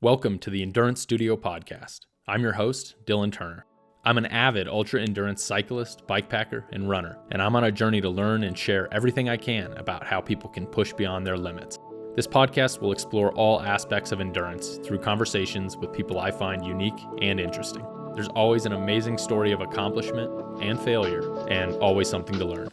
Welcome to the Endurance Studio podcast. I'm your host, Dylan Turner. I'm an avid ultra-endurance cyclist, bikepacker, and runner, and I'm on a journey to learn and share everything I can about how people can push beyond their limits. This podcast will explore all aspects of endurance through conversations with people I find unique and interesting. There's always an amazing story of accomplishment and failure, and always something to learn.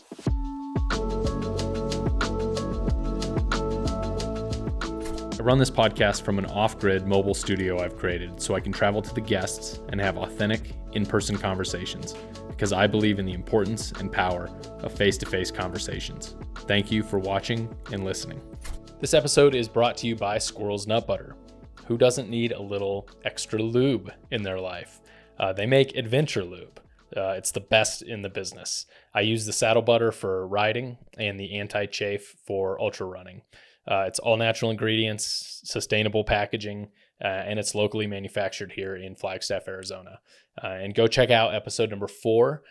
I run this podcast from an off-grid mobile studio I've created so I can travel to the guests and have authentic, in-person conversations because I believe in the importance and power of face-to-face conversations. Thank you for watching and listening. This episode is brought to you by Squirrel's Nut Butter. Who doesn't need a little extra lube in their life? They make adventure lube. It's the best in the business. I use the saddle butter for riding and the anti-chafe for ultra running. It's all natural ingredients, sustainable packaging, and it's locally manufactured here in Flagstaff, Arizona. And go check out episode number 4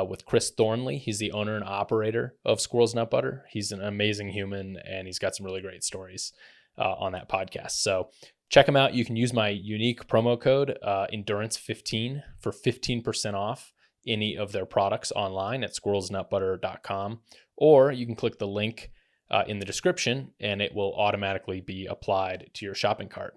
with Chris Thornley. He's the owner and operator of Squirrel's Nut Butter. He's an amazing human, and he's got some really great stories on that podcast. So check him out. You can use my unique promo code, Endurance15, for 15% off any of their products online at squirrelsnutbutter.com, or you can click the link in the description and it will automatically be applied to your shopping cart.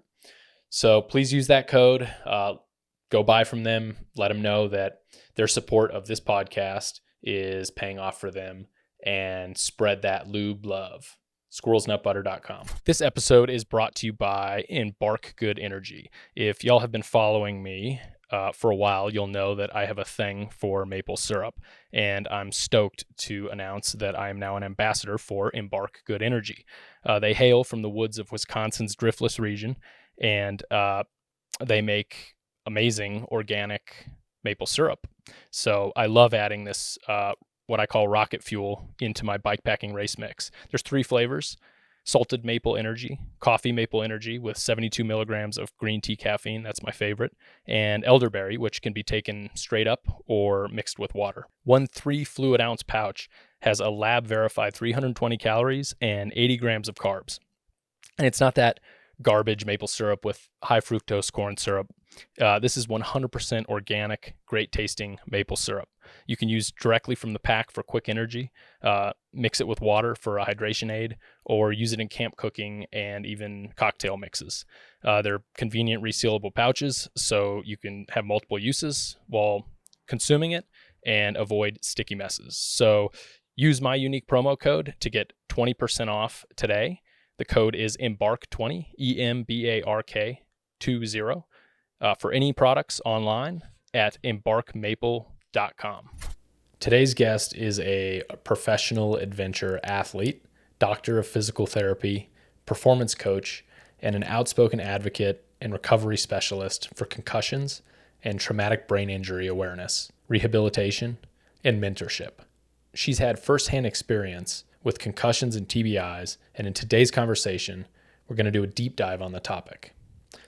So please use that code. Go buy from them. Let them know that their support of this podcast is paying off for them, and spread that lube love. squirrelsnutbutter.com. This episode is brought to you by Embark Good Energy. If y'all have been following me for a while, you'll know that I have a thing for maple syrup, and I'm stoked to announce that I am now an ambassador for Embark Good Energy. They hail from the woods of Wisconsin's driftless region, and they make amazing organic maple syrup. So I love adding this, what I call rocket fuel, into my bikepacking race mix. There's 3 flavors: salted maple energy, coffee maple energy with 72 milligrams of green tea caffeine, that's my favorite, and elderberry, which can be taken straight up or mixed with water. One 3 fluid ounce pouch has a lab verified 320 calories and 80 grams of carbs. And it's not that garbage maple syrup with high fructose corn syrup. This is 100% organic, great tasting maple syrup. You can use directly from the pack for quick energy, mix it with water for a hydration aid, or use it in camp cooking and even cocktail mixes. They're convenient resealable pouches, so you can have multiple uses while consuming it and avoid sticky messes. So use my unique promo code to get 20% off today. The code is EMBARK20, EMBARK20, for any products online at embarkmaple.com. Today's guest is a professional adventure athlete, doctor of physical therapy, performance coach, and an outspoken advocate and recovery specialist for concussions and traumatic brain injury awareness, rehabilitation, and mentorship. She's had firsthand experience with concussions and TBIs, and in today's conversation, we're going to do a deep dive on the topic.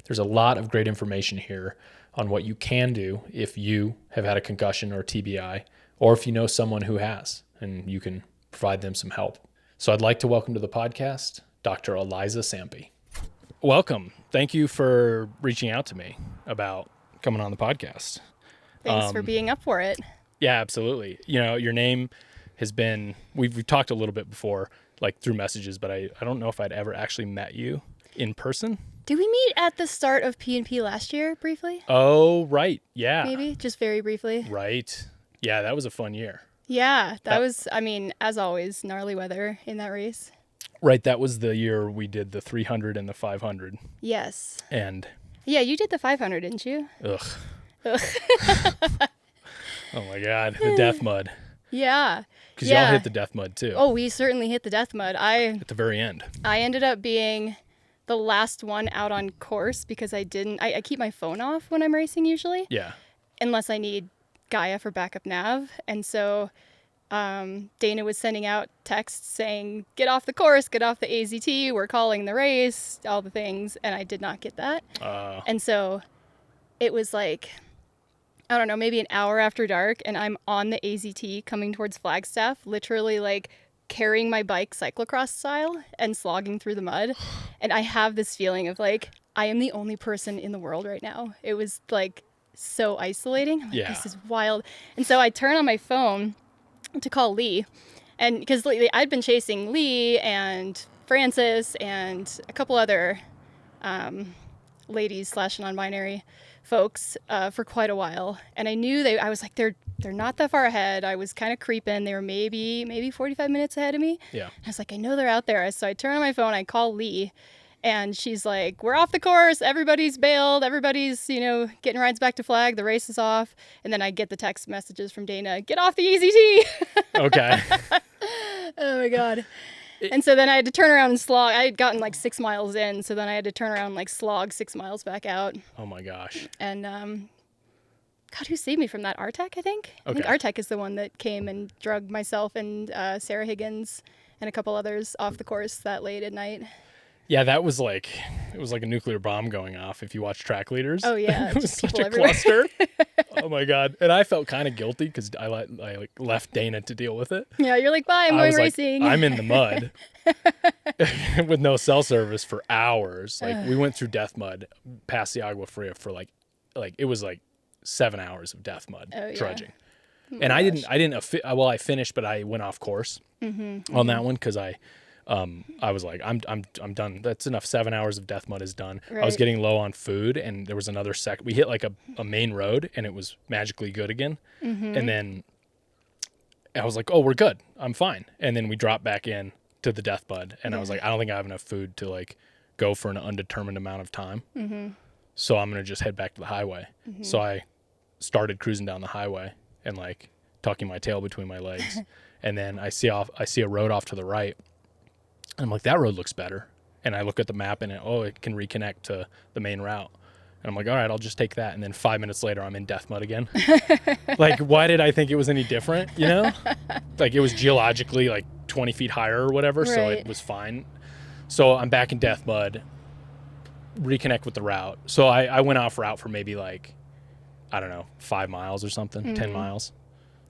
There's a lot of great information here on what you can do if you have had a concussion or TBI, or if you know someone who has, and you can provide them some help. So I'd like to welcome to the podcast, Dr. Eliza Sampey. Welcome. Thank you for reaching out to me about coming on the podcast. Thanks for being up for it. Yeah, absolutely. You know, your name has been, we've talked a little bit before, like through messages, but I don't know if I'd ever actually met you in person. Did we meet at the start of P&P last year briefly? Oh, right. Yeah. Maybe, just very briefly. Right. Yeah, that was a fun year. Yeah, that was, I mean, as always, gnarly weather in that race. Right, that was the year we did the 300 and the 500. Yes. And yeah, you did the 500, didn't you? Ugh. Oh my God, the death mud. Yeah. Because y'all hit the death mud too. Oh, we certainly hit the death mud. At the very end. I ended up being the last one out on course because I keep my phone off when I'm racing usually. Yeah. Unless I need Gaia for backup nav. And so Dana was sending out texts saying, get off the course, get off the AZT, we're calling the race, all the things. And I did not get that. And so it was like, I don't know, maybe an hour after dark, and I'm on the AZT coming towards Flagstaff, literally like carrying my bike cyclocross style and slogging through the mud. And I have this feeling of like, I am the only person in the world right now. It was like so isolating. I'm like, Yeah. this is wild. And so I turn on my phone to call Lee, and because I'd been chasing Lee and Francis and a couple other ladies / non-binary folks for quite a while, and I knew I was like, they're not that far ahead. I was kind of creeping. They were maybe 45 minutes ahead of me. Yeah. I was like, I know they're out there. So I turn on my phone, I call Lee, and she's like, we're off the course. Everybody's bailed. Everybody's, getting rides back to Flag. The race is off. And then I get the text messages from Dana, get off the EZT. Okay. Oh my God. And so then I had to turn around and slog. I had gotten like 6 miles in. So then I had to turn around and like slog 6 miles back out. Oh my gosh. And, God, who saved me from that? Artec, I think. Okay. I think Artec is the one that came and drugged myself and Sarah Higgins and a couple others off the course that late at night. Yeah, it was like a nuclear bomb going off if you watch track leaders. Oh yeah, it was just such people a everywhere. cluster. Oh my God. And I felt kind of guilty because I left Dana to deal with it. Yeah, you're like, bye, I'm I going was racing. like, I'm in the mud with no cell service for hours. Like we went through death mud past the Agua Fria for like it was like 7 hours of death mud trudging. And I finished, but I went off course on that one because I was like, I'm done. That's enough. 7 hours of death mud is done. Right. I was getting low on food, and there was another we hit like a main road, and it was magically good again. And then I was like, oh, we're good. I'm fine. And then we dropped back in to the death mud, and I was like, I don't think I have enough food to like go for an undetermined amount of time. So I'm gonna just head back to the highway. So I started cruising down the highway and like tucking my tail between my legs, and then I see a road off to the right. And I'm like, that road looks better. And I look at the map and it can reconnect to the main route. And I'm like, all right, I'll just take that. And then 5 minutes later, I'm in death mud again. Like, why did I think it was any different? Like it was geologically like 20 feet higher or whatever. Right. So it was fine. So I'm back in death mud, reconnect with the route. So I went off route for maybe like, I don't know, 5 miles or something, 10 miles.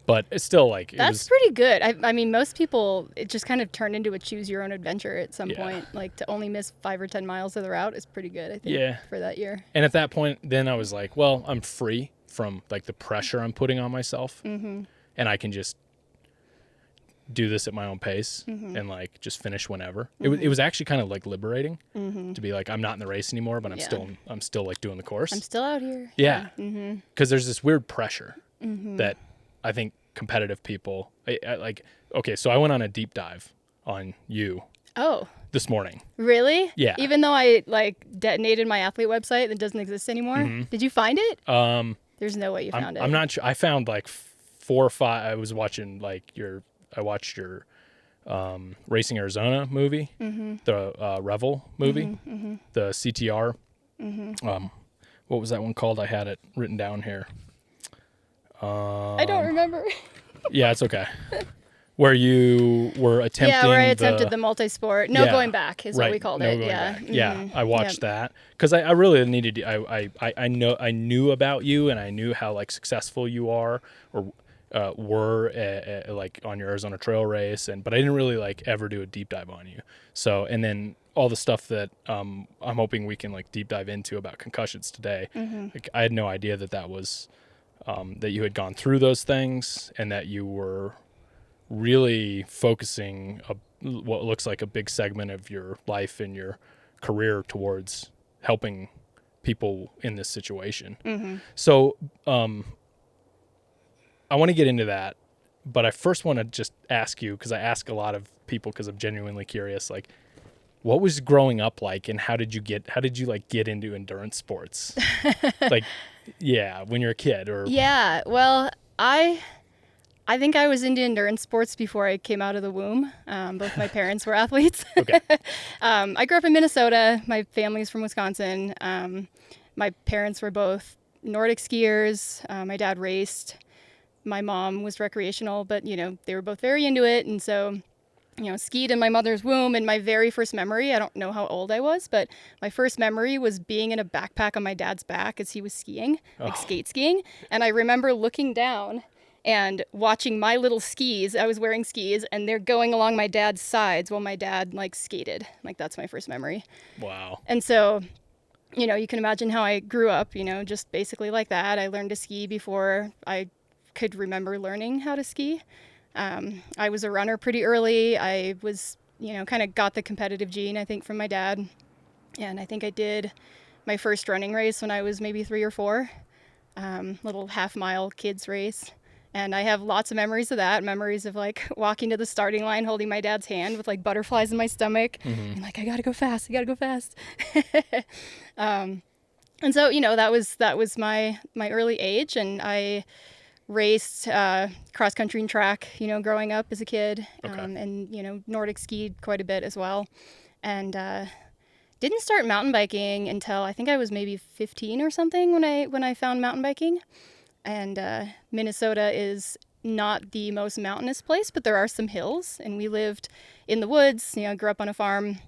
But it's still like... That's pretty good. I mean, most people, it just kind of turned into a choose your own adventure at some point. Like to only miss 5 or 10 miles of the route is pretty good, I think, for that year. And at that point, then I was like, well, I'm free from like the pressure I'm putting on myself. And I can just do this at my own pace and like just finish whenever. It was actually kind of like liberating to be like, I'm not in the race anymore, but I'm still like doing the course. I'm still out here. Yeah. Because there's this weird pressure that I think competitive people I like. Okay, so I went on a deep dive on you this morning. Really? Yeah. Even though I like detonated my athlete website that doesn't exist anymore. Did you find it? There's no way you found it. I'm not sure. I found like 4 or 5. I was watching like I watched your Racing Arizona movie, the Revel movie, the CTR. What was that one called? I had it written down here. I don't remember. Yeah, it's okay. Where you were attempting... Yeah, where I attempted the multi-sport. No going back is what we called it. Yeah. Yeah, I watched that because I really needed... I knew about you, and I knew how like successful you are or were like on your Arizona Trail race, but I didn't really like ever do a deep dive on you. So, and then all the stuff that I'm hoping we can like deep dive into about concussions today. Like I had no idea that was... that you had gone through those things and that you were really focusing what looks like a big segment of your life and your career towards helping people in this situation. So I want to get into that, but I first want to just ask you, because I ask a lot of people because I'm genuinely curious, like, what was growing up like, and how did you like get into endurance sports? Like, yeah, when you're a kid or... Yeah, well, I think I was into endurance sports before I came out of the womb. Both my parents were athletes. Okay. I grew up in Minnesota. My family's from Wisconsin. My parents were both Nordic skiers. My dad raced. My mom was recreational, but, they were both very into it. And so... skied in my mother's womb, and my very first memory, I don't know how old I was, but my first memory was being in a backpack on my dad's back as he was skiing, like skate skiing. And I remember looking down and watching my little skis. I was wearing skis, and they're going along my dad's sides while my dad like skated. Like that's my first memory. Wow. And so you can imagine how I grew up, just basically like that. I learned to ski before I could remember learning how to ski. I was a runner pretty early. I was, kind of got the competitive gene, I think, from my dad. And I think I did my first running race when I was maybe 3 or 4, little half-mile kids race. And I have lots of memories of that, memories of like walking to the starting line, holding my dad's hand with like butterflies in my stomach, and like, I gotta go fast. And so, that was my early age, and I raced cross country and track, growing up as a kid, and Nordic skied quite a bit as well, and didn't start mountain biking until I think I was maybe 15 or something when I found mountain biking. And Minnesota is not the most mountainous place, but there are some hills, and we lived in the woods. I grew up on a farm,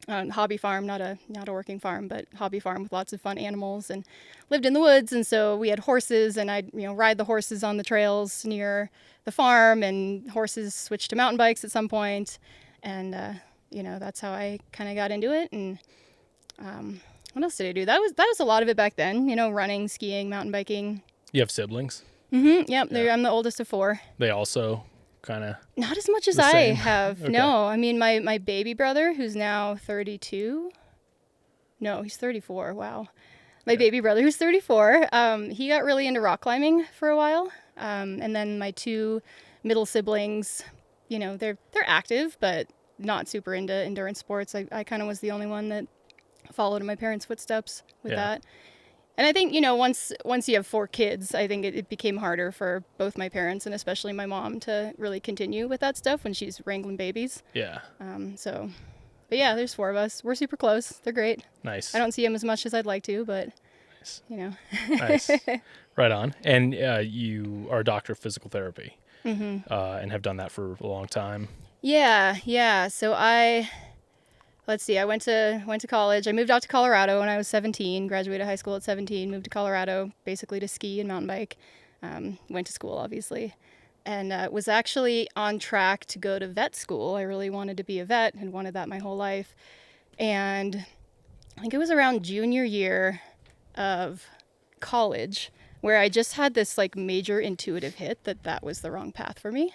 hobby farm, not a working farm, but hobby farm with lots of fun animals, and lived in the woods. And so we had horses, and I'd ride the horses on the trails near the farm, and horses switched to mountain bikes at some point, and that's how I kind of got into it. And what else did I do? That was a lot of it back then. Running, skiing, mountain biking. You have siblings? Mm-hmm. Yep. Yeah. I'm the oldest of 4. They also kind of not as much as I have. Okay. No, I mean my baby brother, who's now 32. No, he's 34. Wow. My baby brother, who's 34, he got really into rock climbing for a while. And then my 2 middle siblings, they're active, but not super into endurance sports. I kind of was the only one that followed in my parents' footsteps with that. And I think, once you have 4 kids, I think it became harder for both my parents, and especially my mom, to really continue with that stuff when she's wrangling babies. Yeah. But yeah, there's 4 of us. We're super close. They're great. Nice. I don't see them as much as I'd like to, but, nice. Nice. Right on. And you are a doctor of physical therapy, and have done that for a long time. Yeah. So let's see, I went to college. I moved out to Colorado when I was 17, graduated high school at 17, moved to Colorado basically to ski and mountain bike. Went to school, obviously, and was actually on track to go to vet school. I really wanted to be a vet and wanted that my whole life. And I think it was around junior year of college where I just had this like major intuitive hit that was the wrong path for me.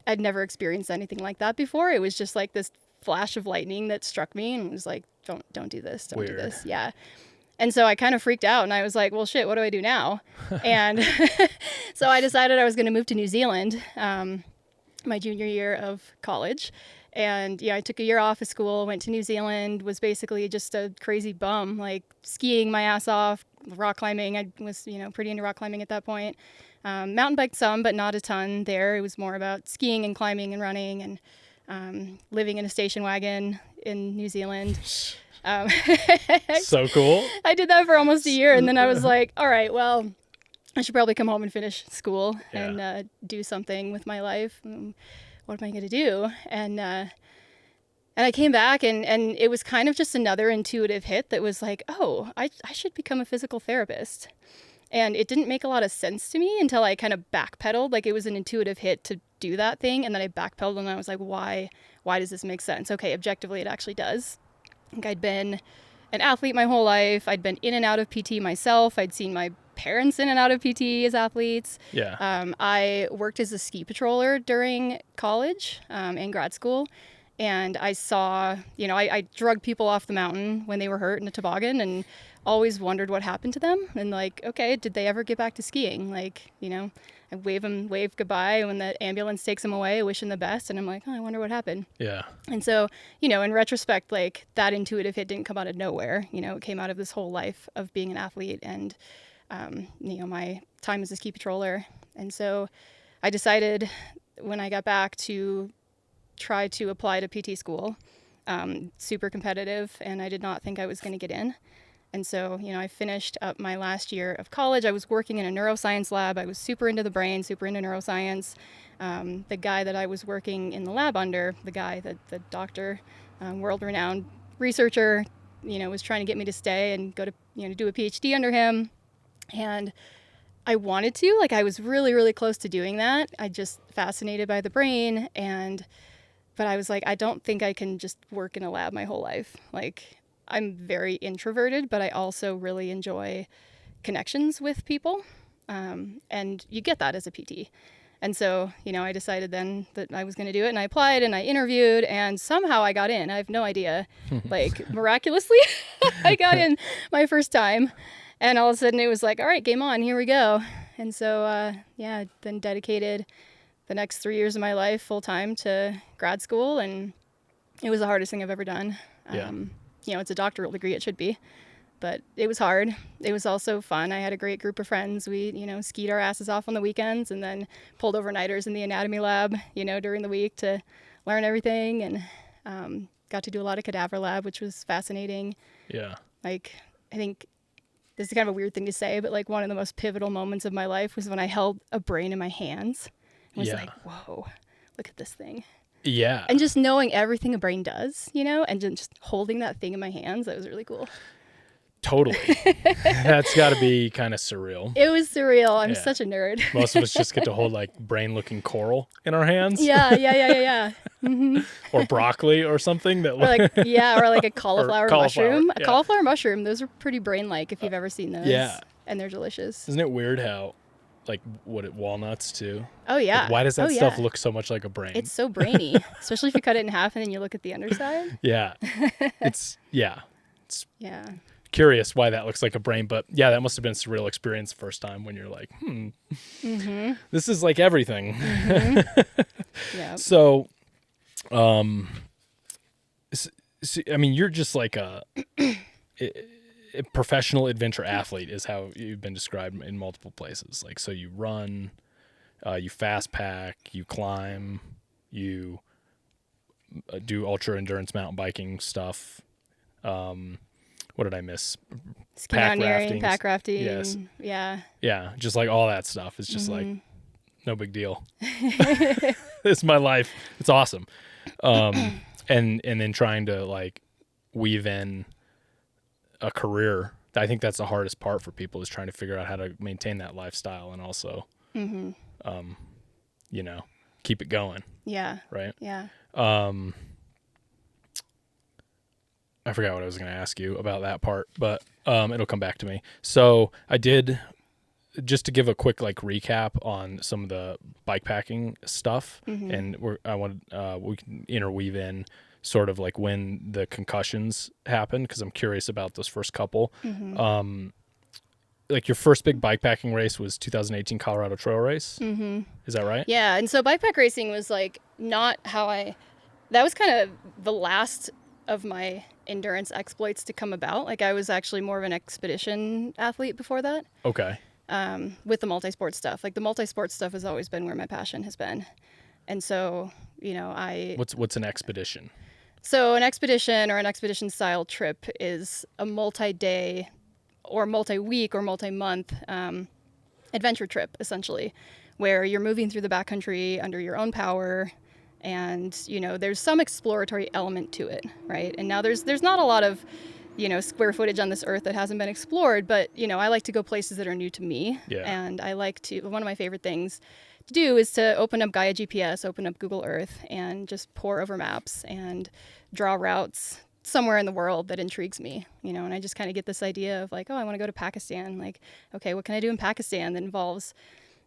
I'd never experienced anything like that before. It was just like this flash of lightning that struck me and was like, don't do this. Don't do this. Yeah. And so I kind of freaked out, and I was like, well, shit, what do I do now? And so I decided I was going to move to New Zealand, my junior year of college. And I took a year off of school, went to New Zealand, was basically just a crazy bum, like skiing my ass off, rock climbing. I was, pretty into rock climbing at that point. Mountain biked some, but not a ton there. It was more about skiing and climbing and running, and living in a station wagon in New Zealand. So cool. I did that for almost a year, and then I was like, all right, well, I should probably come home and finish school and do something with my life. What am I going to do? And I came back, and it was kind of just another intuitive hit that was like, oh, I should become a physical therapist. And it didn't make a lot of sense to me until I kind of backpedaled. Like, it was an intuitive hit to do that thing, and then I backpedaled, and I was like, why does this make sense? Okay, objectively it actually does. I think I'd been an athlete my whole life. I'd been in and out of PT myself. I'd seen my parents in and out of PT as athletes. I worked as a ski patroller during college and grad school, and I saw, I drug people off the mountain when they were hurt in a toboggan, and always wondered what happened to them. And like, okay, did they ever get back to skiing? Like, I wave goodbye when the ambulance takes them away, I wish them the best. And I'm like, oh, I wonder what happened. Yeah. And so, in retrospect, like, that intuitive hit didn't come out of nowhere. It came out of this whole life of being an athlete and, my time as a ski patroller. And so I decided when I got back to try to apply to PT school, super competitive, and I did not think I was going to get in. And so, I finished up my last year of college. I was working in a neuroscience lab. I was super into the brain, super into neuroscience. The guy that I was working in the lab under, the doctor, world-renowned researcher, was trying to get me to stay and go to, do a PhD under him. And I wanted to, like, I was really, really close to doing that. I just fascinated by the brain. But I was like, I don't think I can just work in a lab my whole life. Like, I'm very introverted, but I also really enjoy connections with people. And you get that as a PT. And so, I decided then that I was going to do it, and I applied and I interviewed, and somehow I got in. I have no idea. Like, miraculously, I got in my first time. And all of a sudden it was like, all right, game on, here we go. And so, then dedicated the next 3 years of my life full time to grad school. And it was the hardest thing I've ever done. It's a doctoral degree, it should be. But it was hard. It was also fun. I had a great group of friends. We, skied our asses off on the weekends and then pulled overnighters in the anatomy lab, during the week to learn everything. And got to do a lot of cadaver lab, which was fascinating. Yeah. Like, I think this is kind of a weird thing to say, but like one of the most pivotal moments of my life was when I held a brain in my hands. I was like, whoa, look at this thing. Yeah. And just knowing everything a brain does, and just holding that thing in my hands, that was really cool. Totally. That's got to be kind of surreal. It was surreal. I'm such a nerd. Most of us just get to hold like brain-looking coral in our hands. Yeah. Mm-hmm. Or broccoli or something that. Or like a cauliflower mushroom. Yeah. A cauliflower mushroom. Those are pretty brain-like if you've ever seen those. Yeah. And they're delicious. Isn't it weird how, like, walnuts too? Oh yeah. Like, why does that stuff look so much like a brain? It's so brainy, especially if you cut it in half and then you look at the underside. Yeah. It's curious why that looks like a brain, but that must have been a surreal experience the first time when you're like, this is like everything. Yeah. So, I mean, you're just like a professional adventure athlete is how you've been described in multiple places. Like, so you run, you fast pack, you climb, you do ultra endurance mountain biking stuff. What did I miss? Ski mountaineering, pack rafting. Yes. Yeah. Yeah. Just like all that stuff. It's just like, no big deal. It's my life. It's awesome. And then trying to like weave in a career. I think that's the hardest part for people is trying to figure out how to maintain that lifestyle and also, keep it going. Yeah. Right. Yeah. I forgot what I was going to ask you about that part, but it'll come back to me. So I did, just to give a quick like recap on some of the bikepacking stuff, and we can interweave in sort of like when the concussions happened, because I'm curious about those first couple. Like your first big bikepacking race was 2018 Colorado Trail Race. Is that right? Yeah, and so bikepack racing was like not that was kind of the last of my endurance exploits to come about. Like I was actually more of an expedition athlete before that. Okay. With the multi-sport stuff. Like the multi-sport stuff has always been where my passion has been. And so, What's an expedition? So an expedition or an expedition style trip is a multi-day or multi-week or multi-month adventure trip, essentially, where you're moving through the backcountry under your own power. And, there's some exploratory element to it, right? And now there's not a lot of, square footage on this earth that hasn't been explored, but, I like to go places that are new to me. Yeah. And I like to, one of my favorite things to do is to open up Gaia GPS, open up Google Earth, and just pore over maps and draw routes somewhere in the world that intrigues me, and I just kind of get this idea of like, oh, I want to go to Pakistan. Like, okay, what can I do in Pakistan that involves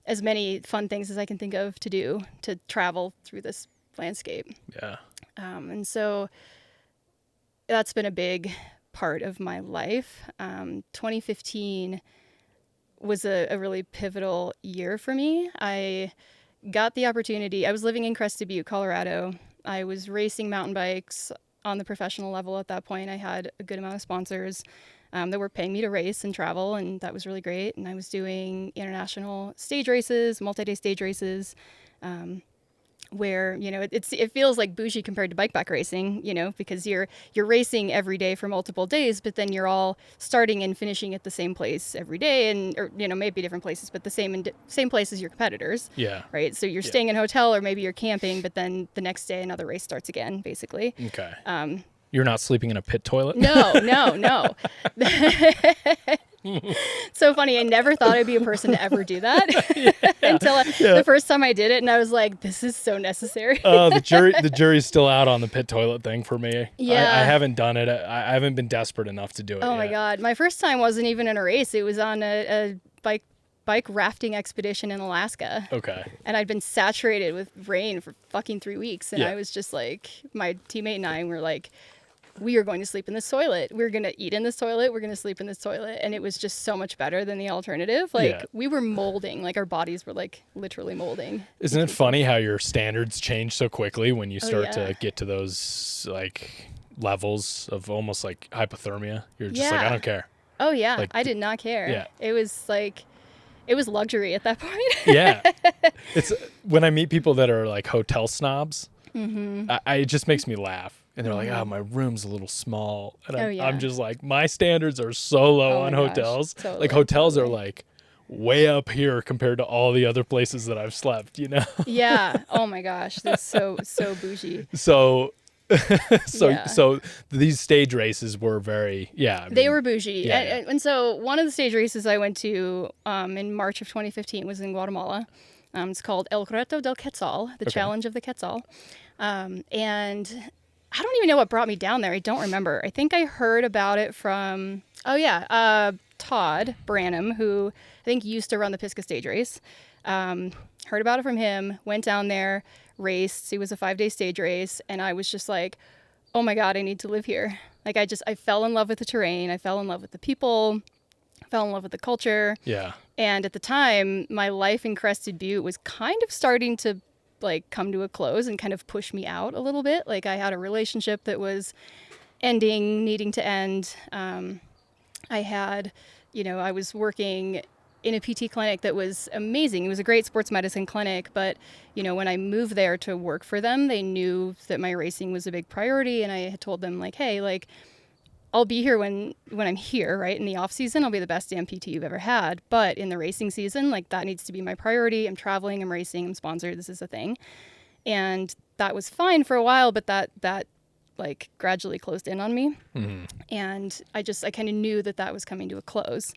as many fun things as I can think of to do to travel through this landscape. Yeah. And so that's been a big part of my life. 2015 was a really pivotal year for me. I got the opportunity. I was living in Crested Butte, Colorado. I was racing mountain bikes on the professional level at that point. I had a good amount of sponsors that were paying me to race and travel, and that was really great. And I was doing international stage races, multi-day stage races, where it feels like bougie compared to bikepack racing, because you're racing every day for multiple days, but then you're all starting and finishing at the same place every day, or maybe different places, but the same place as your competitors. Yeah. Right. So you're staying in a hotel, or maybe you're camping, but then the next day another race starts again, basically. Okay. You're not sleeping in a pit toilet? No. So funny. I never thought I'd be a person to ever do that until the first time I did it. And I was like, this is so necessary. The jury's still out on the pit toilet thing for me. Yeah. I haven't done it. I haven't been desperate enough to do it Oh yet. my God. My first time wasn't even in a race. It was on a bike rafting expedition in Alaska. Okay. And I'd been saturated with rain for fucking 3 weeks. And Yeah. I was just like, my teammate and I were like, we are going to sleep in this toilet. We're going to eat in this toilet. We're going to sleep in this toilet. And it was just so much better than the alternative. Like we were molding, like our bodies were like literally molding. Isn't it funny how your standards change so quickly when you start yeah. to get to those like levels of almost like hypothermia? You're just like, Yeah. I don't care. Oh yeah. Like, I did not care. Yeah. It was like, it was luxury at that point. Yeah. It's when I meet people that are like hotel snobs, it just makes me laugh. And they're like, oh, my room's a little small. And I'm just like, my standards are so low on hotels. Totally, like hotels are like way up here compared to all the other places that I've slept, you know? Yeah. Oh my gosh. That's so bougie. So Yeah. so these stage races were very, They were bougie. Yeah, And so one of the stage races I went to in March of 2015 was in Guatemala. It's called El Reto del Quetzal, the Challenge of the Quetzal. And I don't even know what brought me down there. I don't remember. I think I heard about it from, Todd Branham, who I think used to run the Pisgah stage race. Heard about it from him, went down there, raced. It was a 5-day stage race. And I was just like, oh my God, I need to live here. Like I fell in love with the terrain. I fell in love with the people, fell in love with the culture. Yeah. And at the time, my life in Crested Butte was kind of starting to like come to a close and kind of push me out a little bit. Like I had a relationship that was ending, needing to end. I had, I was working in a PT clinic that was amazing. It was a great sports medicine clinic, but when I moved there to work for them, they knew that my racing was a big priority. And I had told them like, hey, like I'll be here when I'm here, right? In the off season, I'll be the best damn PT you've ever had. But in the racing season, like that needs to be my priority. I'm traveling, I'm racing, I'm sponsored. This is a thing. And that was fine for a while, but that like gradually closed in on me. Mm-hmm. And I kind of knew that was coming to a close.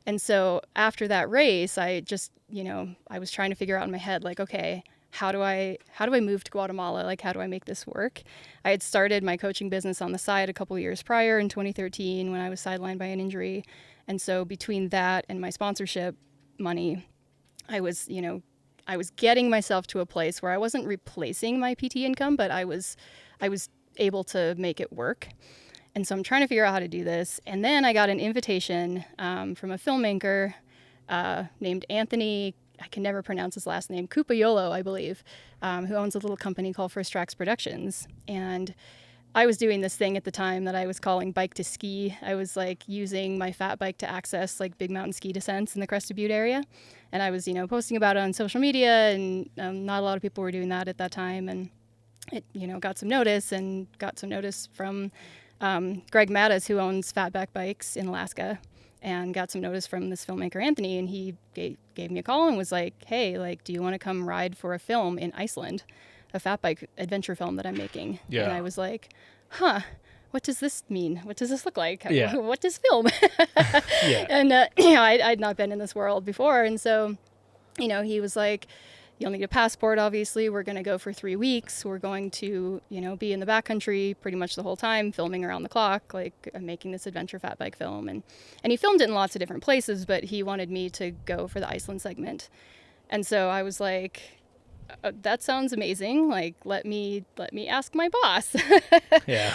And so after that race, I just, I was trying to figure out in my head, like, okay, how do I move to Guatemala? Like, how do I make this work? I had started my coaching business on the side a couple of years prior in 2013 when I was sidelined by an injury. And so between that and my sponsorship money, I was getting myself to a place where I wasn't replacing my PT income, but I was able to make it work. And so I'm trying to figure out how to do this. And then I got an invitation from a filmmaker named Anthony, I can never pronounce his last name, Cupayolo, I believe, who owns a little company called First Tracks Productions. And I was doing this thing at the time that I was calling bike to ski. I was like using my fat bike to access like big mountain ski descents in the Crested Butte area. And I was, posting about it on social media, and not a lot of people were doing that at that time. And it, got some notice from Greg Mattis, who owns Fatback Bikes in Alaska, and got some notice from this filmmaker, Anthony, and he gave me a call and was like, hey, like, do you want to come ride for a film in Iceland, a fat bike adventure film that I'm making? Yeah. And I was like, huh, what does this mean? What does this look like? Yeah. What does film? Yeah. And, I'd not been in this world before. And so, he was like, you'll need a passport, obviously. We're going to go for 3 weeks. We're going to, be in the backcountry pretty much the whole time, filming around the clock, like making this adventure fat bike film. And he filmed it in lots of different places, but he wanted me to go for the Iceland segment. And so I was like, that sounds amazing. Like, let me ask my boss. Yeah.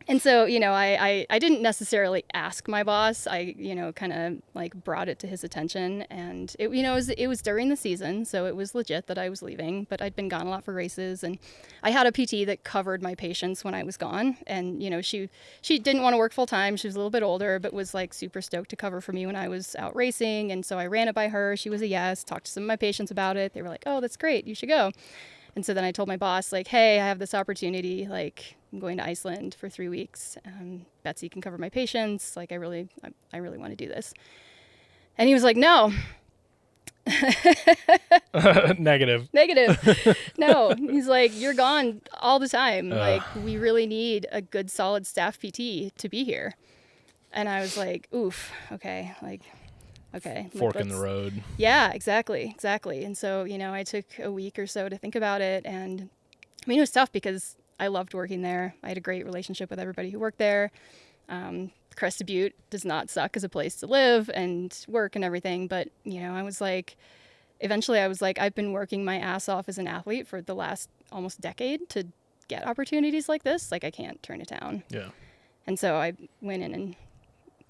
And so, I didn't necessarily ask my boss. I, kind of like brought it to his attention, and it was during the season, so it was legit that I was leaving, but I'd been gone a lot for races, and I had a PT that covered my patients when I was gone. And, she didn't want to work full time. She was a little bit older, but was like super stoked to cover for me when I was out racing. And so I ran it by her. She was a yes, talked to some of my patients about it. They were like, oh, that's great. You should go. And so then I told my boss, like, hey, I have this opportunity, like, I'm going to Iceland for 3 weeks. Betsy can cover my patients. Like, I really want to do this. And he was like, no. Negative. No. He's like, you're gone all the time. Like, we really need a good, solid staff PT to be here. And I was like, oof, okay. Fork in the road. Yeah, exactly. And so, I took a week or so to think about it. And I mean, it was tough because I loved working there. I had a great relationship with everybody who worked there. Crested Butte does not suck as a place to live and work and everything. But, eventually I was like, I've been working my ass off as an athlete for the last almost decade to get opportunities like this. Like, I can't turn it down. Yeah. And so I went in and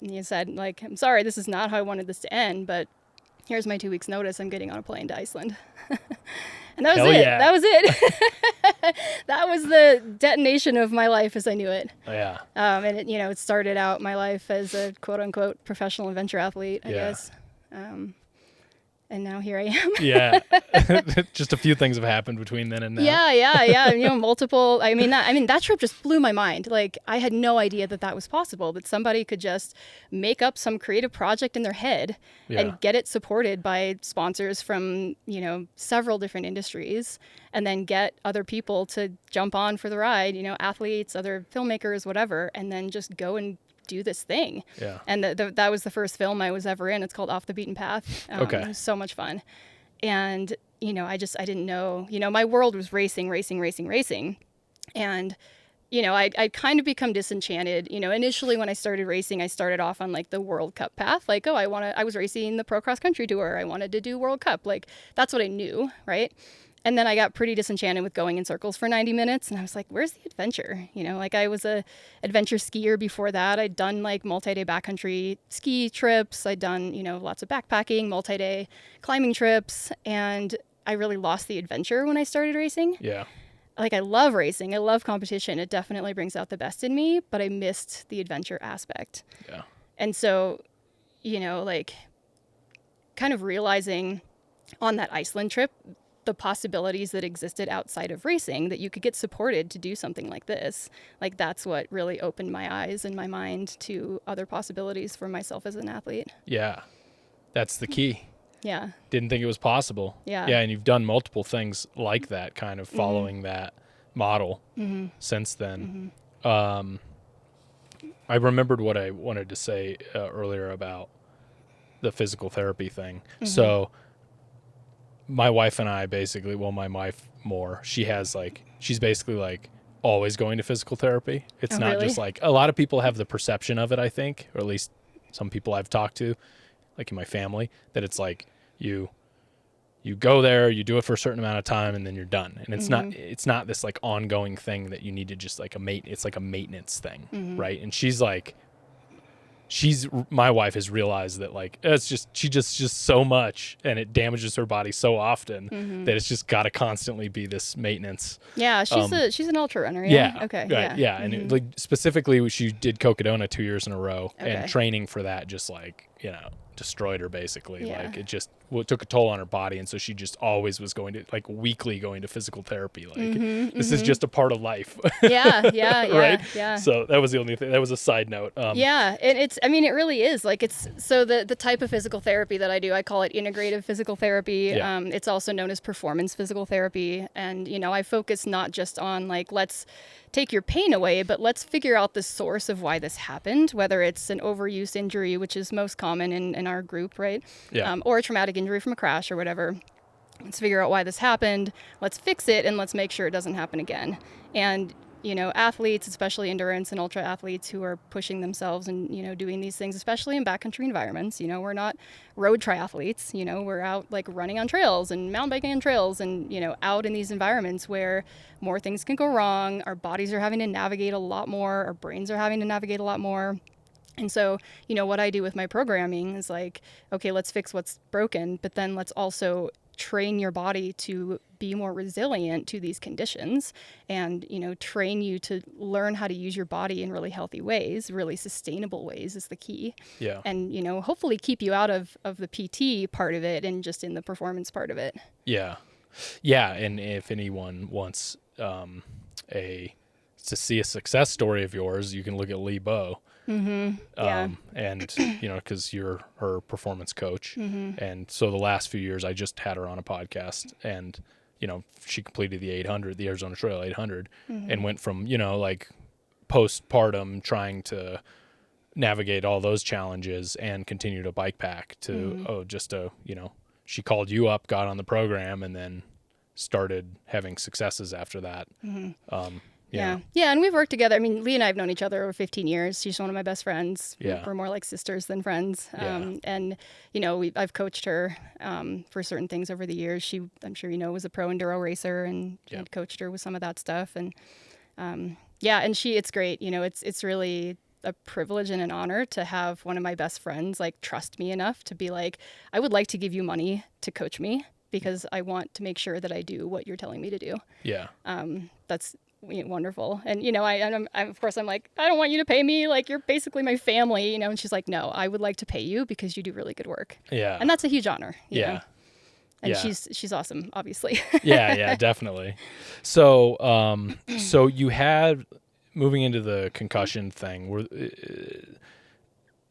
he said, like, I'm sorry, this is not how I wanted this to end, but here's my 2 weeks notice. I'm getting on a plane to Iceland. And that was it. Yeah. That was it. That was the detonation of my life as I knew it. Yeah. And it, it started out my life as a quote unquote professional adventure athlete, I guess. And now here I am. Yeah. Just a few things have happened between then and now. Yeah. Multiple. That trip just blew my mind. Like, I had no idea that was possible, that somebody could just make up some creative project in their head and get it supported by sponsors from, several different industries, and then get other people to jump on for the ride, athletes, other filmmakers, whatever, and then just go and do this thing. Yeah. And that was the first film I was ever in. It's called Off the Beaten Path. Okay. It was so much fun. And, I didn't know, my world was racing. And, I'd kind of become disenchanted. Initially when I started racing, I started off on like the World Cup path. Like, I was racing the Pro Cross Country Tour. I wanted to do World Cup. Like, that's what I knew, right? And then I got pretty disenchanted with going in circles for 90 minutes. And I was like, where's the adventure? I was a adventure skier before that. I'd done like multi-day backcountry ski trips. I'd done, lots of backpacking, multi-day climbing trips. And I really lost the adventure when I started racing. Yeah. Like, I love racing. I love competition. It definitely brings out the best in me, but I missed the adventure aspect. Yeah. And so, kind of realizing on that Iceland trip, the possibilities that existed outside of racing, that you could get supported to do something like this. Like, that's what really opened my eyes and my mind to other possibilities for myself as an athlete. Yeah. That's the key. Yeah. Didn't think it was possible. Yeah. Yeah. And you've done multiple things like that, kind of following that model since then. I remembered what I wanted to say earlier about the physical therapy thing. So my wife and I basically, my wife more, she's basically like always going to physical therapy. It's not really? just like, a lot of people have the perception of it, I think, or at least some people I've talked to, like in my family, that it's like you go there, you do it for a certain amount of time, and then you're done. And it's not this like ongoing thing that you need to just like it's like a maintenance thing. Right. And my wife has realized that like she just so much, and it damages her body so often that it's just got to constantly be this maintenance. Yeah, she's an ultra runner. Yeah. Okay. Right, yeah. And like specifically, she did Cocodona 2 years in a row, and training for that just like destroyed her basically. Yeah. Like, it just took a toll on her body, and so she just always was going to like weekly going to physical therapy. Like this is just a part of life. Yeah. Right. Yeah. So that was the only thing. That was a side note. Yeah, and it really is like, it's so the type of physical therapy that I do, I call it integrative physical therapy. Yeah. It's also known as performance physical therapy, and I focus not just on like, let's take your pain away, but let's figure out the source of why this happened, whether it's an overuse injury, which is most common in our group, right? Yeah. Or a traumatic injury from a crash or whatever. Let's figure out why this happened. Let's fix it, and let's make sure it doesn't happen again. And athletes, especially endurance and ultra athletes who are pushing themselves and, doing these things, especially in backcountry environments, we're not road triathletes, we're out like running on trails and mountain biking on trails and, out in these environments where more things can go wrong. Our bodies are having to navigate a lot more. Our brains are having to navigate a lot more. And so, what I do with my programming is like, okay, let's fix what's broken, but then let's also train your body to be more resilient to these conditions, and train you to learn how to use your body in really healthy ways, really sustainable ways is the key. Yeah. And hopefully keep you out of the PT part of it and just in the performance part of it. Yeah. And if anyone wants to see a success story of yours, you can look at Lee Bow. And because you're her performance coach, and so the last few years I just had her on a podcast, and she completed the 800, the Arizona Trail 800, and went from like postpartum trying to navigate all those challenges and continue to bike pack to, she called you up, got on the program, and then started having successes after that. Yeah. And we've worked together. I mean, Lee and I have known each other over 15 years. She's one of my best friends. Yeah. We're more like sisters than friends. And, I've coached her for certain things over the years. She, I'm sure was a pro enduro racer, and I'd coached her with some of that stuff. And, and it's great. It's really a privilege and an honor to have one of my best friends, like, trust me enough to be like, I would like to give you money to coach me because I want to make sure that I do what you're telling me to do. Yeah. That's wonderful. And, I'm of course, I'm like, I don't want you to pay me. Like, you're basically my family, and she's like, no, I would like to pay you because you do really good work. Yeah. And that's a huge honor. You know? And yeah. she's awesome, obviously. yeah, definitely. So, so you had, moving into the concussion thing,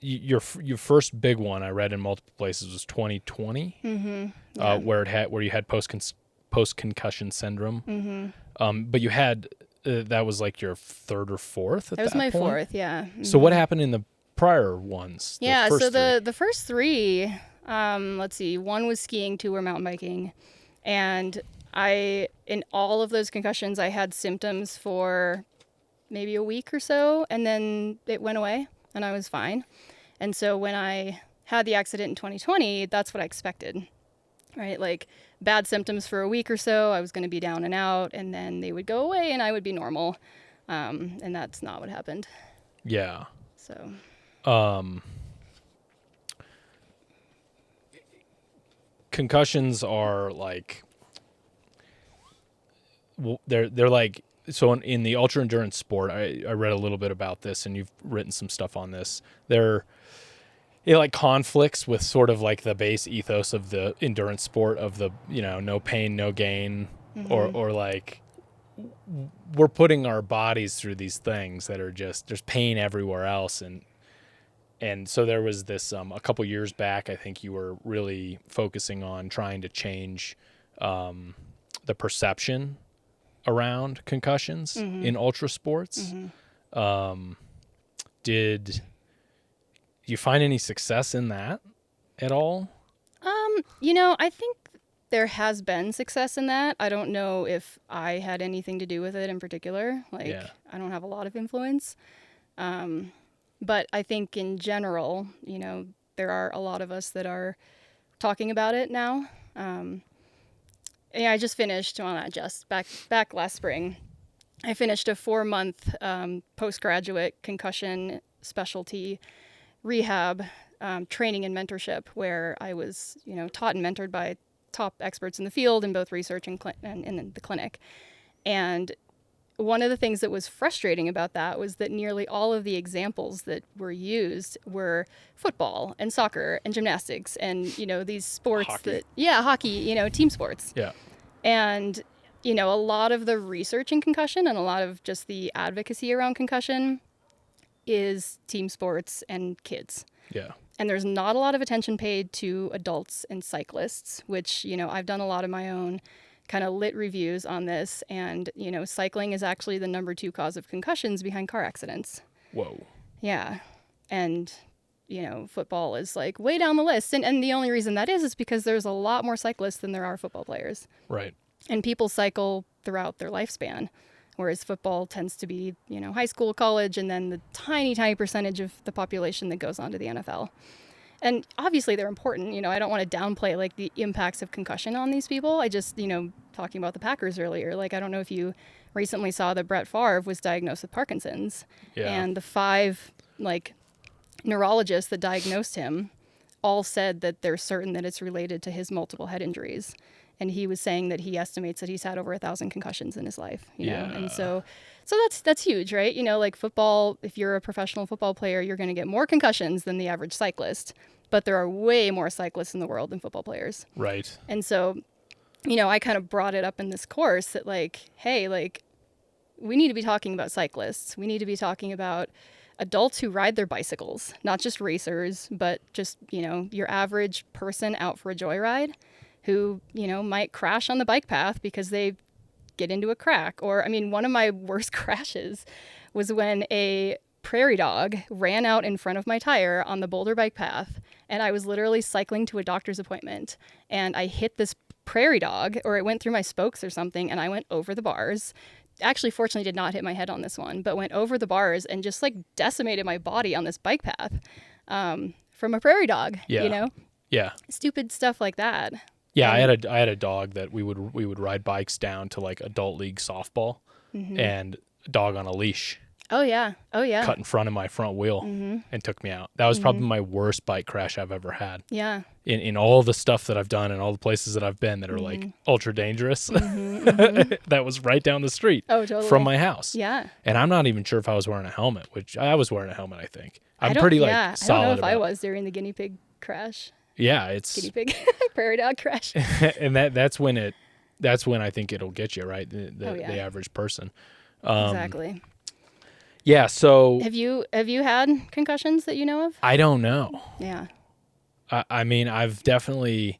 your first big one I read in multiple places was 2020, where you had post-concussion syndrome. But you had that was like your third or fourth. That was my point? fourth. Yeah. So what happened in the prior ones? The first three. Let's see. One was skiing, two were mountain biking, and in all of those concussions, I had symptoms for maybe a week or so, and then it went away, and I was fine. And so when I had the accident in 2020, that's what I expected, right? Like, bad symptoms for a week or so, I was going to be down and out, and then they would go away, and I would be normal. And that's not what happened. Yeah. So. Concussions are like, they're like, so in the ultra endurance sport, I read a little bit about this, and you've written some stuff on this. It like conflicts with sort of like the base ethos of the endurance sport of the, no pain, no gain, or like we're putting our bodies through these things that are just, there's pain everywhere else. And so there was this, a couple years back, I think you were really focusing on trying to change the perception around concussions in ultra sports. Did you find any success in that at all? I think there has been success in that. I don't know if I had anything to do with it in particular. I don't have a lot of influence. But I think in general, there are a lot of us that are talking about it now. I just finished, back last spring, I finished a 4-month postgraduate concussion specialty rehab training and mentorship, where I was, taught and mentored by top experts in the field in both research and in the clinic. And one of the things that was frustrating about that was that nearly all of the examples that were used were football and soccer and gymnastics and, these sports hockey, team sports. Yeah. And, a lot of the research in concussion and a lot of just the advocacy around concussion is team sports and kids. Yeah. And there's not a lot of attention paid to adults and cyclists, which, I've done a lot of my own kind of lit reviews on this. And, cycling is actually the number 2 cause of concussions behind car accidents. Whoa. Yeah. And, football is like way down the list. And the only reason that is because there's a lot more cyclists than there are football players. Right. And people cycle throughout their lifespan, whereas football tends to be, high school, college, and then the tiny, tiny percentage of the population that goes on to the NFL. And obviously they're important. I don't want to downplay like the impacts of concussion on these people. I just, talking about the Packers earlier, like, I don't know if you recently saw that Brett Favre was diagnosed with Parkinson's. Yeah. And the 5 neurologists that diagnosed him all said that they're certain that it's related to his multiple head injuries. And he was saying that he estimates that he's had over 1,000 concussions in his life, know? And so that's huge, right? Like football, if you're a professional football player, you're going to get more concussions than the average cyclist, but there are way more cyclists in the world than football players. Right. And so, I kind of brought it up in this course that hey, we need to be talking about cyclists. We need to be talking about adults who ride their bicycles, not just racers, but just, your average person out for a joyride who, might crash on the bike path because they get into a crack. Or, one of my worst crashes was when a prairie dog ran out in front of my tire on the boulder bike path, and I was literally cycling to a doctor's appointment, and I hit this prairie dog, or it went through my spokes or something, and I went over the bars. Actually, fortunately, did not hit my head on this one, but went over the bars and just like decimated my body on this bike path from a prairie dog. Yeah. You know? Yeah. Stupid stuff like that. Yeah, I had a dog that we would ride bikes down to like adult league softball, and a dog on a leash. Oh yeah. Cut in front of my front wheel and took me out. That was probably my worst bike crash I've ever had. Yeah. In all the stuff that I've done and all the places that I've been that are like ultra dangerous, that was right down the street from my house. Yeah. And I'm not even sure if I was wearing a helmet, which I was wearing a helmet, I think. I'm pretty solid. I don't know if I was during the guinea pig crash. Yeah, it's guinea pig prairie dog crash. And that's when I think it'll get you, right? The average person. Exactly. Yeah, so have you had concussions that you know of? I don't know. Yeah. I mean, I've definitely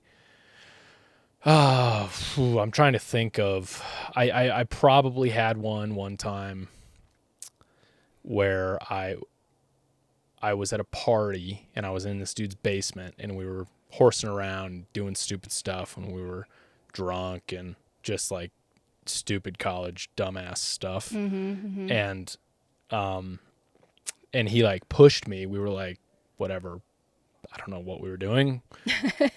I'm trying to think of I probably had one time where I was at a party and I was in this dude's basement and we were horsing around doing stupid stuff and we were drunk and just like stupid college dumbass stuff. And he like pushed me. We were like, whatever. I don't know what we were doing.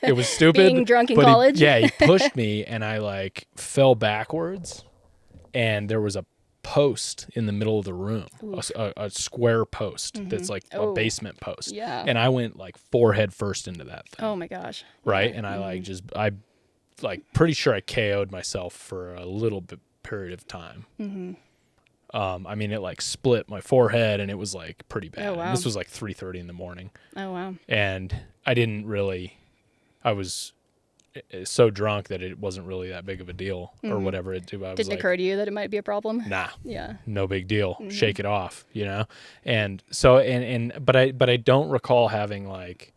It was stupid. Being drunk in college. He pushed me and I like fell backwards and there was a post in the middle of the room, a square post that's like a basement post. Yeah. And I went like forehead first into that thing. Oh my gosh. Right. And I pretty sure I KO'd myself for a little bit period of time. I mean, it like split my forehead and it was like pretty bad. Oh, wow. And this was like 3:30 in the morning. Oh, wow. And I was so drunk that it wasn't really that big of a deal or whatever. Didn't occur to you that it might be a problem? Nah. Yeah. No big deal. Shake it off, you know? And so, but I don't recall having like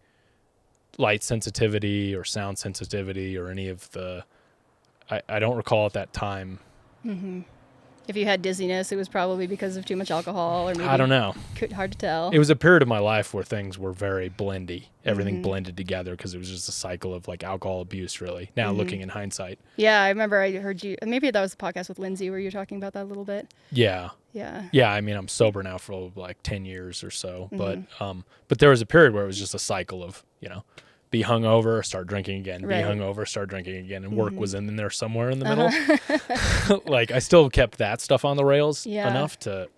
light sensitivity or sound sensitivity or any of I don't recall at that time. If you had dizziness, it was probably because of too much alcohol, or maybe I don't know. Hard to tell. It was a period of my life where things were very blendy. Everything blended together because it was just a cycle of like alcohol abuse, really. Now looking in hindsight. Yeah, I remember I heard you. Maybe that was the podcast with Lindsay where you were talking about that a little bit. Yeah. Yeah. Yeah. I mean, I'm sober now for like 10 years or so, but there was a period where it was just a cycle of, you know, be hungover, start drinking again, be hungover, start drinking again, and work was in there somewhere in the middle. Like I still kept that stuff on the rails enough to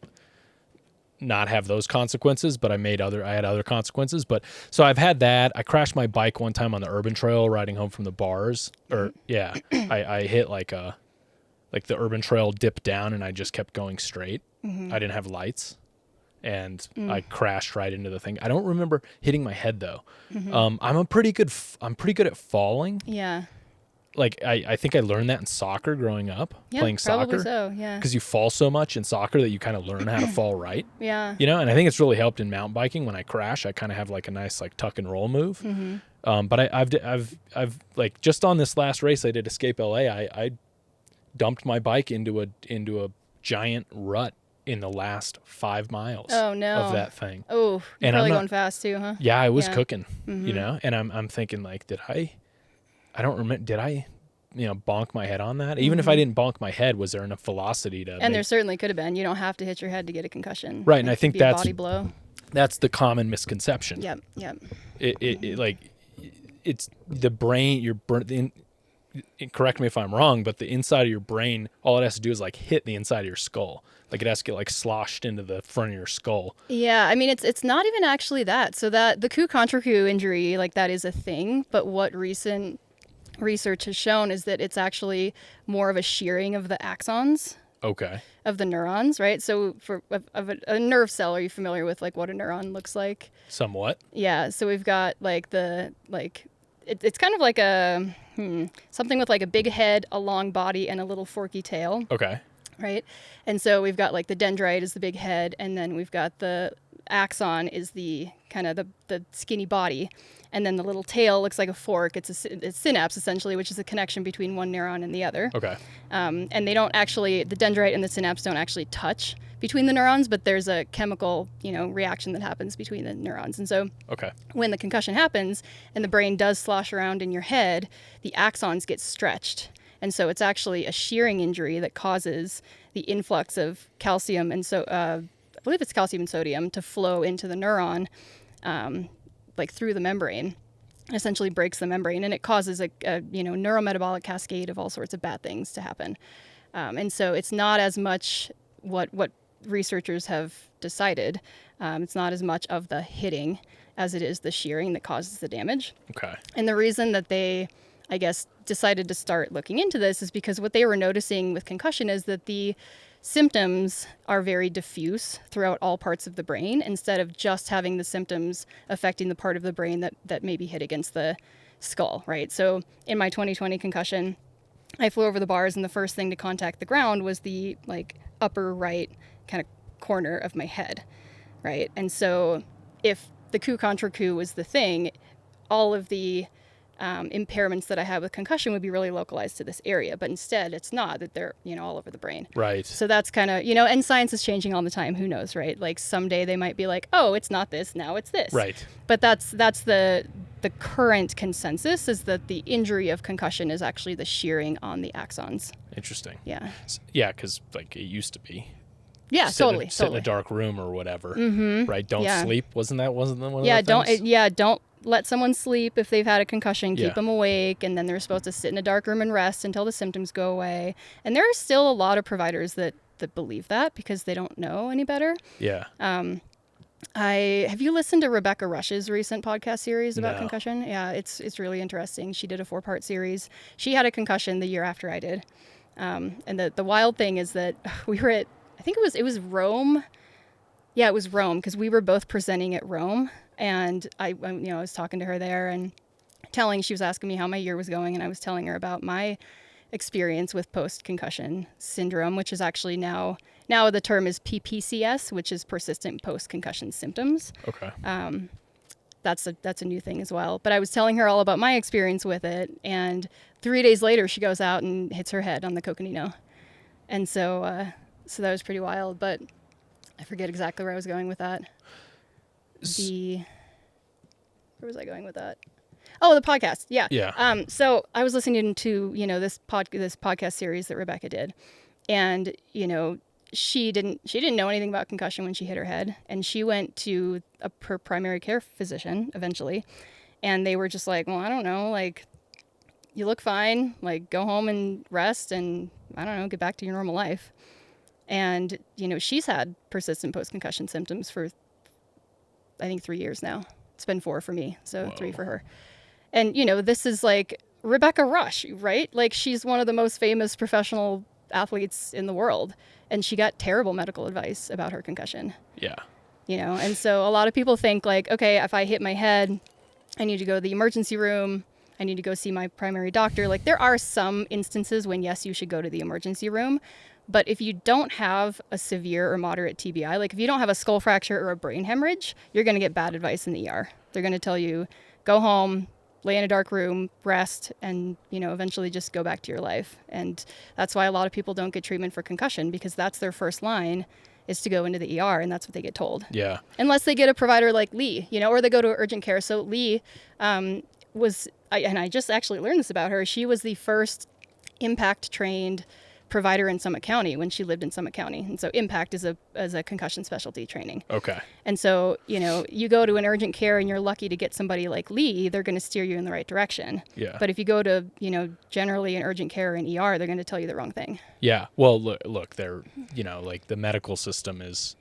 not have those consequences, but I had other consequences. But so I've had that. I crashed my bike one time on the urban trail riding home from the bars, I hit like the urban trail dipped down and I just kept going straight. I didn't have lights. And I crashed right into the thing. I don't remember hitting my head though. I'm pretty good at falling. Yeah. Like I think I learned that in soccer growing up, playing soccer. Probably so, yeah. Because you fall so much in soccer that you kind of learn how to fall right. Yeah. You know, and I think it's really helped in mountain biking. When I crash, I kind of have like a nice like tuck and roll move. But I've like just on this last race I did Escape LA, I dumped my bike into a giant rut in the last 5 miles of that thing. Oh, you're probably going fast too, huh? Yeah, I was cooking, you know, and I'm thinking like, I don't remember, did I, you know, bonk my head on that? Even if I didn't bonk my head, was there enough velocity to there certainly could have been. You don't have to hit your head to get a concussion. Right, and I think that's a body blow. That's the common misconception. Yep. It like, it's the brain, correct me if I'm wrong, but the inside of your brain, all it has to do is like hit the inside of your skull. Like it has to get like sloshed into the front of your skull. Yeah, I mean it's not even actually that. So that the coup contra coup injury, like that is a thing, but what recent research has shown is that it's actually more of a shearing of the axons. Okay. Of the neurons, right? So for a nerve cell, are you familiar with like what a neuron looks like? Somewhat. Yeah, so we've got like it's kind of like a something with like a big head, a long body, and a little forky tail. Okay. Right? And so we've got like the dendrite is the big head, and then we've got the axon is the kind of the skinny body, and then the little tail looks like a fork. It's a synapse, essentially, which is a connection between one neuron and the other. Okay. And they don't actually, the dendrite and the synapse don't actually touch between the neurons, but there's a chemical, reaction that happens between the neurons. And so when the concussion happens and the brain does slosh around in your head, the axons get stretched. And so it's actually a shearing injury that causes the influx of calcium and so I believe it's calcium and sodium to flow into the neuron, like through the membrane, essentially breaks the membrane, and it causes a neurometabolic cascade of all sorts of bad things to happen. And so it's not as much what researchers have decided. It's not as much of the hitting as it is the shearing that causes the damage. Okay. And the reason that they, I guess, decided to start looking into this is because what they were noticing with concussion is that the symptoms are very diffuse throughout all parts of the brain, instead of just having the symptoms affecting the part of the brain that maybe hit against the skull, right? So in my 2020 concussion, I flew over the bars, and the first thing to contact the ground was the upper right kind of corner of my head, right? And so if the coup contre coup was the thing, all of the impairments that I have with concussion would be really localized to this area, but instead it's not, that they're, all over the brain. Right. So that's kind of, and science is changing all the time. Who knows, right? Like someday they might be like, oh, it's not this, now it's this. Right. But that's the current consensus, is that the injury of concussion is actually the shearing on the axons. Interesting. Yeah. Yeah, because it used to be. Yeah, Sit in a dark room or whatever. Mm-hmm. Right. Don't sleep. Wasn't that one of the things? Don't let someone sleep if they've had a concussion. Keep them awake, and then they're supposed to sit in a dark room and rest until the symptoms go away. And there are still a lot of providers that believe that because they don't know any better. Yeah. Have you listened to Rebecca Rush's recent podcast series about No. concussion? Yeah, it's really interesting. She did a 4-part series. She had a concussion the year after I did. And the wild thing is that we were at, I think it was Rome. Yeah, it was Rome, because we were both presenting at Rome, and I was talking to her there and she was asking me how my year was going, and I was telling her about my experience with post-concussion syndrome, which is actually now the term is PPCS, which is persistent post-concussion symptoms. Okay. That's a new thing as well. But I was telling her all about my experience with it, and 3 days later she goes out and hits her head on the coconino. And so that was pretty wild, but I forget exactly where I was going with that. Where was I going with that? Oh, the podcast. Yeah. Yeah. So I was listening to, this podcast series that Rebecca did, and, she didn't know anything about concussion when she hit her head, and she went to her primary care physician eventually, and they were just like, well, I don't know, you look fine, go home and rest, and I don't know, get back to your normal life. And, she's had persistent post-concussion symptoms for, I think, 3 years now. It's been 4 for me, so Whoa. 3 for her. And, this is Rebecca Rush, right? She's one of the most famous professional athletes in the world, and she got terrible medical advice about her concussion. Yeah. And so a lot of people think okay, if I hit my head, I need to go to the emergency room. I need to go see my primary doctor. There are some instances when, yes, you should go to the emergency room. But if you don't have a severe or moderate TBI, if you don't have a skull fracture or a brain hemorrhage, you're going to get bad advice in the ER. They're going to tell you, go home, lay in a dark room, rest, and, eventually just go back to your life. And that's why a lot of people don't get treatment for concussion, because that's their first line, is to go into the ER, and that's what they get told. Yeah. Unless they get a provider like Lee, or they go to urgent care. So Lee and I just actually learned this about her. She was the first impact-trained provider in Summit County when she lived in Summit County. And so impact is a concussion specialty training. Okay. And so, you go to an urgent care and you're lucky to get somebody like Lee, they're going to steer you in the right direction. Yeah. But if you go to, generally an urgent care and ER, they're going to tell you the wrong thing. Yeah. Well, look, they're, the medical system is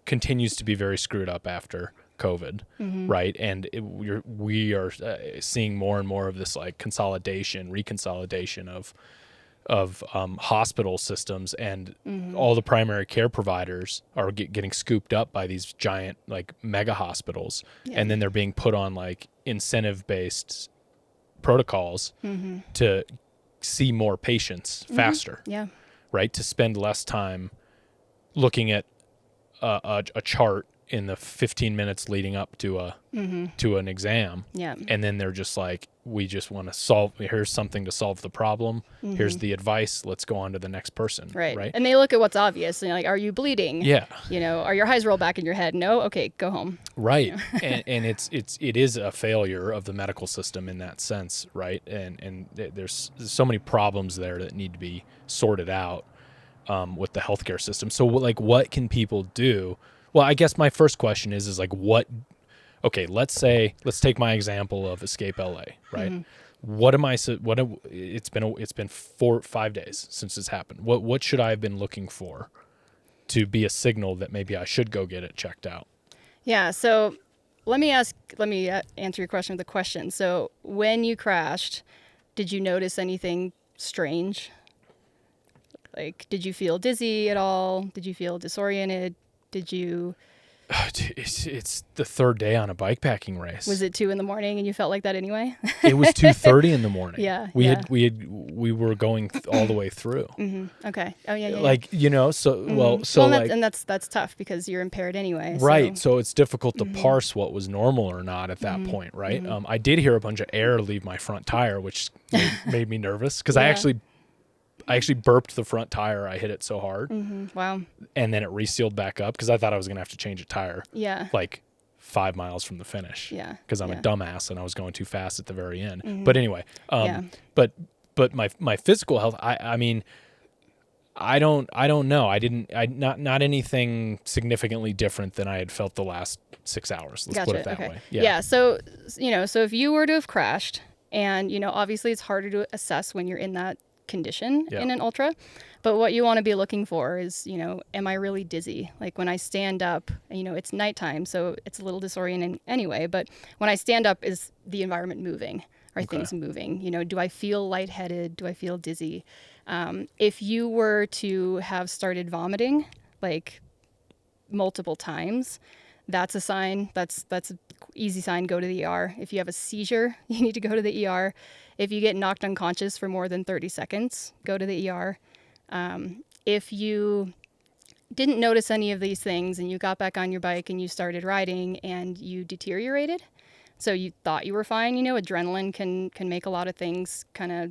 continues to be very screwed up after COVID, right? And we are seeing more and more of this reconsolidation of hospital systems, and all the primary care providers are getting scooped up by these giant mega hospitals, and then they're being put on incentive-based protocols to see more patients faster, right? To spend less time looking at a chart in the 15 minutes leading up to to an exam. Yeah. And then they're just like, we just want to solve, here's something to solve the problem. Here's the advice. Let's go on to the next person. Right. And they look at what's obvious. And like, are you bleeding? Yeah. Are your eyes roll back in your head? No. Okay, go home. Right. And it is a failure of the medical system in that sense. Right. And there's so many problems there that need to be sorted out with the healthcare system. So like, what can people do? Well, I guess my first question is like, let's take my example of Escape LA, right? It's been 4-5 days since this happened. What should I have been looking for to be a signal that maybe I should go get it checked out? Yeah. So let me answer your question with a question. So when you crashed, did you notice anything strange? Like, did you feel dizzy at all? Did you feel disoriented? Did you? It's the third day on a bikepacking race. Was it 2 a.m. and you felt like that anyway? It was 2:30 in the morning. Yeah. We were going all the way through. Okay. Oh yeah. Like, that's tough because you're impaired anyway. Right. So it's difficult to parse what was normal or not at that point. Right. I did hear a bunch of air leave my front tire, which made me nervous because I actually burped the front tire. I hit it so hard. Wow. And then it resealed back up because I thought I was going to have to change a tire. Yeah. Like 5 miles from the finish. Yeah. Because I'm a dumbass and I was going too fast at the very end. But anyway, but my physical health, I mean, I don't know. Not anything significantly different than I had felt the last 6 hours. Let's put it that way. Yeah. So if you were to have crashed and, obviously it's harder to assess when you're in that condition in an ultra, but what you want to be looking for is, am I really dizzy? Like when I stand up, it's nighttime, so it's a little disorienting anyway, but when I stand up, is the environment moving? Are things moving? Do I feel lightheaded? Do I feel dizzy? If you were to have started vomiting like multiple times, that's a sign. That's an easy sign. Go to the ER. If you have a seizure, you need to go to the ER. If you get knocked unconscious for more than 30 seconds, go to the ER. If you didn't notice any of these things and you got back on your bike and you started riding and you deteriorated, so you thought you were fine, adrenaline can make a lot of things kind of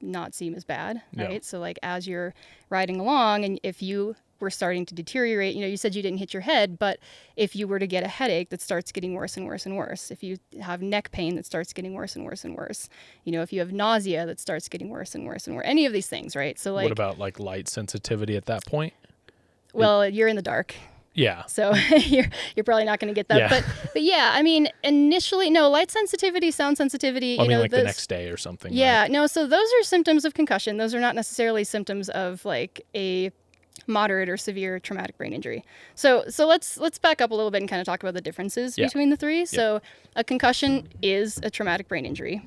not seem as bad, right? So like as you're riding along and if you were starting to deteriorate, you said you didn't hit your head, but if you were to get a headache that starts getting worse and worse and worse, if you have neck pain that starts getting worse and worse and worse, if you have nausea that starts getting worse and worse and worse, any of these things, right? So like, what about like light sensitivity at that point? Well, you're in the dark. Yeah. So you're probably not going to get that. Yeah. But yeah, I mean, initially, no, light sensitivity, sound sensitivity. I mean, like the next day or something. Yeah. Right? No, so those are symptoms of concussion. Those are not necessarily symptoms of like a moderate or severe traumatic brain injury. So let's back up a little bit and kind of talk about the differences between the three. So a concussion is a traumatic brain injury.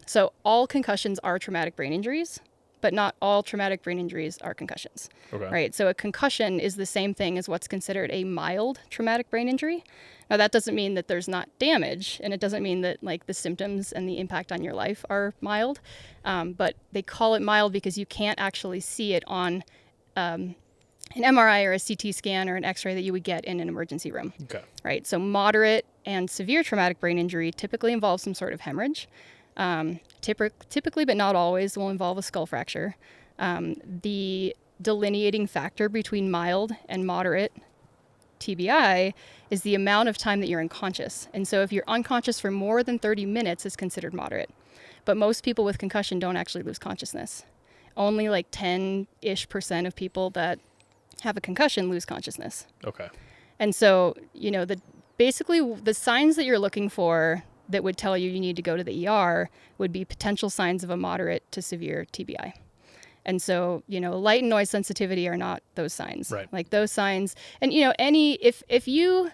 So all concussions are traumatic brain injuries, but not all traumatic brain injuries are concussions. Okay. Right? So a concussion is the same thing as what's considered a mild traumatic brain injury. Now that doesn't mean that there's not damage, and it doesn't mean that like the symptoms and the impact on your life are mild, but they call it mild because you can't actually see it on an MRI or a CT scan or an X-ray that you would get in an emergency room. Okay. Right. So moderate and severe traumatic brain injury typically involves some sort of hemorrhage. Typically, but not always, will involve a skull fracture. The delineating factor between mild and moderate TBI is the amount of time that you're unconscious. And so if you're unconscious for more than 30 minutes, it's considered moderate. But most people with concussion don't actually lose consciousness. Only like 10-ish% of people that have a concussion lose consciousness. Okay. And so, basically the signs that you're looking for that would tell you need to go to the ER would be potential signs of a moderate to severe TBI. And so, light and noise sensitivity are not those signs. Right. Like those signs. And, if you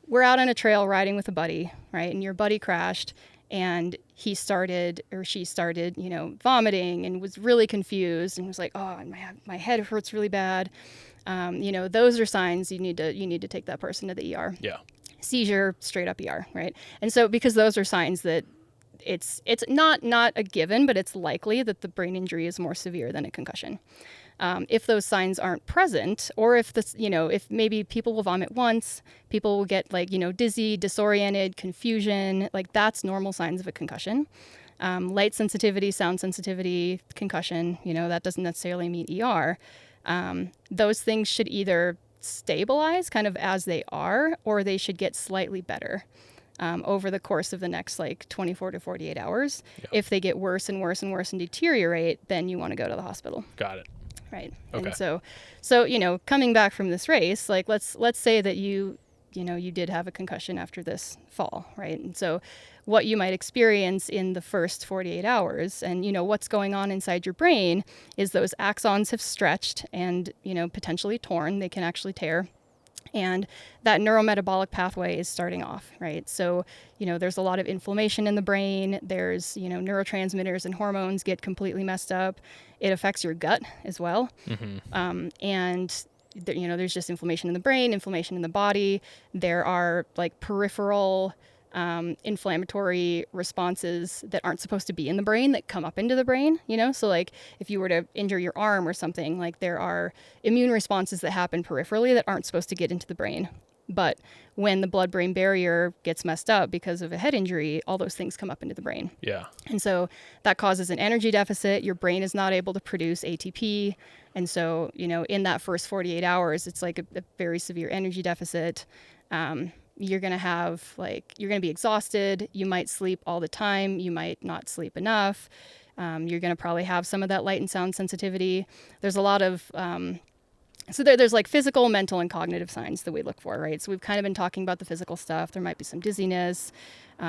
were out on a trail riding with a buddy, right, and your buddy crashed and he started or she started, vomiting and was really confused and was like, oh, my head hurts really bad. Those are signs you need to take that person to the ER. Yeah. Seizure, straight up ER, right? And so because those are signs that it's not a given, but it's likely that the brain injury is more severe than a concussion. If those signs aren't present, or if this, if maybe people will vomit once, people will get like, dizzy, disoriented, confusion, like that's normal signs of a concussion. Light sensitivity, sound sensitivity, concussion, that doesn't necessarily mean ER. Those things should either stabilize kind of as they are, or they should get slightly better over the course of the next like 24 to 48 hours. Yeah. If they get worse and worse and worse and deteriorate, then you want to go to the hospital. Got it. Right. Okay. And so coming back from this race, like let's say that you did have a concussion after this fall, right? And so what you might experience in the first 48 hours and, what's going on inside your brain is those axons have stretched and, potentially torn. They can actually tear. And that neurometabolic pathway is starting off, right? So, there's a lot of inflammation in the brain. There's, neurotransmitters and hormones get completely messed up. It affects your gut as well. Mm-hmm. There's just inflammation in the brain, inflammation in the body. There are like peripheral inflammatory responses that aren't supposed to be in the brain that come up into the brain, So like if you were to injure your arm or something, like there are immune responses that happen peripherally that aren't supposed to get into the brain. But when the blood-brain barrier gets messed up because of a head injury, all those things come up into the brain. Yeah. And so that causes an energy deficit. Your brain is not able to produce ATP. And so, in that first 48 hours, it's like a very severe energy deficit. You're going to be exhausted. You might sleep all the time. You might not sleep enough. You're going to probably have some of that light and sound sensitivity. There's a lot of, there's like physical, mental, and cognitive signs that we look for, right? So we've kind of been talking about the physical stuff. There might be some dizziness,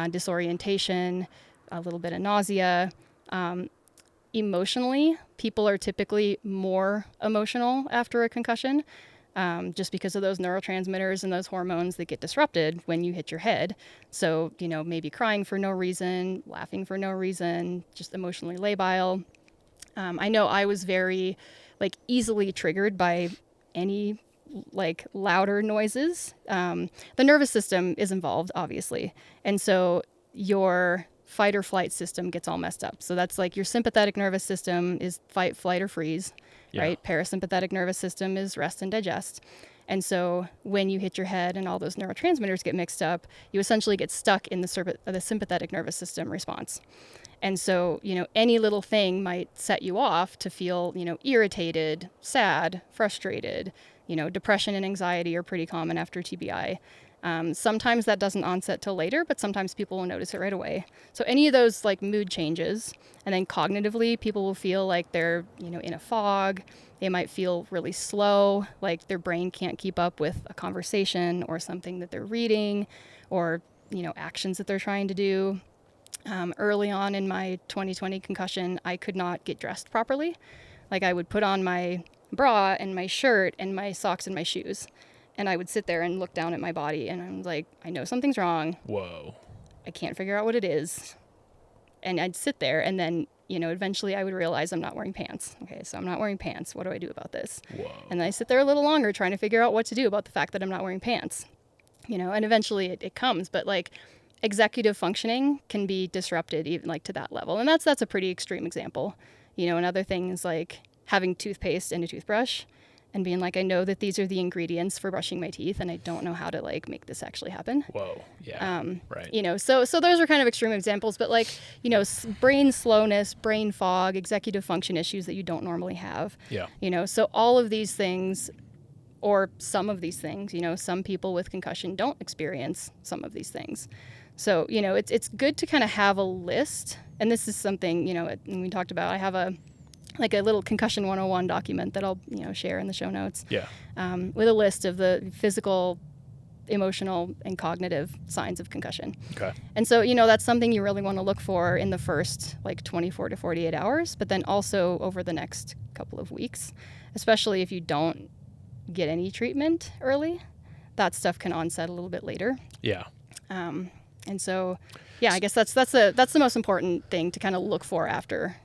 disorientation, a little bit of nausea. Emotionally, people are typically more emotional after a concussion. Just because of those neurotransmitters and those hormones that get disrupted when you hit your head. So, maybe crying for no reason, laughing for no reason, just emotionally labile. I know I was very easily triggered by any louder noises. The nervous system is involved, obviously. And so your fight or flight system gets all messed up. So that's like your sympathetic nervous system is fight, flight, or freeze. Yeah. Right? Parasympathetic nervous system is rest and digest. And so when you hit your head and all those neurotransmitters get mixed up, you essentially get stuck in the sympathetic nervous system response. And so, any little thing might set you off to feel, irritated, sad, frustrated. Depression and anxiety are pretty common after TBI. Sometimes that doesn't onset till later, but sometimes people will notice it right away. So any of those mood changes, and then cognitively, people will feel like they're, in a fog. They might feel really slow, like their brain can't keep up with a conversation or something that they're reading or, actions that they're trying to do. Early on in my 2020 concussion, I could not get dressed properly. Like I would put on my bra and my shirt and my socks and my shoes. And I would sit there and look down at my body and I'm like, I know something's wrong. Whoa. I can't figure out what it is. And I'd sit there and then, eventually I would realize I'm not wearing pants. Okay, so I'm not wearing pants. What do I do about this? Whoa. And then I sit there a little longer trying to figure out what to do about the fact that I'm not wearing pants. And eventually it comes. But executive functioning can be disrupted even to that level. And that's a pretty extreme example. Another thing is having toothpaste and a toothbrush and being I know that these are the ingredients for brushing my teeth and I don't know how to make this actually happen. Whoa. Yeah. Right. So those are kind of extreme examples, but brain slowness, brain fog, executive function issues that you don't normally have. Yeah. So all of these things, or some of these things, some people with concussion don't experience some of these things. So, it's good to kind of have a list. And this is something, we talked about, I have a little Concussion 101 document that I'll, share in the show notes. Yeah. With a list of the physical, emotional, and cognitive signs of concussion. Okay. And so, that's something you really want to look for in the first 24 to 48 hours, but then also over the next couple of weeks, especially if you don't get any treatment early. That stuff can onset a little bit later. Yeah. And so, I guess that's the most important thing to kind of look for after.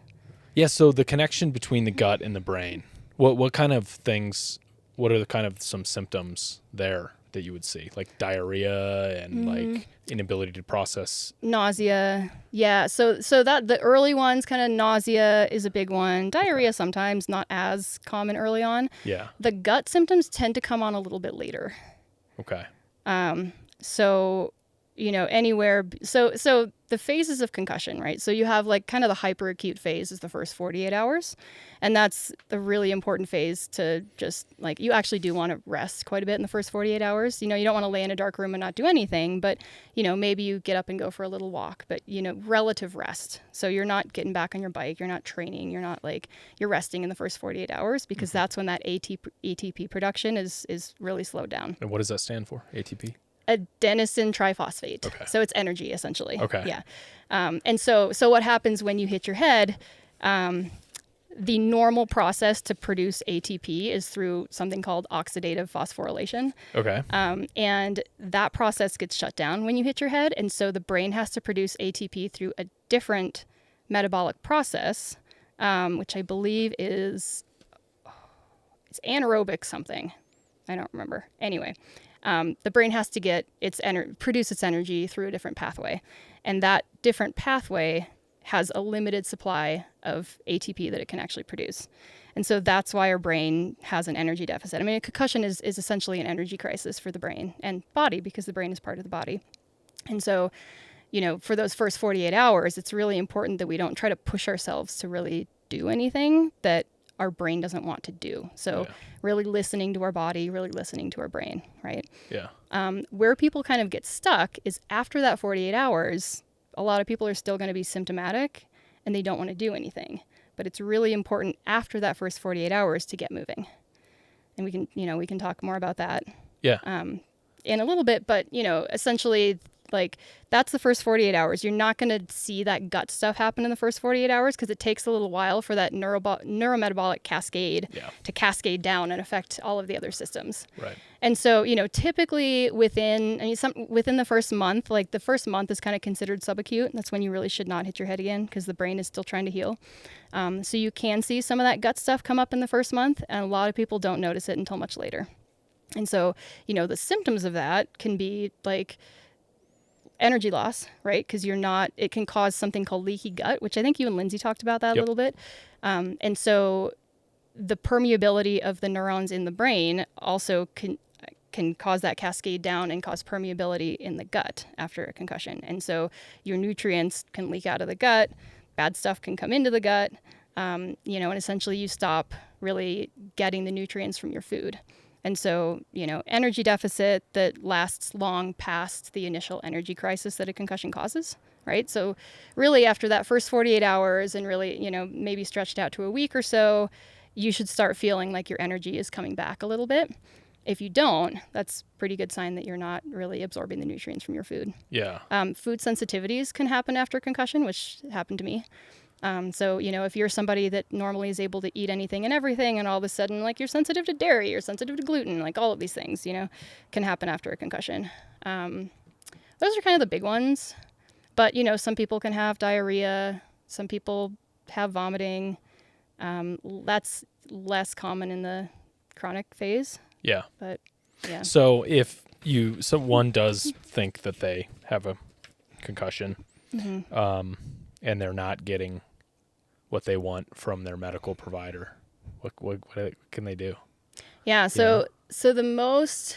Yeah. So the connection between the gut and the brain, what kind of things, what are the kind of some symptoms there that you would see, like diarrhea and like inability to process? Nausea. Yeah. So that the early ones, kind of nausea is a big one. Diarrhea sometimes, not as common early on. Yeah. The gut symptoms tend to come on a little bit later. Okay. So, so the phases of concussion, right? So you have like kind of the hyperacute phase is the first 48 hours. And that's the really important phase to just like, you actually do want to rest quite a bit in the first 48 hours. You don't want to lay in a dark room and not do anything, but, maybe you get up and go for a little walk, but, relative rest. So you're not getting back on your bike. You're not training. You're not like, you're resting in the first 48 hours because that's when that ATP production is really slowed down. And what does that stand for? ATP? Adenosine triphosphate. Okay. So it's energy essentially. Okay. Yeah. And so what happens when you hit your head, the normal process to produce ATP is through something called oxidative phosphorylation. Okay. And that process gets shut down when you hit your head. And so the brain has to produce ATP through a different metabolic process, which I believe it's anaerobic something. I don't remember. Anyway, the brain has to get produce its energy through a different pathway. And that different pathway has a limited supply of ATP that it can actually produce. And so that's why our brain has an energy deficit. I mean, a concussion is essentially an energy crisis for the brain and body because the brain is part of the body. And so, for those first 48 hours, it's really important that we don't try to push ourselves to really do anything that our brain doesn't want to do. So really listening to our body, really listening to our brain, right? Yeah. Where people kind of get stuck is after that 48 hours, a lot of people are still going to be symptomatic and they don't want to do anything. But it's really important after that first 48 hours to get moving. And we can talk more about that in a little bit, but essentially like that's the first 48 hours. You're not going to see that gut stuff happen in the first 48 hours because it takes a little while for that neurometabolic cascade to cascade down and affect all of the other systems. Right. And so, typically within the first month, like the first month is kind of considered subacute. That's when you really should not hit your head again because the brain is still trying to heal. So you can see some of that gut stuff come up in the first month, and a lot of people don't notice it until much later. And so, the symptoms of that can be like energy loss, right? Because it can cause something called leaky gut, which I think you and Lindsay talked about that a little bit. And so the permeability of the neurons in the brain also can cause that cascade down and cause permeability in the gut after a concussion. And so your nutrients can leak out of the gut, bad stuff can come into the gut, and essentially you stop really getting the nutrients from your food. And so, energy deficit that lasts long past the initial energy crisis that a concussion causes, right? So really after that first 48 hours and really, maybe stretched out to a week or so, you should start feeling like your energy is coming back a little bit. If you don't, that's a pretty good sign that you're not really absorbing the nutrients from your food. Yeah. Food sensitivities can happen after concussion, which happened to me. So, if you're somebody that normally is able to eat anything and everything, and all of a sudden, like, you're sensitive to dairy, you're sensitive to gluten, like all of these things, can happen after a concussion. Those are kind of the big ones. But, some people can have diarrhea. Some people have vomiting. That's less common in the chronic phase. Yeah. But, yeah. So if one does think that they have a concussion, and they're not getting what they want from their medical provider, what can they do? Yeah. So the most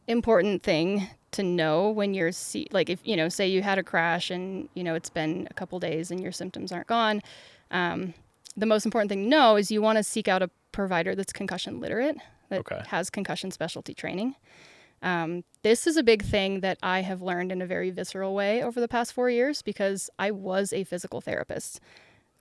important thing to know when you're if say you had a crash and it's been a couple days and your symptoms aren't gone, the most important thing to know is you want to seek out a provider that's concussion literate, that has concussion specialty training. This is a big thing that I have learned in a very visceral way over the past 4 years because I was a physical therapist,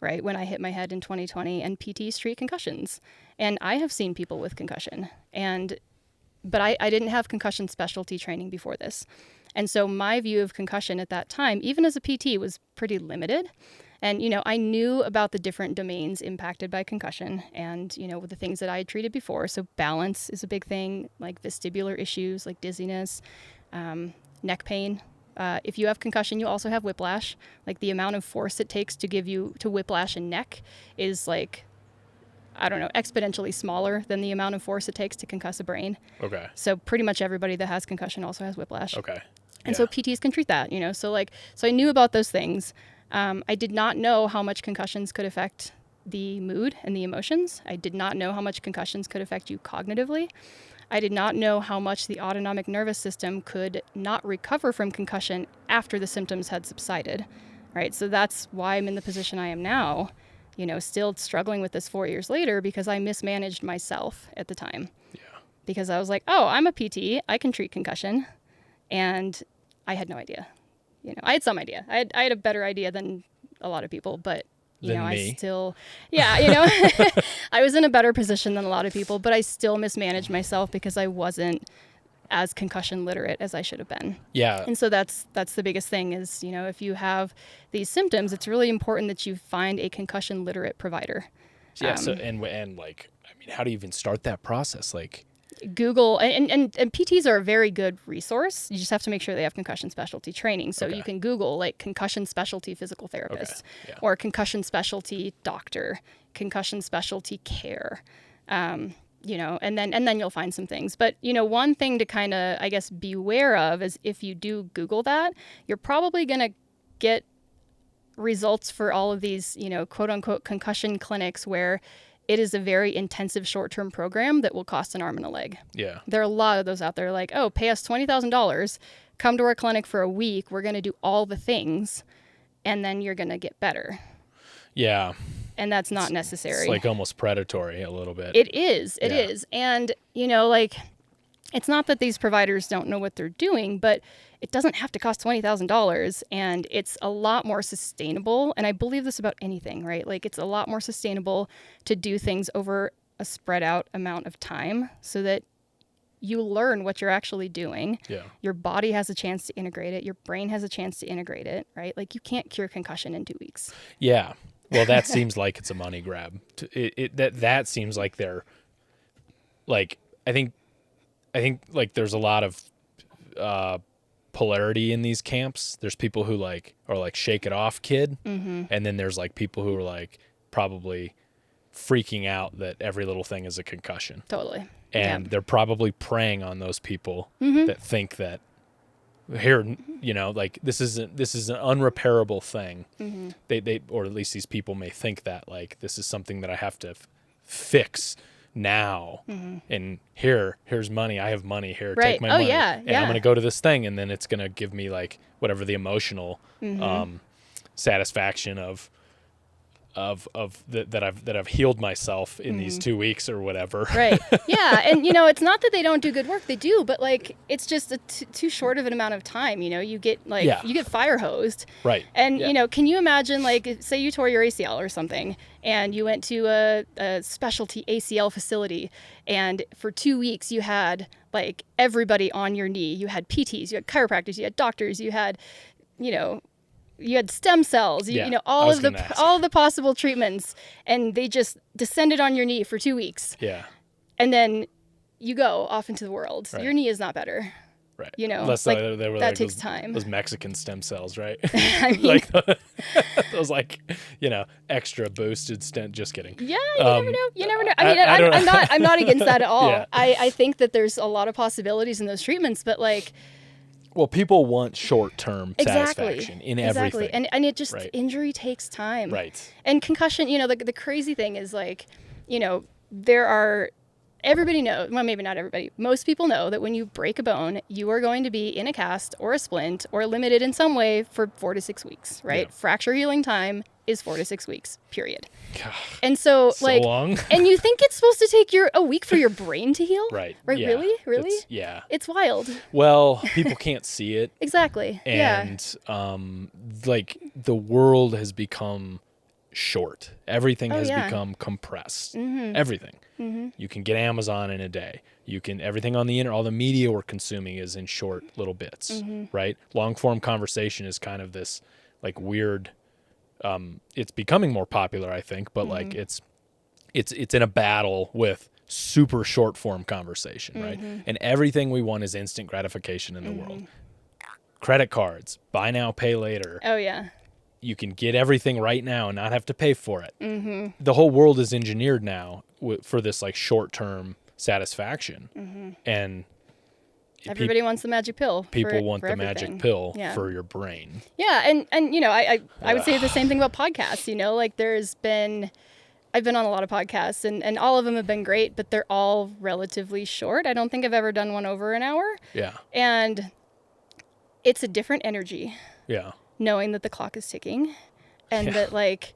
right? When I hit my head in 2020, and PTs treat concussions. And I have seen people with concussion, but I didn't have concussion specialty training before this. And so my view of concussion at that time, even as a PT, was pretty limited. And, I knew about the different domains impacted by concussion and, the things that I had treated before. So balance is a big thing, like vestibular issues, like dizziness, neck pain. If you have concussion, you also have whiplash. Like the amount of force it takes to whiplash a neck is like I don't know, exponentially smaller than the amount of force it takes to concuss a brain. Okay. So pretty much everybody that has concussion also has whiplash. Okay. And so PTs can treat that, you know. So I knew about those things. I did not know how much concussions could affect the mood and the emotions. I did not know how much concussions could affect you cognitively. I did not know how much the autonomic nervous system could not recover from concussion after the symptoms had subsided, right? So that's why I'm in the position I am now, you know, still struggling with this 4 years later, because I mismanaged myself at the time. Yeah. Because I was like, oh, I'm a PT, I can treat concussion. And I had no idea. You know, I had some idea. I had a better idea than a lot of people, but you know, I still, yeah, you know, I was in a better position than a lot of people, but I still mismanaged myself because I wasn't as concussion literate as I should have been. Yeah. And so that's the biggest thing is, you know, if you have these symptoms, it's really important that you find a concussion literate provider. Yeah. So, and like, I mean, how do you even start that process? Like, Google and PTs are a very good resource. You just have to make sure they have concussion specialty training. So you can Google like concussion specialty physical therapist or concussion specialty doctor, concussion specialty care, you know, and then you'll find some things. But, you know, one thing to kind of, I guess, beware of is if you do Google that, you're probably going to get results for all of these, you know, quote unquote concussion clinics where it is a very intensive short-term program that will cost an arm and a leg. Yeah. There are a lot of those out there like, oh, pay us $20,000, come to our clinic for a week, we're going to do all the things, and then you're going to get better. Yeah. And that's not necessary. It's like almost predatory a little bit. It is. It is. And, you know, like, it's not that these providers don't know what they're doing, but it doesn't have to cost $20,000, and it's a lot more sustainable. And I believe this about anything, right? Like, it's a lot more sustainable to do things over a spread out amount of time so that you learn what you're actually doing. Yeah. Your body has a chance to integrate it. Your brain has a chance to integrate it, right? Like, you can't cure concussion in 2 weeks. Yeah. Well, that seems like it's a money grab. That seems like they're like, I think like there's a lot of polarity in these camps. There's people who like are like shake it off kid. Mm-hmm. And then there's like people who are like probably freaking out that every little thing is a concussion. Totally. And they're probably preying on those people that think that here, you know, like this is an unrepairable thing. Mm-hmm. They or at least these people may think that like this is something that I have to fix now. Mm-hmm. And here's money. I have money here. Right. Take my money. Yeah. And I'm going to go to this thing, and then it's going to give me like whatever the emotional satisfaction of that I've healed myself in these 2 weeks or whatever. Right. Yeah. And, you know, it's not that they don't do good work. They do, but like, it's just too short of an amount of time. You know, you get like, you get fire hosed. Right. And, you know, can you imagine like, say you tore your ACL or something and you went to a specialty ACL facility, and for 2 weeks you had like everybody on your knee. You had PTs, you had chiropractors, you had doctors, you had, you know, you had stem cells, you know, all of the possible treatments, and they just descended on your knee for 2 weeks. Yeah. And then you go off into the world. Right. Your knee is not better. Right. You know, unless like, they were that like takes time. Those Mexican stem cells, right? I mean, like those like, you know, extra boosted stem. Just kidding. Yeah, you never know. You never know. I mean, I'm not against that at all. Yeah. I think that there's a lot of possibilities in those treatments, but like, well, people want short-term satisfaction in everything. And it just, injury takes time. Right. And concussion, you know, the crazy thing is like, you know, everybody knows, well, maybe not everybody, most people know that when you break a bone, you are going to be in a cast or a splint or limited in some way for 4 to 6 weeks, right? Yeah. Fracture healing time is 4 to 6 weeks, period. God, and so like, long. And you think it's supposed to take a week for your brain to heal? Right. Right. Yeah. Really? It's wild. Well, people can't see it. Exactly. And, like the world has become short. Everything has become compressed. Mm-hmm. Everything. Mm-hmm. You can get Amazon in a day. Everything on the internet, all the media we're consuming is in short little bits, right? Long form conversation is kind of this like weird, it's becoming more popular, I think, but like it's in a battle with super short form conversation, right? And everything we want is instant gratification in the world. Credit cards, buy now, pay later. Oh yeah. you can get everything right now and not have to pay for it. The whole world is engineered now for this like short-term satisfaction. And everybody wants the magic pill. People want the everything. magic pill for your brain. Yeah. And you know, I would say the same thing about podcasts, you know, like I've been on a lot of podcasts and all of them have been great, but they're all relatively short. I don't think I've ever done one over an hour. Yeah. And it's a different energy. Yeah. Knowing that the clock is ticking and that like,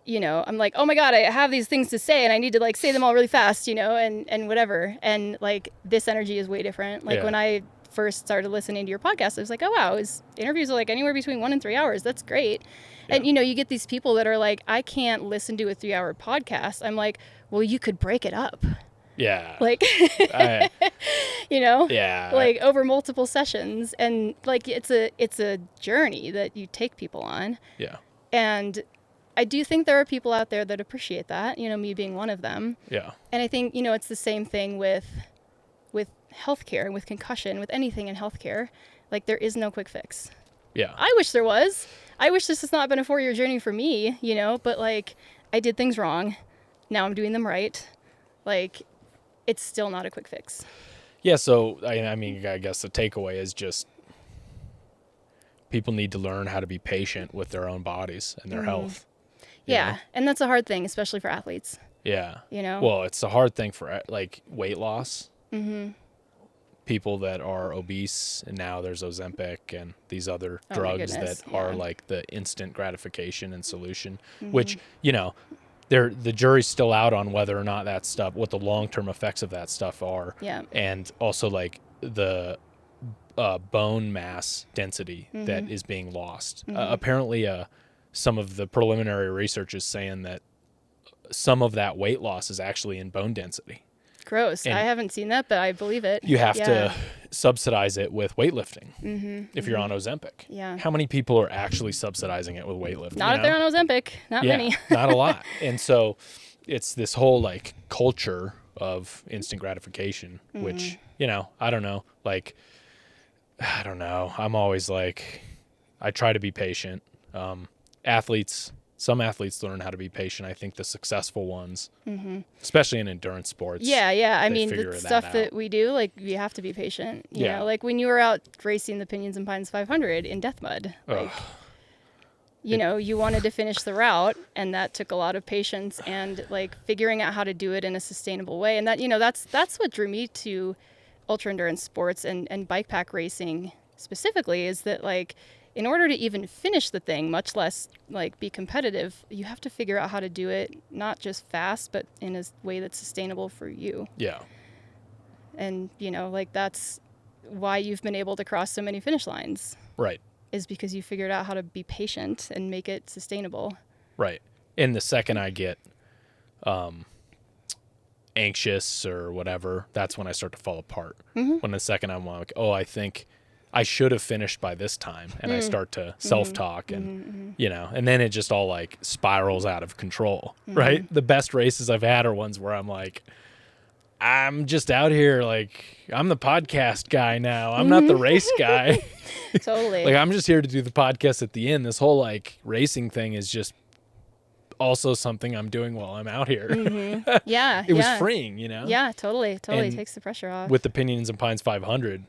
you know, I'm like, oh my God, I have these things to say and I need to like say them all really fast, you know, and whatever. And like this energy is way different. Like when I first started listening to your podcast, I was like, oh wow, his interviews are like anywhere between 1 and 3 hours. That's great. Yeah. And you know, you get these people that are like, I can't listen to a 3-hour podcast. I'm like, well, you could break it up. Yeah. Like, you know, like over multiple sessions. And like, it's a journey that you take people on. Yeah. And I do think there are people out there that appreciate that, you know, me being one of them. Yeah. And I think, you know, it's the same thing with healthcare, with concussion, with anything in healthcare. Like there is no quick fix. Yeah. I wish there was. I wish this has not been a 4-year journey for me, you know, but like I did things wrong. Now I'm doing them right. Like it's still not a quick fix. Yeah. So, I mean, I guess the takeaway is just people need to learn how to be patient with their own bodies and their health. Yeah. know? And that's a hard thing, especially for athletes. Yeah. You know? Well, it's a hard thing for like weight loss. People that are obese, and now there's Ozempic and these other drugs that are like the instant gratification and solution, which, you know, the jury's still out on whether or not that stuff, what the long-term effects of that stuff are. Yeah. And also like the bone mass density that is being lost. Apparently, some of the preliminary research is saying that some of that weight loss is actually in bone density. Gross. And I haven't seen that, but I believe it. You have to subsidize it with weightlifting if you're on Ozempic. Yeah. How many people are actually subsidizing it with weightlifting? Not if they're on Ozempic. Not many. Not a lot. And so it's this whole like culture of instant gratification, which, you know, I don't know. Like, I don't know. I'm always like, I try to be patient. Some athletes learn how to be patient. I think the successful ones, especially in endurance sports. Yeah. I mean, the stuff that we do, like, you have to be patient. You know, like when you were out racing the Pinions and Pines 500 in death mud, like, you know, you wanted to finish the route, and that took a lot of patience and like figuring out how to do it in a sustainable way. And that, you know, that's what drew me to ultra endurance sports and bike pack racing specifically, is that like, in order to even finish the thing, much less like be competitive, you have to figure out how to do it not just fast, but in a way that's sustainable for you. Yeah. And, you know, like that's why you've been able to cross so many finish lines. Right. Is because you figured out how to be patient and make it sustainable. Right. And the second I get anxious or whatever, that's when I start to fall apart. When the second I'm like, oh, I think I should have finished by this time, and I start to self-talk and, you know, and then it just all like spirals out of control, right? The best races I've had are ones where I'm like, I'm just out here, like, I'm the podcast guy now. I'm not the race guy. Totally. Like, I'm just here to do the podcast at the end. This whole like racing thing is just also something I'm doing while I'm out here. Yeah. It was freeing, you know? Yeah, totally. And takes the pressure off. With the Pinions and Pines 500,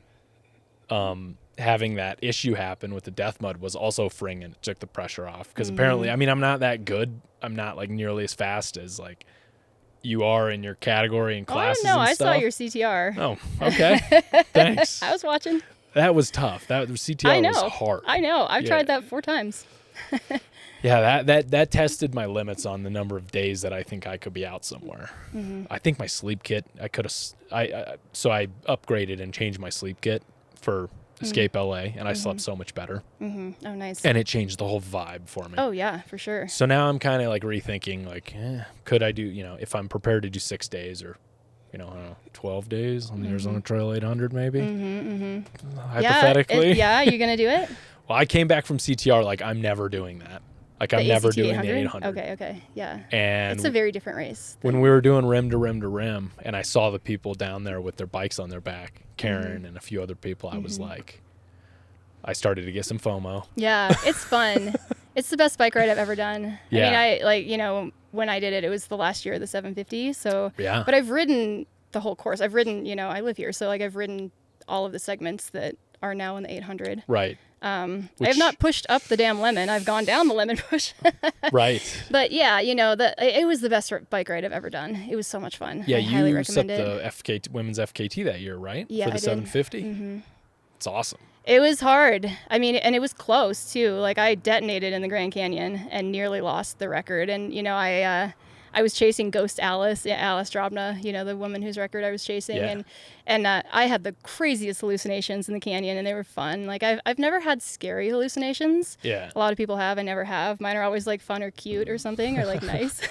having that issue happen with the death mud was also freeing, and it took the pressure off. Because apparently, I mean, I'm not that good. I'm not like nearly as fast as like you are in your category and classes and I stuff. saw your CTR. Oh, okay. Thanks. I was watching. That was tough. That CTR was hard. I know. I've tried that 4 times. Yeah, that tested my limits on the number of days that I think I could be out somewhere. I think my sleep kit, so I upgraded and changed my sleep kit for Escape LA, and I slept so much better. Oh, nice. And it changed the whole vibe for me. Oh, yeah, for sure. So now I'm kind of like rethinking, like, could I do, you know, if I'm prepared to do 6 days or, you know, I don't know, 12 days on the Arizona Trail 800 maybe? Hypothetically. Yeah, you're going to do it? Well, I came back from CTR like, I'm never doing that. Like, I'm never doing the 800. Okay, yeah. And it's a very different race. When we were doing rim to rim to rim, and I saw the people down there with their bikes on their back, Karen and a few other people, I was like, I started to get some FOMO. Yeah, it's fun. It's the best bike ride I've ever done. Yeah. I mean, when I did it, it was the last year of the 750. So, yeah. But I've ridden the whole course. I've ridden, I live here. So like I've ridden all of the segments that are now in the 800. Right. I have not pushed up the damn lemon. I've gone down the lemon push. Right. But yeah, it was the best bike ride I've ever done. It was so much fun. Yeah, I highly you recommend set it. the women's FKT that year, right? Yeah, for the I did. 750. Mm-hmm. It's awesome. It was hard. I mean, and it was close too. Like I detonated in the Grand Canyon and nearly lost the record. And I was chasing Ghost Alice, Alice Drobna, the woman whose record I was chasing, Yeah. and I had the craziest hallucinations in the canyon, and they were fun. Like I've never had scary hallucinations. Yeah. A lot of people have. I never have. Mine are always like fun or cute or something or like nice.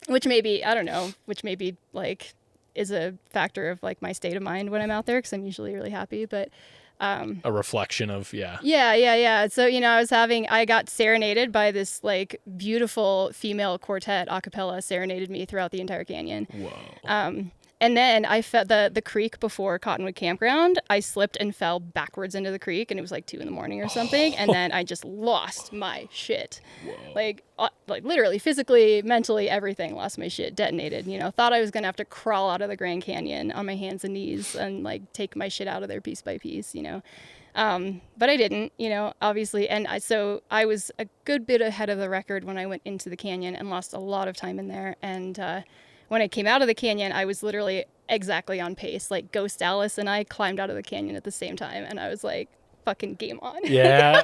Which maybe like is a factor of like my state of mind when I'm out there because I'm usually really happy, but a reflection of yeah. So I got serenaded by this like beautiful female quartet a cappella serenaded me throughout the entire canyon. Whoa. And then I felt the creek before Cottonwood Campground. I slipped and fell backwards into the creek, and it was like 2 a.m. or something. And then I just lost my shit. Whoa. Like literally, physically, mentally, everything. Lost my shit. Detonated. Thought I was gonna have to crawl out of the Grand Canyon on my hands and knees and like take my shit out of there piece by piece. But I didn't. Obviously. And so I was a good bit ahead of the record when I went into the canyon and lost a lot of time in there. And when I came out of the canyon, I was literally exactly on pace. Like Ghost Alice and I climbed out of the canyon at the same time. And I was like, fucking game on. Yeah.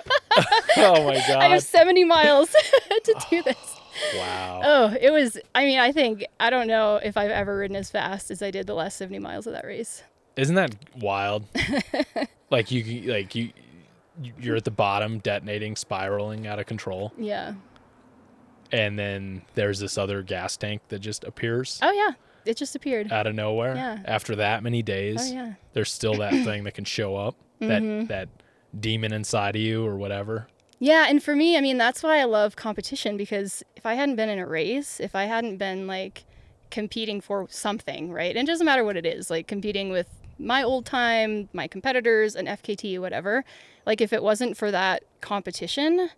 Oh my God. I have 70 miles to do this. Wow. Oh, it was, I don't know if I've ever ridden as fast as I did the last 70 miles of that race. Isn't that wild? You're at the bottom, detonating, spiraling out of control. Yeah. And then there's this other gas tank that just appears. Oh, yeah. It just appeared. Out of nowhere. Yeah. After that many days. Oh, yeah. There's still that thing that can show up. Mm-hmm. That demon inside of you or whatever. Yeah. And for me, that's why I love competition, because if I hadn't been in a race, if I hadn't been like competing for something, right? And it doesn't matter what it is, like competing with my old time, my competitors, an FKT, whatever. Like if it wasn't for that competition,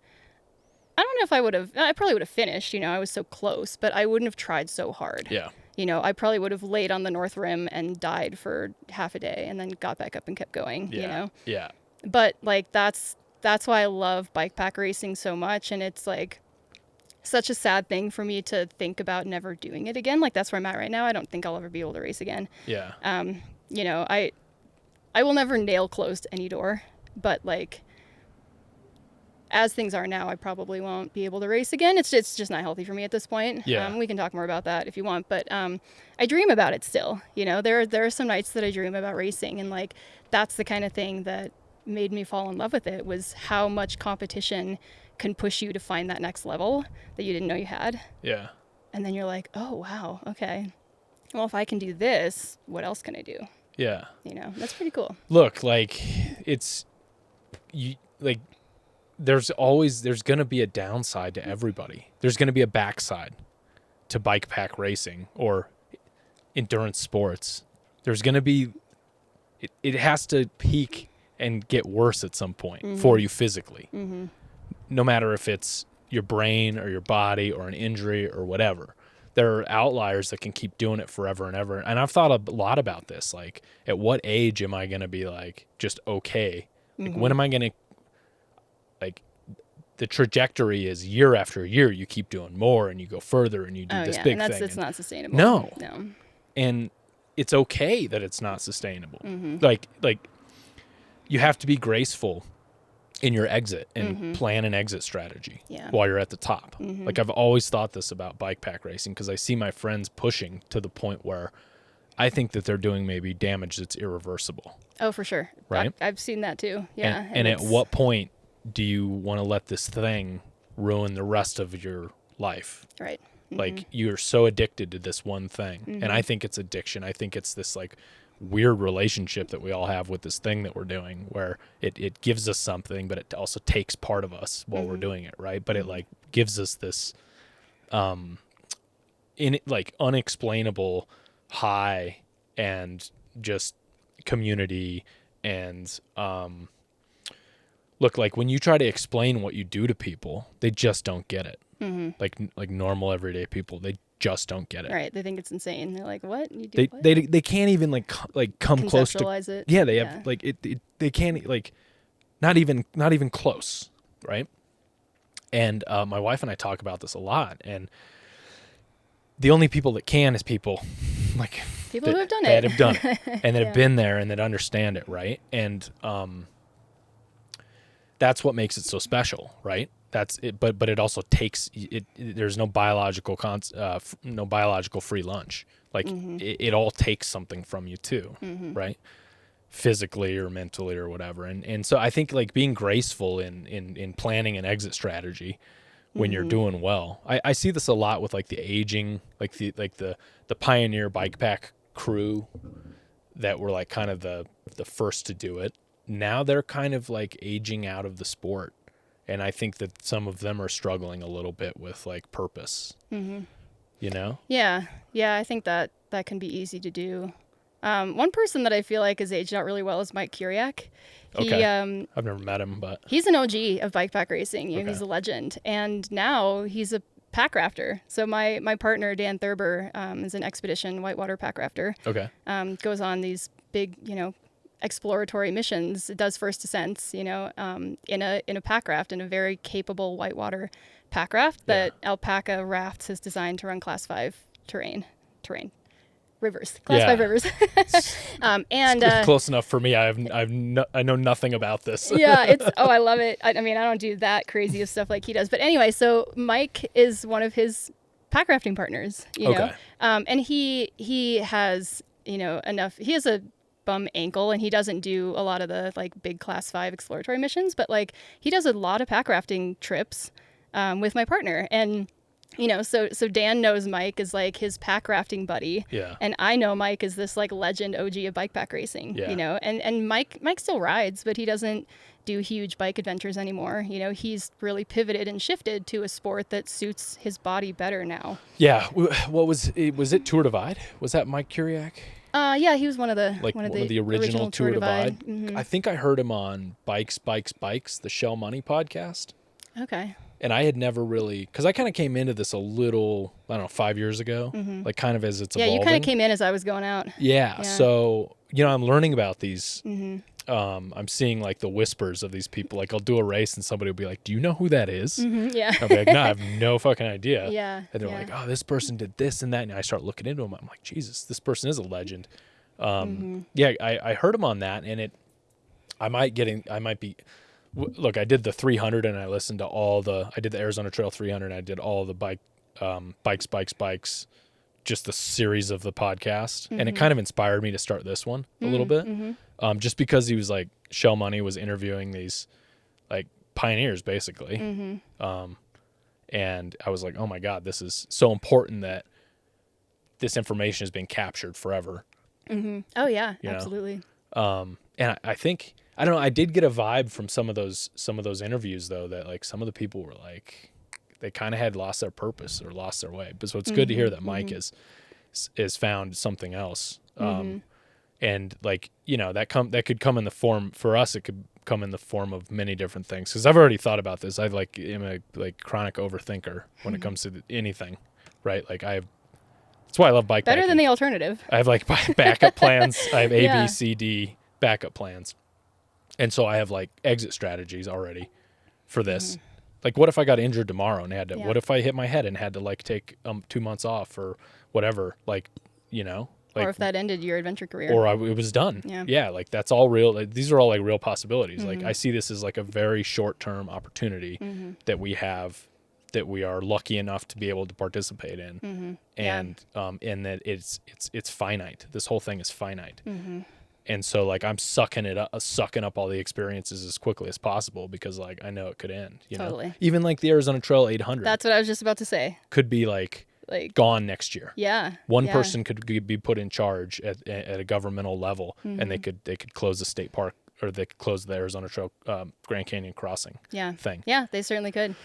I don't know if I probably would have finished, I was so close, but I wouldn't have tried so hard. Yeah. I probably would have laid on the North Rim and died for half a day and then got back up and kept going, Yeah. But like, that's why I love bike pack racing so much. And it's like such a sad thing for me to think about never doing it again. Like that's where I'm at right now. I don't think I'll ever be able to race again. Yeah. I will never nail closed any door, but like, as things are now, I probably won't be able to race again. It's just not healthy for me at this point. Yeah. We can talk more about that if you want, but I dream about it still. There are some nights that I dream about racing, and like that's the kind of thing that made me fall in love with it, was how much competition can push you to find that next level that you didn't know you had. Yeah. And then you're like, oh wow, okay. Well, if I can do this, what else can I do? Yeah. That's pretty cool. Look, like there's going to be a downside to everybody. There's going to be a backside to bike pack racing or endurance sports. There's going to be, it has to peak and get worse at some point for you physically. Mm-hmm. No matter if it's your brain or your body or an injury or whatever. There are outliers that can keep doing it forever and ever. And I've thought a lot about this. Like, at what age am I going to be like just okay? Like, when am I going to, like, the trajectory is year after year, you keep doing more and you go further and you do this big thing. It's not sustainable. No. And it's okay that it's not sustainable. Mm-hmm. Like you have to be graceful in your exit and plan an exit strategy while you're at the top. Mm-hmm. Like I've always thought this about bike pack racing because I see my friends pushing to the point where I think that they're doing maybe damage that's irreversible. Oh, for sure. Right. I've seen that too. Yeah. And at what point do you want to let this thing ruin the rest of your life? Right. Mm-hmm. Like you're so addicted to this one thing. Mm-hmm. And I think it's addiction. I think it's this like weird relationship that we all have with this thing that we're doing where it gives us something, but it also takes part of us while we're doing it. Right. But it like gives us this, unexplainable high and just community and, look, like when you try to explain what you do to people, they just don't get it. Like normal everyday people, they just don't get it. Right. They think it's insane. They're like, what? You do They what? they can't even like come close to Conceptualize it. Yeah, they have like they can't like not even close, right? And my wife and I talk about this a lot, and the only people that can is people like people who have done that it. have done it and that have been there and that understand it, right? And that's what makes it so special, right? That's it, but it also takes it. There's no biological no biological free lunch. Like it all takes something from you too, right? Physically or mentally or whatever. And so I think like being graceful in planning an exit strategy when you're doing well. I see this a lot with like the aging, like the pioneer bike pack crew that were like kind of the first to do it. Now they're kind of like aging out of the sport. And I think that some of them are struggling a little bit with like purpose, you know? Yeah. I think that can be easy to do. One person that I feel like has aged out really well is Mike Kiriak. Okay. I've never met him, but he's an OG of bike pack racing. You know, he's a legend, and now he's a pack rafter. So my partner Dan Thurber is an expedition whitewater pack rafter. Okay. Goes on these big, exploratory missions. It does first ascents, in a pack raft, in a very capable whitewater pack raft that Alpaca Rafts has designed to run Class 5 terrain. Rivers, Class 5 rivers. And it's close enough for me. I know nothing about this. I love it. I mean, I don't do that crazy of stuff like he does. But anyway, so Mike is one of his pack rafting partners, you know. And he has, enough. He has a bum ankle and he doesn't do a lot of the like big Class 5 exploratory missions, but like he does a lot of pack rafting trips with my partner. And so Dan knows Mike as like his pack rafting buddy. Yeah. And I know Mike is this like legend OG of bike pack racing, and Mike still rides, but he doesn't do huge bike adventures anymore. He's really pivoted and shifted to a sport that suits his body better now. Yeah. What was it Tour Divide? Was that Mike Kiriak? Yeah, he was one of the original Tour Divide. Mm-hmm. I think I heard him on Bikes, the Shell Money podcast. Okay. And I had never really, because I kind of came into this a little, I don't know, 5 years ago, like kind of as it's evolving. Yeah, you kind of came in as I was going out. Yeah. So, I'm learning about these. I'm seeing like the whispers of these people. Like I'll do a race and somebody will be like, do you know who that is? Yeah. I'll be like, no, I have no fucking idea. Yeah. And they're like, oh, this person did this and that. And I start looking into them. I'm like, Jesus, this person is a legend. Yeah, I heard him on that, and look, I did the 300 and I listened to I did the Arizona Trail 300 and I did all the bikes, just the series of the podcast. And it kind of inspired me to start this one a little bit. Just because he was like, Shell Money was interviewing these like pioneers basically. And I was like, oh my God, this is so important that this information has been captured forever. Oh yeah, absolutely. And I think, I don't know, I did get a vibe from some of those interviews though, that like some of the people were like, they kind of had lost their purpose or lost their way. But so it's good to hear that Mike is found something else. And like, that could come in the form, for us, it could come in the form of many different things. Cause I've already thought about this. I'm a chronic overthinker when it comes to anything, right? Like that's why I love bikepacking. Better than the alternative. I have like backup plans. I have A, B, C, D backup plans. And so I have like exit strategies already for this. Like what if I got injured tomorrow and had to, what if I hit my head and had to like take 2 months off or whatever, like, like, or if that ended your adventure career. Or it was done. Yeah. Like that's all real. Like, these are all like real possibilities. Like I see this as like a very short-term opportunity that we have, that we are lucky enough to be able to participate in. And that it's finite. This whole thing is finite. And so like I'm sucking up all the experiences as quickly as possible because like I know it could end, Totally. know. Even like the Arizona Trail 800. That's what I was just about to say. Could be like gone next year. Yeah. One person could be put in charge at a governmental level and they could close the state park, or they could close the Arizona Trail Grand Canyon crossing thing. Yeah, they certainly could.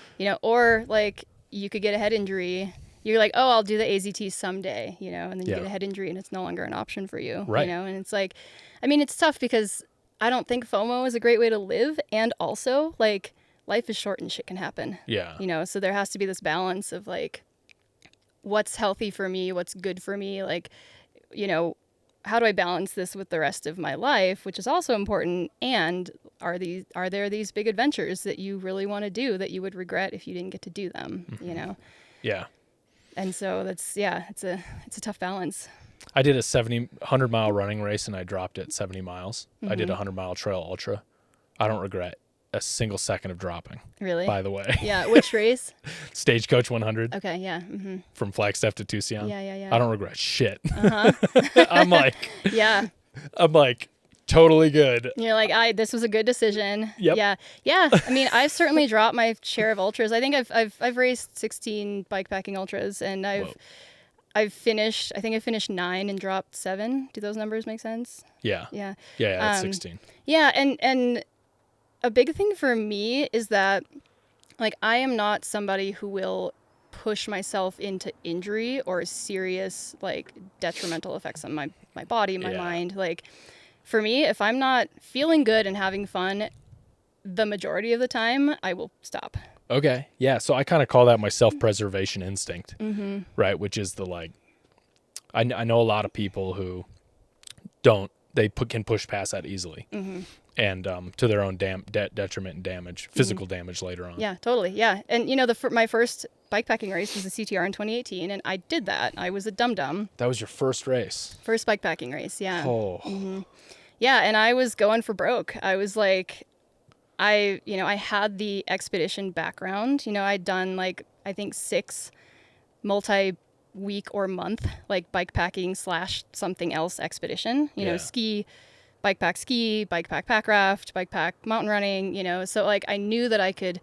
Or like you could get a head injury. You're like, oh, I'll do the AZT someday, and then you get a head injury and it's no longer an option for you, right. And it's like, I mean, it's tough because I don't think FOMO is a great way to live. And also, like, life is short and shit can happen. Yeah. You know, so there has to be this balance of like, what's healthy for me, what's good for me, like, you know, how do I balance this with the rest of my life, which is also important. And are there these big adventures that you really want to do that you would regret if you didn't get to do them, you know? Yeah. And so it's a tough balance. I did a 100-mile running race and I dropped it 70 miles. I did a 100-mile trail ultra. I don't regret a single second of dropping. Really? By the way. Yeah. Which race? Stagecoach 100. Okay. Yeah. Mm-hmm. From Flagstaff to Tucson. Yeah. I don't regret shit. Uh-huh. I'm like totally good. You're like, this was a good decision. Yep. Yeah. I mean, I've certainly dropped my share of ultras. I think I've raced 16 bikepacking ultras, and I've finished 9 and dropped 7. Do those numbers make sense? Yeah. Yeah. Yeah, that's 16. Yeah, and a big thing for me is that, like, I am not somebody who will push myself into injury or serious, like, detrimental effects on my body, my mind. Like, for me, if I'm not feeling good and having fun the majority of the time, I will stop. Okay. Yeah. So I kind of call that my self-preservation instinct, right? Which is the, like, I know a lot of people who can push past that easily, and to their own detriment and damage, physical damage later on. Yeah, totally. Yeah, and you know, my first bikepacking race was the CTR in 2018, and I did that. I was a dum-dum. That was your first race. First bikepacking race. Yeah. Oh. Yeah, and I was going for broke. I was like, I had the expedition background. You know, I'd done, like, I think 6 multi-week or month, like, bikepacking / something else expedition. You know, bikepack pack raft, bikepack mountain running, you know. So, like, I knew that I could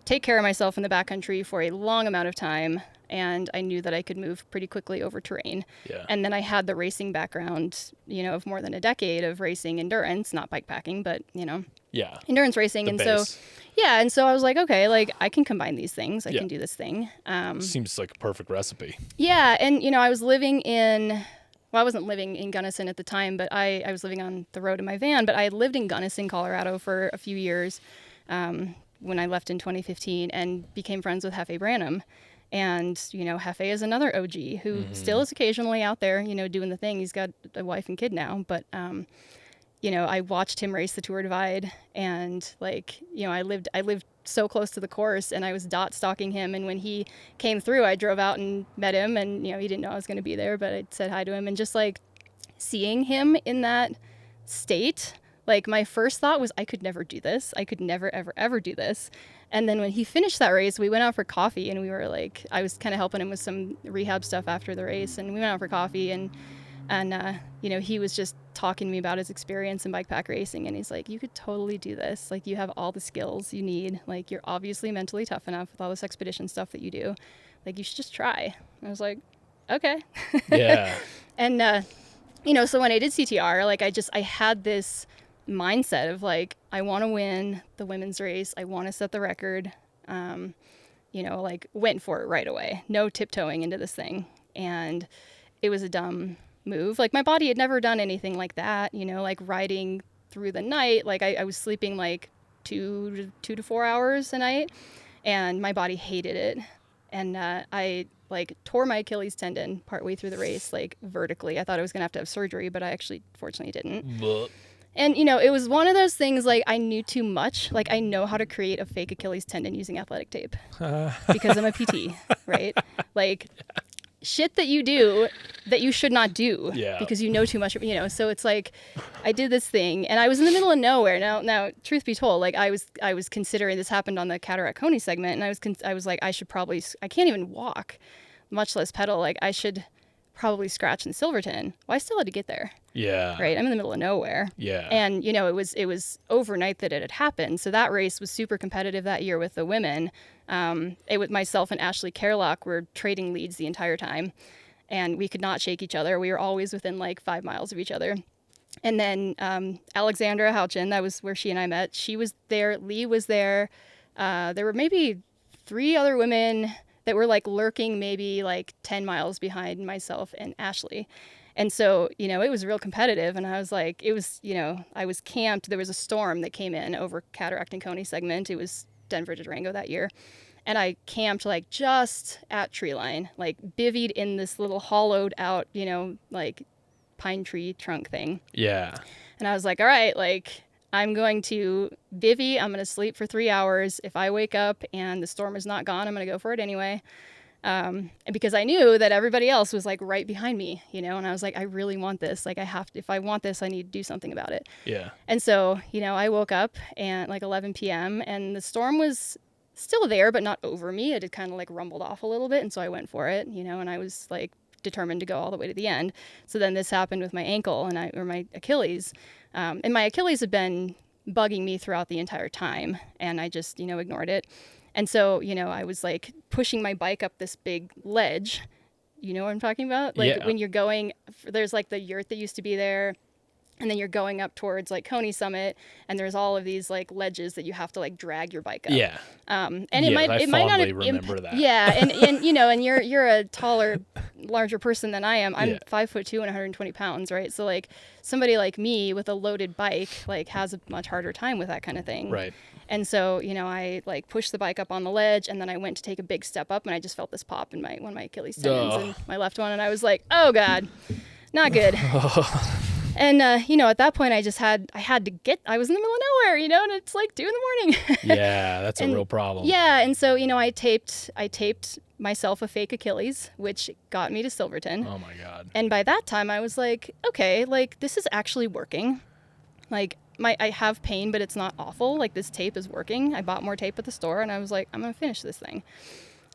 take care of myself in the backcountry for a long amount of time, and I knew that I could move pretty quickly over terrain. Yeah. And then I had the racing background, you know, of more than a decade of racing endurance, not bikepacking, but, you know, endurance racing. And so I was like, okay, like, I can combine these things. I can do this thing. Seems like a perfect recipe. Yeah. And, you know, I was living I wasn't living in Gunnison at the time, but I was living on the road in my van, but I had lived in Gunnison, Colorado for a few years when I left in 2015, and became friends with Hefe Branham. And, you know, Hefe is another OG who still is occasionally out there, you know, doing the thing. He's got a wife and kid now, but, you know, I watched him race the Tour Divide, and, like, you know, I lived so close to the course, and I was dot stalking him. And when he came through, I drove out and met him, and, you know, he didn't know I was going to be there, but I said hi to him. And just, like, seeing him in that state, like, my first thought was, I could never do this. I could never, ever, ever do this. And then when he finished that race, we went out for coffee, and we were like, I was kind of helping him with some rehab stuff after the race, and we went out for coffee, and you know, he was just talking to me about his experience in bikepack racing, and he's like, you could totally do this. Like, you have all the skills you need. Like, you're obviously mentally tough enough with all this expedition stuff that you do. Like, you should just try. I was like, okay. Yeah. And, you know, so when I did CTR, like, I had this mindset of, like, I want to win the women's race. I want to set the record. You know, like, went for it right away. No tiptoeing into this thing. And it was a dumb move. Like, my body had never done anything like that, you know, like riding through the night. Like, I was sleeping like 2 to 4 hours a night, and my body hated it. And I, like, tore my Achilles tendon partway through the race, like, vertically. I thought I was gonna have to have surgery, but I actually fortunately didn't. But. And, you know, it was one of those things, like, I knew too much. Like, I know how to create a fake Achilles tendon using athletic tape because I'm a PT, right? Like, shit that you do that you should not do because you know too much, you know. So it's like, I did this thing, and I was in the middle of nowhere. Now, truth be told, like, I was considering, this happened on the Cataract Coney segment, and I was like, I can't even walk, much less pedal. Like, I should probably scratch in Silverton. Well, I still had to get there. Yeah. Right. I'm in the middle of nowhere. Yeah. And, you know, it was overnight that it had happened. So that race was super competitive that year with the women. It was myself and Ashley Kerlock were trading leads the entire time, and we could not shake each other. We were always within like 5 miles of each other. And then Alexandra Houchin, that was where she and I met. She was there. Lee was there. There were maybe 3 other women that were like lurking maybe like 10 miles behind myself and Ashley. And so, you know, it was real competitive. And I was like, it was, you know, I was camped. There was a storm that came in over Cataract and Coney segment. It was Denver to Durango that year. And I camped like just at tree line, like bivvied in this little hollowed out, you know, like pine tree trunk thing. Yeah. And I was like, all right, like I'm going to bivvy. I'm going to sleep for 3 hours. If I wake up and the storm is not gone, I'm going to go for it anyway. And because I knew that everybody else was like right behind me, you know, and I was like, I really want this. Like I have to, if I want this, I need to do something about it. Yeah. And so, you know, I woke up at like 11 p.m. and the storm was still there, but not over me. It had kind of like rumbled off a little bit. And so I went for it, you know, and I was like determined to go all the way to the end. So then this happened with my ankle or my Achilles. And my Achilles had been bugging me throughout the entire time. And I just, you know, ignored it. And so, you know, I was like pushing my bike up this big ledge. You know what I'm talking about? Like when you're going, there's like the yurt that used to be there. And then you're going up towards like Coney Summit, and there's all of these like ledges that you have to like drag your bike up. Yeah. And it might not have remember that. Yeah, and you know, and you're a taller, larger person than I am. I'm 5'2" and 120 pounds, right? So like somebody like me with a loaded bike like has a much harder time with that kind of thing. Right. And so, you know, I like pushed the bike up on the ledge, and then I went to take a big step up, and I just felt this pop in one of my Achilles tendons and my left one, and I was like, oh God, not good. And, you know, at that point I was in the middle of nowhere, you know, and it's like 2 a.m. Yeah, that's a real problem. Yeah. And so, you know, I taped myself a fake Achilles, which got me to Silverton. Oh my God. And by that time I was like, okay, like this is actually working. Like I have pain, but it's not awful. Like this tape is working. I bought more tape at the store, and I was like, I'm going to finish this thing.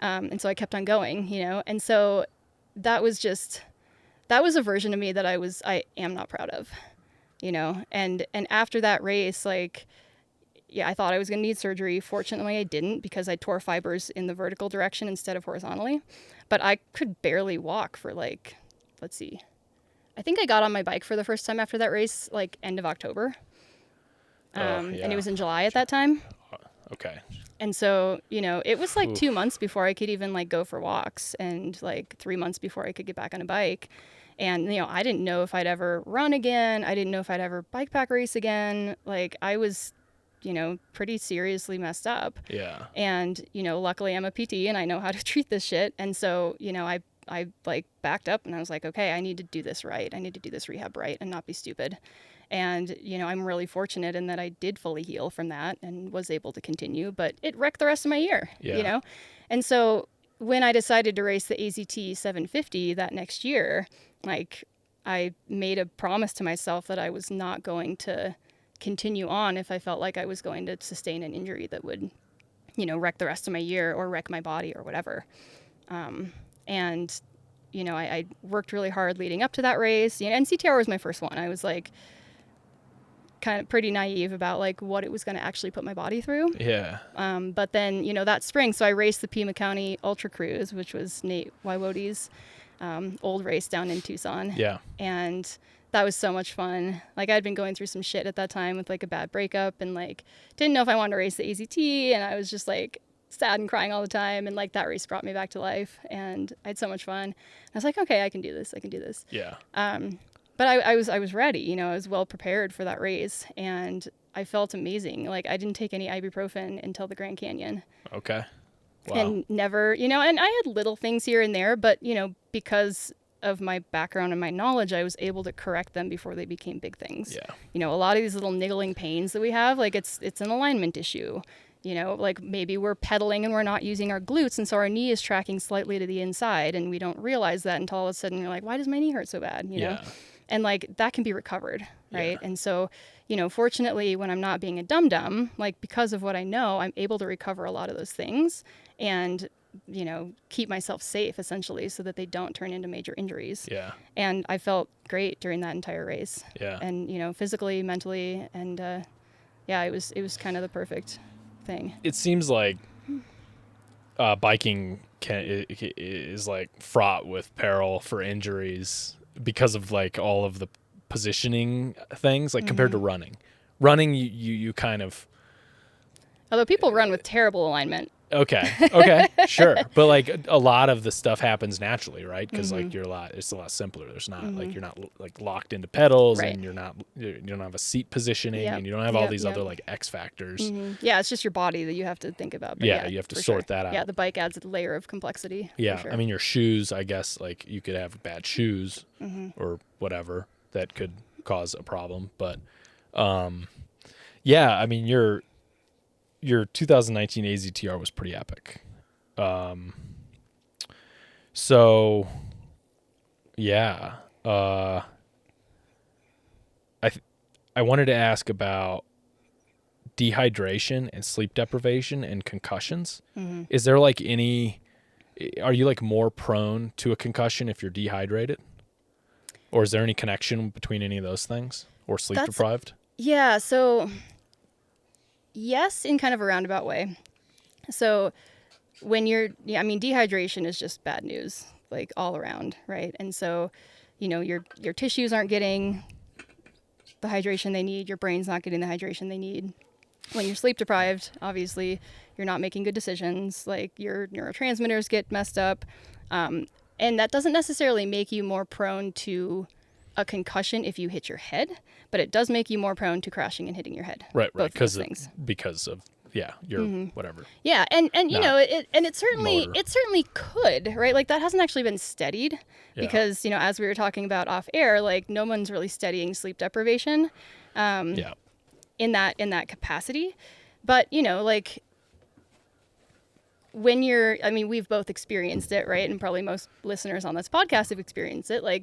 And so I kept on going, you know, and so that was a version of me that I am not proud of, you know, and after that race, like, yeah, I thought I was going to need surgery. Fortunately, I didn't, because I tore fibers in the vertical direction instead of horizontally, but I could barely walk for like, let's see, I think I got on my bike for the first time after that race, like end of October. And it was in July at that time. Okay. And so, you know, it was like 2 months before I could even like go for walks, and like 3 months before I could get back on a bike. And, you know, I didn't know if I'd ever run again. I didn't know if I'd ever bike pack race again. Like I was, you know, pretty seriously messed up. Yeah. And, you know, luckily I'm a PT and I know how to treat this shit. And so, you know, I like backed up and I was like, okay, I need to do this right. I need to do this rehab right and not be stupid. And, you know, I'm really fortunate in that I did fully heal from that and was able to continue, but it wrecked the rest of my year, you know? And so when I decided to race the AZT 750 that next year, like I made a promise to myself that I was not going to continue on if I felt like I was going to sustain an injury that would, you know, wreck the rest of my year or wreck my body or whatever. And, you know, I worked really hard leading up to that race. You know, and CTR was my first one. I was like kind of pretty naive about like what it was going to actually put my body through. Yeah. But then, you know, that spring, so I raced the Pima County Ultra Cruise, which was Nate Waiwoti's old race down in Tucson. Yeah. And that was so much fun. Like I'd been going through some shit at that time with like a bad breakup, and like didn't know if I wanted to race the AZT, and I was just like sad and crying all the time, and like that race brought me back to life, and I had so much fun. I was like, okay, I can do this. Yeah. But I was ready, you know, I was well prepared for that race, and I felt amazing. Like I didn't take any ibuprofen until the Grand Canyon. Okay. Wow. And never, you know, and I had little things here and there, but, you know, because of my background and my knowledge, I was able to correct them before they became big things. Yeah. You know, a lot of these little niggling pains that we have, like it's an alignment issue. You know, like maybe we're pedaling and we're not using our glutes, and so our knee is tracking slightly to the inside, and we don't realize that until all of a sudden you're like, why does my knee hurt so bad? You know? And like that can be recovered, right? And so, you know, fortunately, when I'm not being a dum-dum, like because of what I know, I'm able to recover a lot of those things and, you know, keep myself safe essentially so that they don't turn into major injuries. Yeah. And I felt great during that entire race. Yeah. And, you know, physically, mentally, and yeah, it was kind of the perfect thing. It seems like biking is like fraught with peril for injuries because of like all of the positioning things, like compared to running. You kind of, Although people run with terrible alignment, Okay, sure. But like a lot of the stuff happens naturally, right? Because like it's a lot simpler. There's not like you're not like locked into pedals, and you don't have a seat positioning, and you don't have all these other like X factors. Yeah, it's just your body that you have to think about. But you have to sort that out. Yeah, the bike adds a layer of complexity. Yeah, for sure. I mean your shoes, I guess like you could have bad shoes or whatever that could cause a problem, but yeah, I mean your 2019 AZTR was pretty epic. So yeah, I wanted to ask about dehydration and sleep deprivation and concussions. Is there like are you like more prone to a concussion if you're dehydrated? Or is there any connection between any of those things or sleep deprived? Yeah. So yes, in kind of a roundabout way. So when dehydration is just bad news, like all around, right? And so, your tissues aren't getting the hydration they need. Your brain's not getting the hydration they need. When you're sleep deprived, obviously, you're not making good decisions. Like your neurotransmitters get messed up. And that doesn't necessarily make you more prone to a concussion if you hit your head, but it does make you more prone to crashing and hitting your head. Right. Because of your whatever. Yeah, and it certainly could, right? Like that hasn't actually been studied because as we were talking about off air, like no one's really studying sleep deprivation, in that capacity, but like when we've both experienced it, right? And probably most listeners on this podcast have experienced it. Like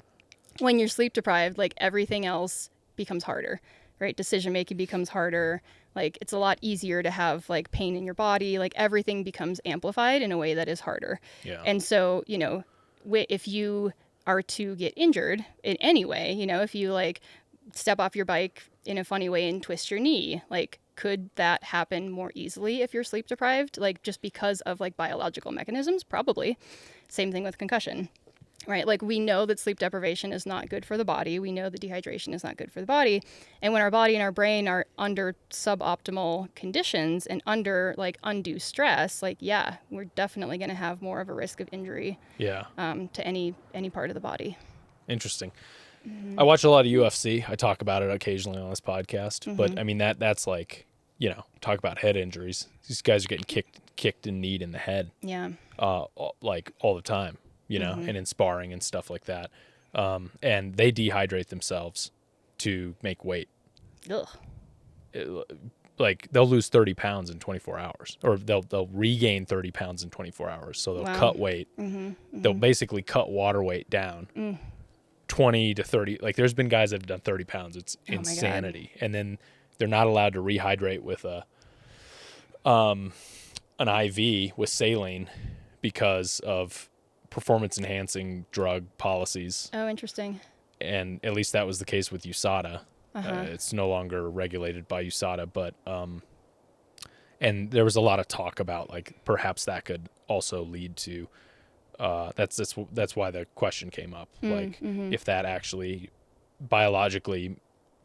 when you're sleep deprived, like everything else becomes harder, right? Decision making becomes harder. Like it's a lot easier to have like pain in your body. Like everything becomes amplified in a way that is harder. Yeah. And so, if you are to get injured in any way, if you like step off your bike in a funny way and twist your knee, like could that happen more easily if you're sleep deprived? Like just because of like biological mechanisms? Probably. Same thing with concussion, right? Like we know that sleep deprivation is not good for the body. We know that dehydration is not good for the body. And when our body and our brain are under suboptimal conditions and under like undue stress, like, we're definitely going to have more of a risk of injury to any part of the body. Interesting. I watch a lot of UFC. I talk about it occasionally on this podcast, but I mean that's like, talk about head injuries. These guys are getting kicked and kneed in the head. Yeah. Like all the time, and in sparring and stuff like that. And they dehydrate themselves to make weight. Ugh. Like they'll lose 30 pounds in 24 hours, or they'll regain 30 pounds in 24 hours. So they'll cut weight. They'll basically cut water weight down. 20 to 30, like there's been guys that have done 30 pounds. It's insanity. And then they're not allowed to rehydrate with an IV with saline because of performance enhancing drug policies. Oh, interesting. And at least that was the case with USADA. It's no longer regulated by USADA, but and there was a lot of talk about like perhaps that could also lead to that's why the question came up. If that actually biologically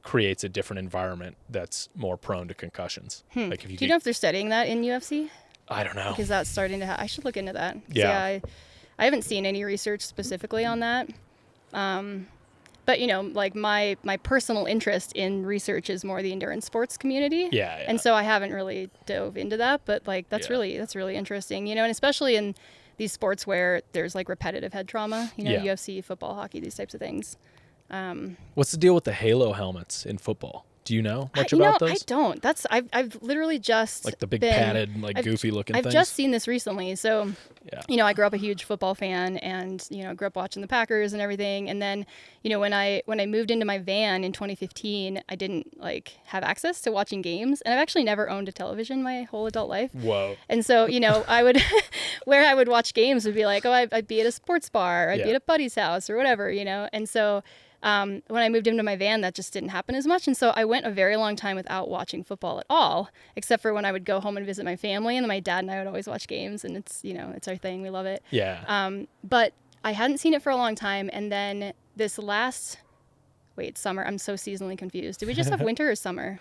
creates a different environment that's more prone to concussions. Like if Do you know if they're studying that in UFC? I don't know. Because that's starting to I should look into that. Yeah. I haven't seen any research specifically on that. But like my personal interest in research is more the endurance sports community. Yeah. And so I haven't really dove into that, but like that's really interesting, and especially in these sports where there's like repetitive head trauma, UFC, football, hockey, these types of things. What's the deal with the halo helmets in football? Do you know much about those? I don't. I've literally just like the big padded, like goofy looking things. I've just seen this recently. So, I grew up a huge football fan, and grew up watching the Packers and everything. And then, when I moved into my van in 2015, I didn't like have access to watching games, and I've actually never owned a television my whole adult life. Whoa. And so, I would where I would watch games would be like, I'd be at a sports bar, or I'd be at a buddy's house or whatever, and so. When I moved into my van, that just didn't happen as much. And so I went a very long time without watching football at all, except for when I would go home and visit my family, and my dad and I would always watch games, and it's, it's our thing. We love it. Yeah. But I hadn't seen it for a long time. And then this last, summer, I'm so seasonally confused. Did we just have winter or summer?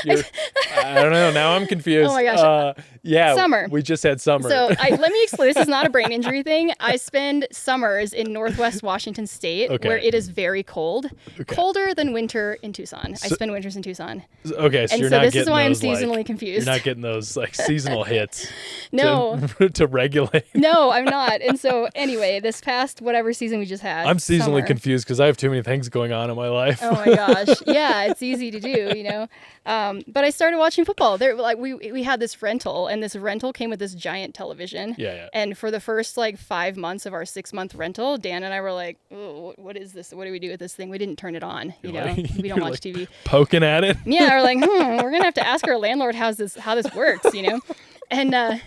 I don't know. Now I'm confused. Oh my gosh. Yeah. Summer. We just had summer. So let me explain. This is not a brain injury thing. I spend summers in Northwest Washington State where it is very cold. Colder than winter in Tucson. I spend winters in Tucson. Okay. So and you're so not this getting is why I'm those, seasonally confused. You're not getting those like seasonal hits. No. To regulate. No, I'm not. And so anyway, this past whatever season we just had. I'm seasonally summer. confused because I have too many things going on in my life. Oh my gosh. Yeah, it's easy to do, you know. But I started watching football. There, like we had this rental, and this rental came with this giant television. Yeah. And for the first like 5 months of our 6-month rental, Dan and I were like, "Oh, what is this? What do we do with this thing?" We didn't turn it on. You know, we don't watch TV. Poking at it. Yeah, we're like, we're gonna have to ask our landlord how this works, you know, and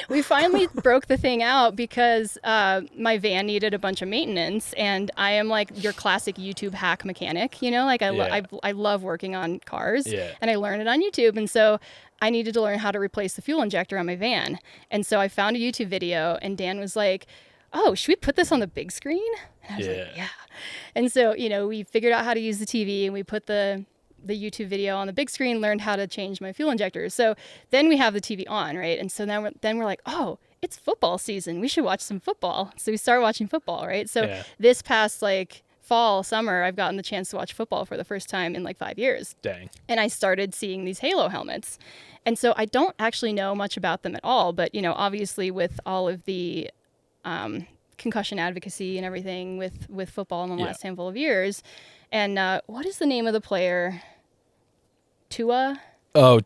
we finally broke the thing out because my van needed a bunch of maintenance, and I am like your classic YouTube hack mechanic, you know, like I love working on cars, and I learned it on YouTube, and so I needed to learn how to replace the fuel injector on my van, and so I found a YouTube video, and Dan was like, "Oh, should we put this on the big screen?" And I was like, "Yeah," and so you know we figured out how to use the TV, and we put the YouTube video on the big screen, learned how to change my fuel injectors. So then we have the TV on, right? And so then we're like, oh, it's football season. We should watch some football. So we start watching football, right? So this past like fall, summer, I've gotten the chance to watch football for the first time in like 5 years. Dang. And I started seeing these Halo helmets. And so I don't actually know much about them at all, but you know, obviously with all of the concussion advocacy and everything with football in the last handful of years. And what is the name of the player? Tua? Oh,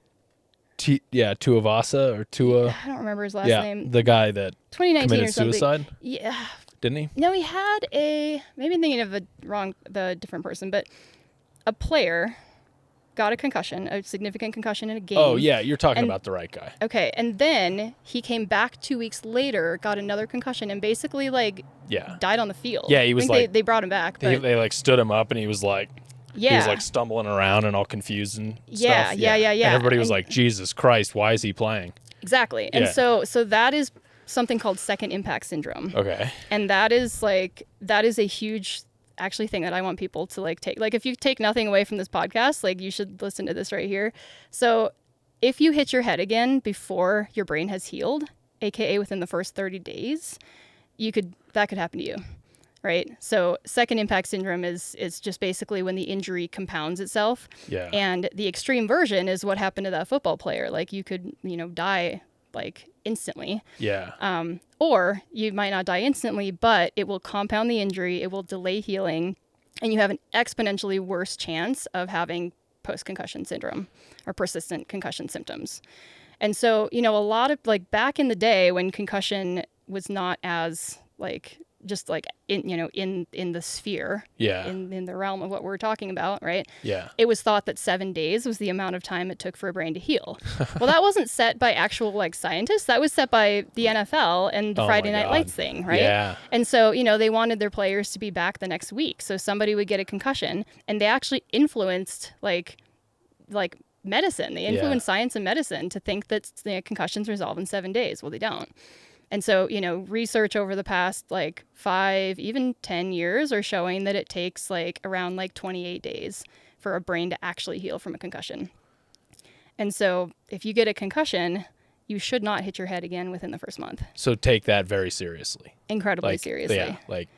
Tuivasa or Tua. I don't remember his last name. The guy that 2019 committed or something. suicide. Yeah. Didn't he? No, he had maybe I'm thinking of the different person, but a player got a concussion, a significant concussion in a game. Oh, yeah, you're talking about the right guy. Okay, and then he came back 2 weeks later, got another concussion, and basically died on the field. Yeah, he was they brought him back. But they like stood him up, and he was like. He was like stumbling around and all confused and stuff. Yeah. And everybody was like, Jesus Christ, why is he playing? Exactly. And so that is something called second impact syndrome. Okay. And that is a huge actually thing that I want people to like take. Like if you take nothing away from this podcast, like you should listen to this right here. So if you hit your head again before your brain has healed, aka within the first 30 days, that could happen to you. Right. So second impact syndrome is just basically when the injury compounds itself. Yeah. And the extreme version is what happened to that football player. Like you could, die like instantly. Yeah. Or you might not die instantly, but it will compound the injury. It will delay healing, and you have an exponentially worse chance of having post-concussion syndrome or persistent concussion symptoms. And so, a lot of like back in the day when concussion was not as like just like in the sphere, in the realm of what we're talking about, right? Yeah. It was thought that 7 days was the amount of time it took for a brain to heal. Well, that wasn't set by actual like scientists. That was set by the NFL and the Friday Night Lights thing, right? Yeah. And so, they wanted their players to be back the next week. So somebody would get a concussion, and they actually influenced like medicine. They influenced science and medicine to think that concussions resolve in 7 days. Well, they don't. And so, research over the past like 5, even 10 years are showing that it takes like around like 28 days for a brain to actually heal from a concussion. And so if you get a concussion, you should not hit your head again within the first month. So take that very seriously. Incredibly seriously. Yeah, like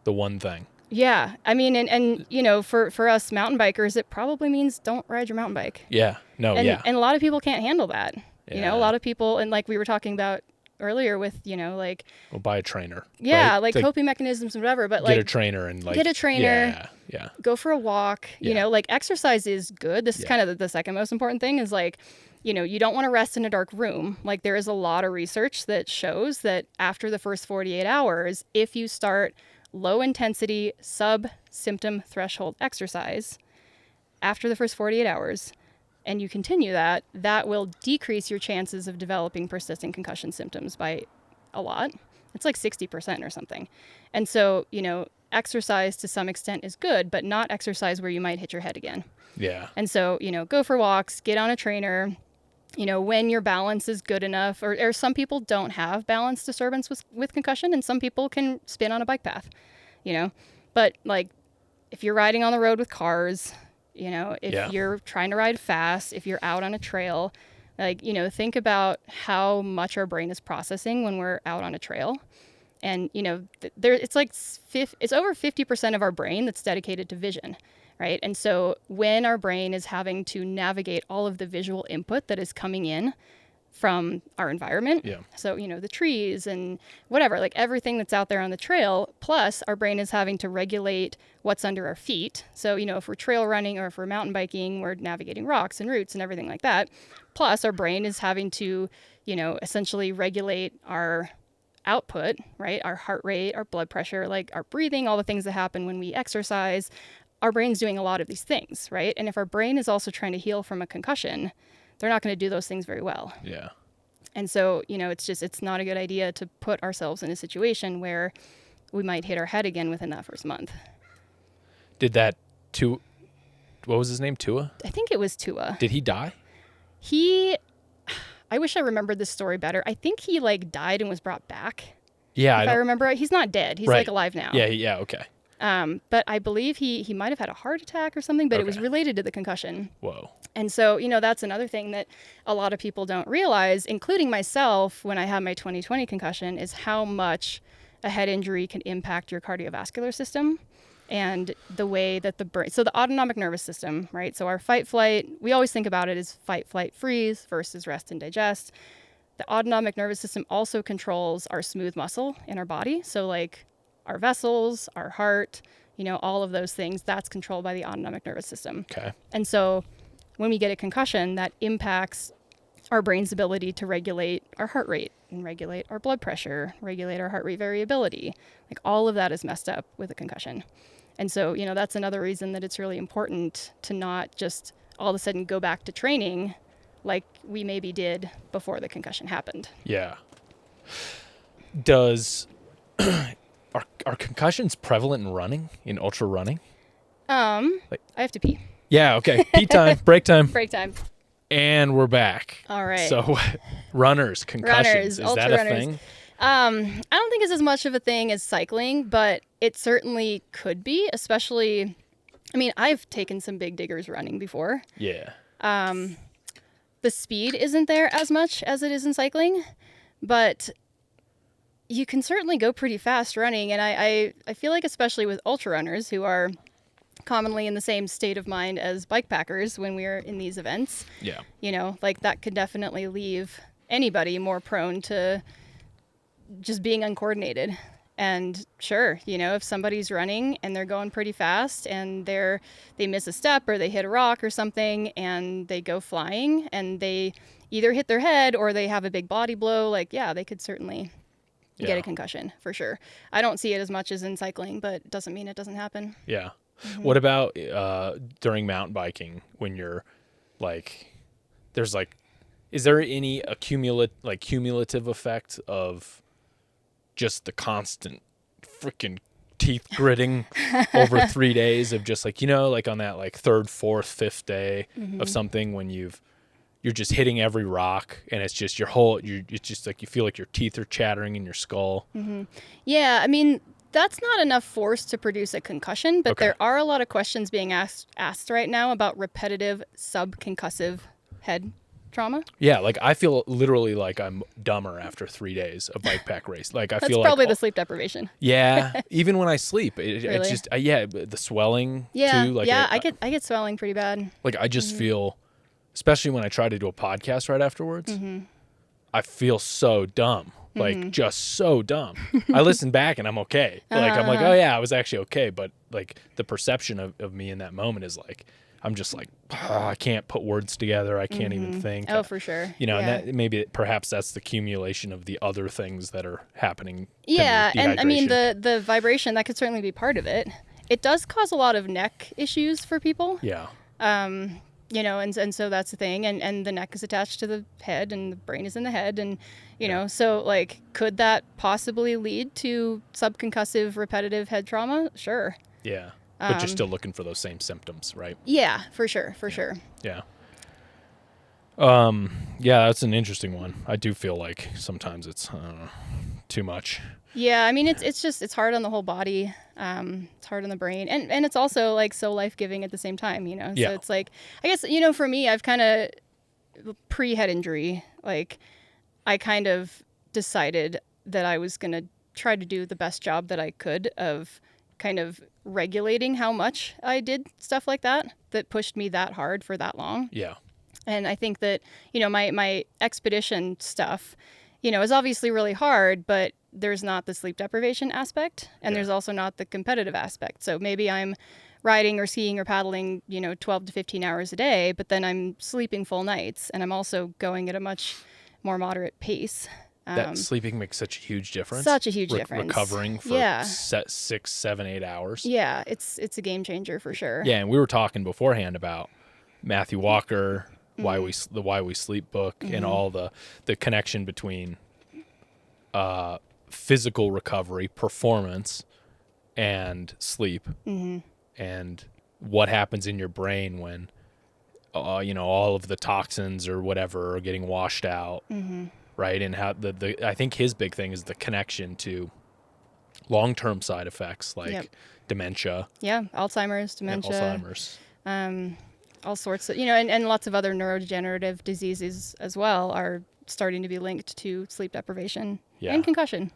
the one thing. Yeah. I mean, and for us mountain bikers, it probably means don't ride your mountain bike. Yeah. No, And a lot of people can't handle that. Yeah. A lot of people, and like we were talking about earlier with, like... Well, buy a trainer. Yeah, right? like coping mechanisms and whatever, but like... Get a trainer and like... Get a trainer. Yeah. Go for a walk. Like exercise is good. This is kind of the second most important thing is like, you don't want to rest in a dark room. Like there is a lot of research that shows that after the first 48 hours, if you start low intensity sub-symptom threshold exercise after the first 48 hours, and you continue that will decrease your chances of developing persistent concussion symptoms by a lot. It's like 60% or something. And so, exercise to some extent is good, but not exercise where you might hit your head again. Yeah. And so, go for walks, get on a trainer, when your balance is good enough, or some people don't have balance disturbance with concussion, and some people can spin on a bike path, but like if you're riding on the road with cars, You know, if you're trying to ride fast, if you're out on a trail, like, you know, think about how much our brain is processing when we're out on a trail. And, you know, it's like it's over 50% of our brain that's dedicated to vision, right? And so when our brain is having to navigate all of the visual input that is coming in from our environment, so, you know, the trees and whatever, like everything that's out there on the trail, plus our brain is having to regulate what's under our feet. So, you know, if we're trail running or if we're mountain biking, we're navigating rocks and roots and everything like that. Plus our brain is having to, you know, essentially regulate our output, right? Our heart rate, our blood pressure, like our breathing, all the things that happen when we exercise. Our brain's doing a lot of these things, right? And if our brain is also trying to heal from a concussion, they're not going to do those things very well. Yeah. And so, you know, it's not a good idea to put ourselves in a situation where we might hit our head again within that first month. Did what was his name? Tua? I think it was Tua. Did he die? I wish I remembered this story better. I think he like died and was brought back. Yeah. If I remember right. He's not dead. He's like alive now. Yeah. Okay. But I believe he might have had a heart attack or something, but it was related to the concussion. Whoa. And so, you know, that's another thing that a lot of people don't realize, including myself when I had my 2020 concussion, is how much a head injury can impact your cardiovascular system and the way that the brain, so the autonomic nervous system, right? So our fight flight, we always think about it as fight, flight, freeze versus rest and digest. The autonomic nervous system also controls our smooth muscle in our body. So like our vessels, our heart, you know, all of those things, that's controlled by the autonomic nervous system. Okay. And so when we get a concussion, that impacts our brain's ability to regulate our heart rate and regulate our blood pressure, regulate our heart rate variability. Like all of that is messed up with a concussion. And so, you know, that's another reason that it's really important to not just all of a sudden go back to training like we maybe did before the concussion happened. Yeah. Are concussions prevalent in running, in ultra running? I have to pee. Yeah, okay. Pee time, break time. Break time. And we're back. All right. So runners, concussions, is that a thing? I don't think it's as much of a thing as cycling, but it certainly could be, especially, I mean, I've taken some big diggers running before. Yeah. The speed isn't there as much as it is in cycling, but you can certainly go pretty fast running. And I feel like especially with ultra runners who are commonly in the same state of mind as bikepackers when we're in these events, you know, like that could definitely leave anybody more prone to just being uncoordinated. And sure, you know, if somebody's running and they're going pretty fast and they miss a step or they hit a rock or something and they go flying and they either hit their head or they have a big body blow, like, yeah, they could certainly get a concussion for sure. I don't see it as much as in cycling, but it doesn't mean it doesn't happen. Yeah. Mm-hmm. What about during mountain biking when you're like, there's like, is there any cumulative effect of just the constant freaking teeth gritting over 3 days of just like, you know, like on that like third, fourth, fifth day of something when you're just hitting every rock and it's just it's just like you feel like your teeth are chattering in your skull. Mm-hmm. Yeah, I mean, that's not enough force to produce a concussion, but there are a lot of questions being asked right now about repetitive subconcussive head trauma. Yeah, like I feel literally like I'm dumber after 3 days of bike pack race. Like I That's feel probably like the sleep deprivation. Yeah, even when I sleep, it's Really? just the swelling too. Like I get swelling pretty bad. Like I just feel, especially when I try to do a podcast right afterwards, I feel so dumb. Like just so dumb. I listen back and I'm okay. Like I'm like, oh yeah, I was actually okay. But like the perception of me in that moment is like, I'm just like, I can't put words together. I can't even think. Oh, for sure. You know, and perhaps that's the accumulation of the other things that are happening. Yeah, and I mean the vibration, that could certainly be part of it. It does cause a lot of neck issues for people. Yeah. You know, and so that's the thing, and the neck is attached to the head and the brain is in the head, and you know, so like, could that possibly lead to subconcussive repetitive head trauma? Sure. Yeah. But you're still looking for those same symptoms, right? Yeah, for sure. Yeah. Yeah, that's an interesting one. I do feel like sometimes it's, I don't know, too much. Yeah, I mean, it's hard on the whole body. It's hard on the brain, and it's also like so life-giving at the same time, you know? So it's like, I guess, you know, for me, I've kind of pre-head injury, like I kind of decided that I was going to try to do the best job that I could of kind of regulating how much I did stuff like that pushed me that hard for that long. Yeah. And I think that, you know, my expedition stuff, you know, is obviously really hard, but there's not the sleep deprivation aspect, and there's also not the competitive aspect. So maybe I'm riding or skiing or paddling, you know, 12 to 15 hours a day, but then I'm sleeping full nights, and I'm also going at a much more moderate pace. That sleeping makes such a huge difference. Such a huge difference. Recovering for 6, 7, 8 hours. Yeah, it's a game changer for sure. Yeah, and we were talking beforehand about Matthew Walker, Why We Sleep book, and all the connection between physical recovery, performance, and sleep, and what happens in your brain when you know, all of the toxins or whatever are getting washed out. Right, and how I think his big thing is the connection to long-term side effects like dementia. Yeah, Alzheimer's, dementia. Alzheimer's. All sorts of, you know, and lots of other neurodegenerative diseases as well are starting to be linked to sleep deprivation and concussion.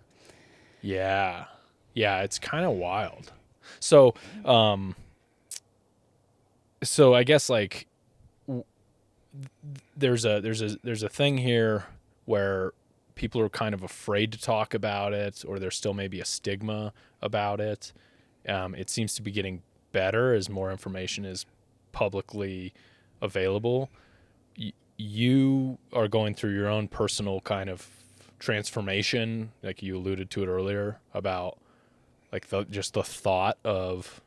Yeah, it's kind of wild. So, so I guess like there's a thing here where people are kind of afraid to talk about it, or there's still maybe a stigma about it. It seems to be getting better as more information is publicly available. You are going through your own personal kind of transformation, like you alluded to it earlier, about like just the thought of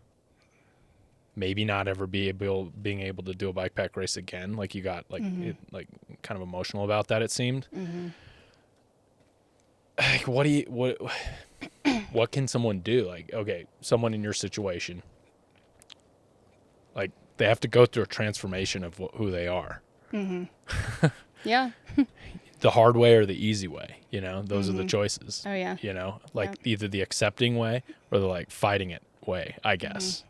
maybe not ever being able to do a bike pack race again. Like you got like like kind of emotional about that, it seemed. Like what can someone do? Like, okay, someone in your situation, like they have to go through a transformation of who they are. Yeah. The hard way or the easy way, you know, those are the choices. Oh yeah. You know, like either the accepting way or the like fighting it way, I guess.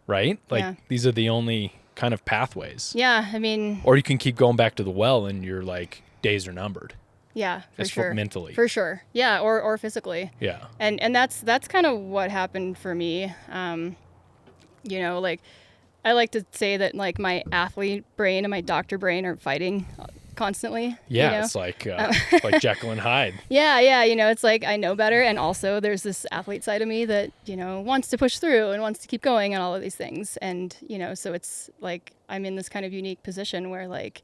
Right? Like these are the only kind of pathways. Yeah, I mean, or you can keep going back to the well and your like days are numbered. Yeah, for sure. Mentally. For sure. Yeah, or physically. Yeah. And that's kind of what happened for me. You know, like I like to say that like my athlete brain and my doctor brain are fighting constantly. Yeah, you know? it's like like Jekyll and Hyde. Yeah, you know, it's like I know better, and also there's this athlete side of me that, you know, wants to push through and wants to keep going and all of these things. And, you know, so it's like I'm in this kind of unique position where like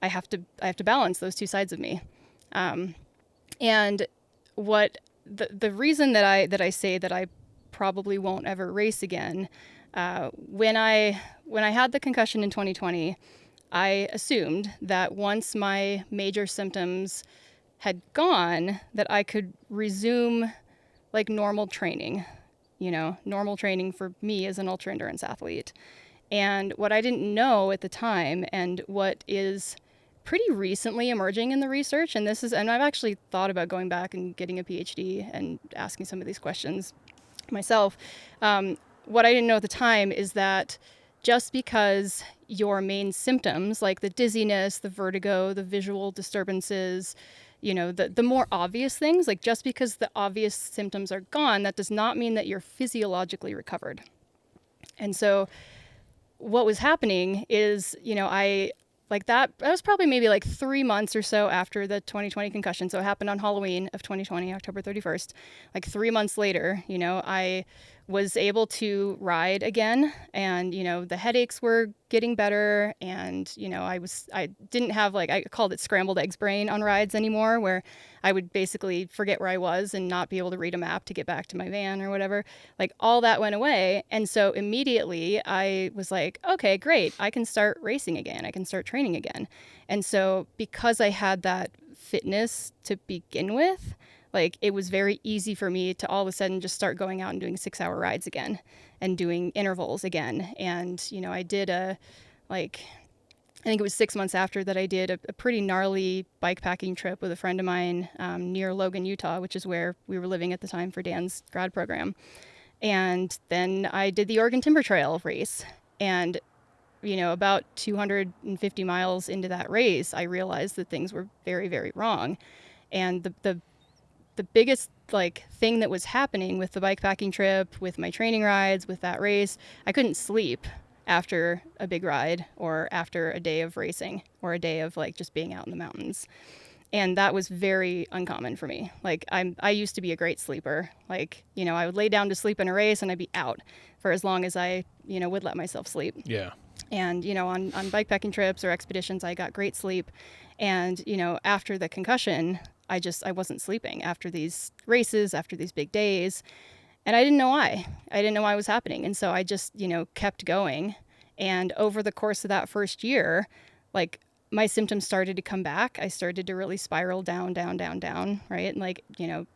I have to balance those two sides of me. And what the reason that I say that I probably won't ever race again, when I had the concussion in 2020, I assumed that once my major symptoms had gone, that I could resume like normal training, you know, normal training for me as an ultra endurance athlete. And what I didn't know at the time, and what is pretty recently emerging in the research, and I've actually thought about going back and getting a PhD and asking some of these questions myself. What I didn't know at the time is that just because your main symptoms, like the dizziness, the vertigo, the visual disturbances, you know, the more obvious things, like just because the obvious symptoms are gone, that does not mean that you're physiologically recovered. And so what was happening is, you know, that was probably maybe like 3 months or so after the 2020 concussion. So it happened on Halloween of 2020, October 31st. Like 3 months later, you know, I was able to ride again, and, you know, the headaches were getting better, and, you know, I didn't have, like, I called it scrambled eggs brain on rides anymore, where I would basically forget where I was and not be able to read a map to get back to my van or whatever. Like, all that went away. And so immediately I was like, okay, great, I can start racing again, I can start training again. And so because I had that fitness to begin with, like, it was very easy for me to all of a sudden just start going out and doing 6-hour rides again and doing intervals again. And, you know, I did I think it was 6 months after that I did a pretty gnarly bikepacking trip with a friend of mine near Logan, Utah, which is where we were living at the time for Dan's grad program. And then I did the Oregon Timber Trail race. And, you know, about 250 miles into that race, I realized that things were very, very wrong. And the biggest like thing that was happening with the bikepacking trip, with my training rides, with that race, I couldn't sleep after a big ride or after a day of racing or a day of like just being out in the mountains. And that was very uncommon for me. Like I used to be a great sleeper. Like, you know, I would lay down to sleep in a race and I'd be out for as long as I, you know, would let myself sleep. Yeah. And, you know, on bikepacking trips or expeditions, I got great sleep. And, you know, after the concussion, I wasn't sleeping after these races, after these big days. And I didn't know why. I didn't know why it was happening. And so I just, you know, kept going. And over the course of that first year, like my symptoms started to come back. I started to really spiral down, right? And like, you know,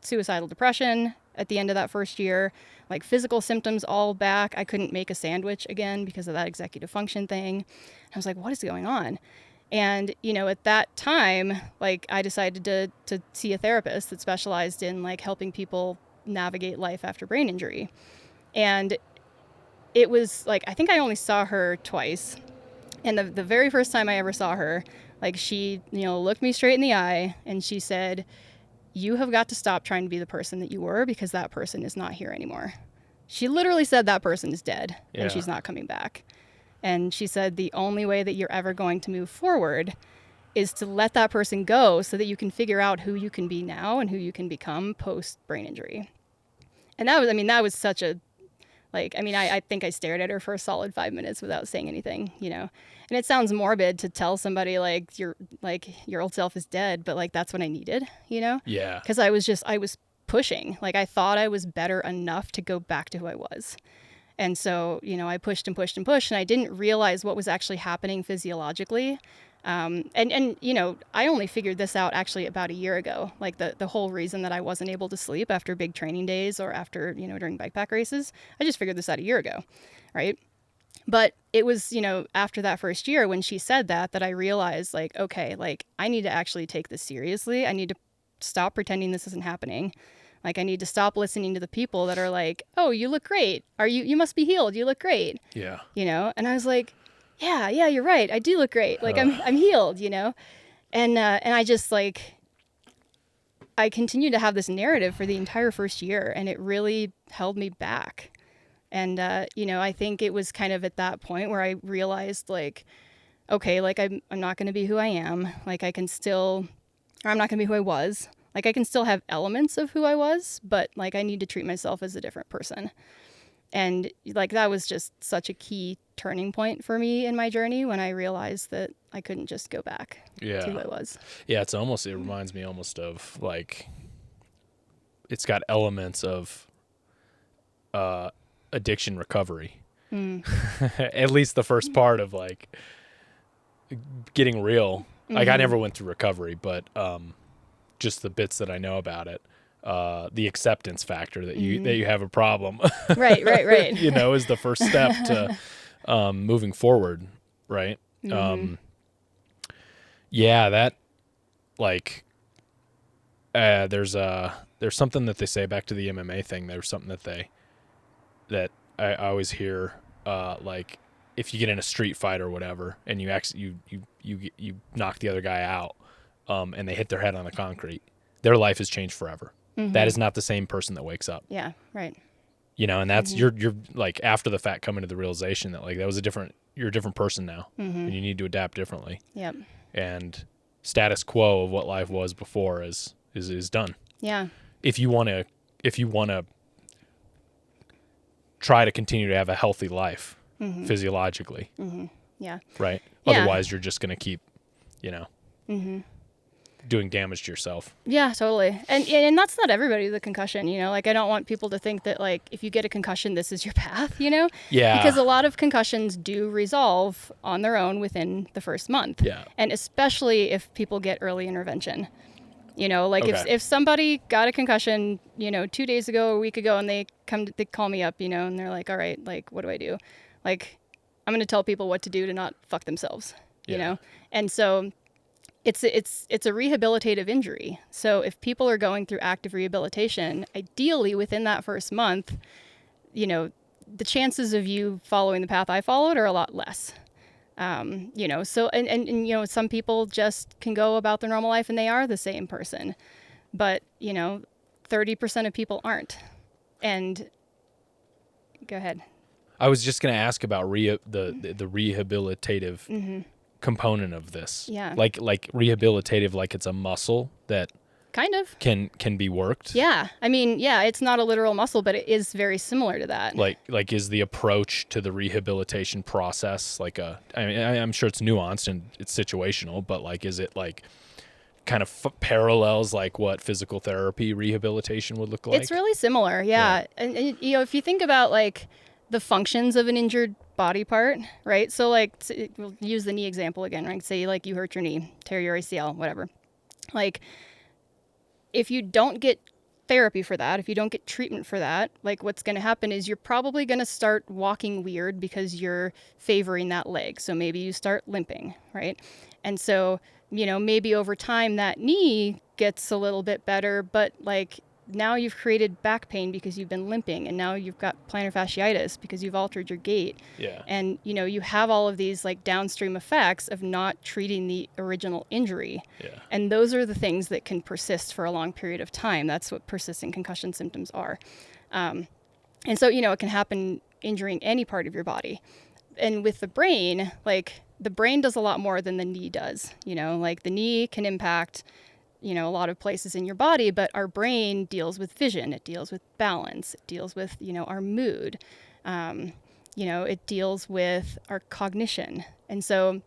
suicidal depression at the end of that first year, like physical symptoms all back. I couldn't make a sandwich again because of that executive function thing. I was like, what is going on? And, you know, at that time, like I decided to see a therapist that specialized in like helping people navigate life after brain injury. And it was like, I think I only saw her twice. And the very first time I ever saw her, like she, you know, looked me straight in the eye and she said, you have got to stop trying to be the person that you were because that person is not here anymore. She literally said that person is dead and she's not coming back. And she said the only way that you're ever going to move forward is to let that person go so that you can figure out who you can be now and who you can become post brain injury. And that was such a, like, I mean, I think I stared at her for a solid 5 minutes without saying anything, you know. And it sounds morbid to tell somebody like your old self is dead, but like that's what I needed, you know? Yeah. Because I was pushing. Like I thought I was better enough to go back to who I was. And so, you know, I pushed and pushed and pushed, and I didn't realize what was actually happening physiologically. And you know, I only figured this out actually about a year ago. Like the whole reason that I wasn't able to sleep after big training days or after, you know, during bikepack races, I just figured this out a year ago, right? But it was, you know, after that first year when she said that I realized like, okay, like I need to actually take this seriously. I need to stop pretending this isn't happening. Like I need to stop listening to the people that are like, oh, you look great. You must be healed. You look great. Yeah. You know? And I was like, yeah, you're right. I do look great. Like I'm healed, you know? And I just like, I continued to have this narrative for the entire first year, and it really held me back. And, you know, I think it was kind of at that point where I realized like, okay, like I'm not going to be who I am. Like I'm not going to be who I was. Like I can still have elements of who I was, but like I need to treat myself as a different person. And like that was just such a key turning point for me in my journey when I realized that I couldn't just go back to who I was. Yeah, it reminds me almost of like, it's got elements of addiction recovery. At least the first part of like getting real. Like I never went through recovery, but just the bits that I know about it. The acceptance factor that you have a problem, right. You know, is the first step to moving forward, right? Yeah, that like there's something that they say back to the MMA thing. There's something that I always hear, like if you get in a street fight or whatever, and you knock the other guy out, and they hit their head on the concrete, their life has changed forever. That is not the same person that wakes up. Yeah, right. You know, and that's you're like after the fact coming to the realization that like you're a different person now, and you need to adapt differently. Yep. And status quo of what life was before is done. Yeah. If you want to try to continue to have a healthy life physiologically. Yeah. Right. Yeah. Otherwise, you're just going to keep, you know, doing damage to yourself. Yeah, totally. And that's not everybody with a concussion, you know, like I don't want people to think that like if you get a concussion, this is your path, you know? Yeah. Because a lot of concussions do resolve on their own within the first month. Yeah. And especially if people get early intervention. You know, like if somebody got a concussion, you know, 2 days ago, a week ago, and they call me up, you know, and they're like, all right, like, what do I do? Like, I'm going to tell people what to do to not fuck themselves. you know? And so it's a rehabilitative injury. So if people are going through active rehabilitation, ideally within that first month, you know, the chances of you following the path I followed are a lot less. You know, so, and, you know, some people just can go about their normal life and they are the same person, but, you know, 30% of people aren't. And go ahead. I was just going to ask about the rehabilitative component of this. Yeah. Like rehabilitative, like it's a muscle that kind of can be worked. Yeah. I mean, yeah, it's not a literal muscle, but it is very similar to that. Like is the approach to the rehabilitation process like I'm sure it's nuanced and it's situational, but like, is it like kind of parallels like what physical therapy rehabilitation would look like? It's really similar. Yeah. And you know, if you think about like the functions of an injured body part, right? So like, we'll use the knee example again, right? Say like you hurt your knee, tear your ACL, whatever. Like if you don't get therapy for that, if you don't get treatment for that, like what's going to happen is you're probably going to start walking weird because you're favoring that leg. So maybe you start limping, right? And so, you know, maybe over time that knee gets a little bit better, but like now you've created back pain because you've been limping, and now you've got plantar fasciitis because you've altered your gait. Yeah. And, you know, you have all of these like downstream effects of not treating the original injury. Yeah. And those are the things that can persist for a long period of time. That's what persistent concussion symptoms are. And so, you know, it can happen injuring any part of your body. And with the brain, like the brain does a lot more than the knee does. You know, like the knee can impact, you know, a lot of places in your body, but our brain deals with vision, it deals with balance, it deals with, you know, our mood, you know, it deals with our cognition. And so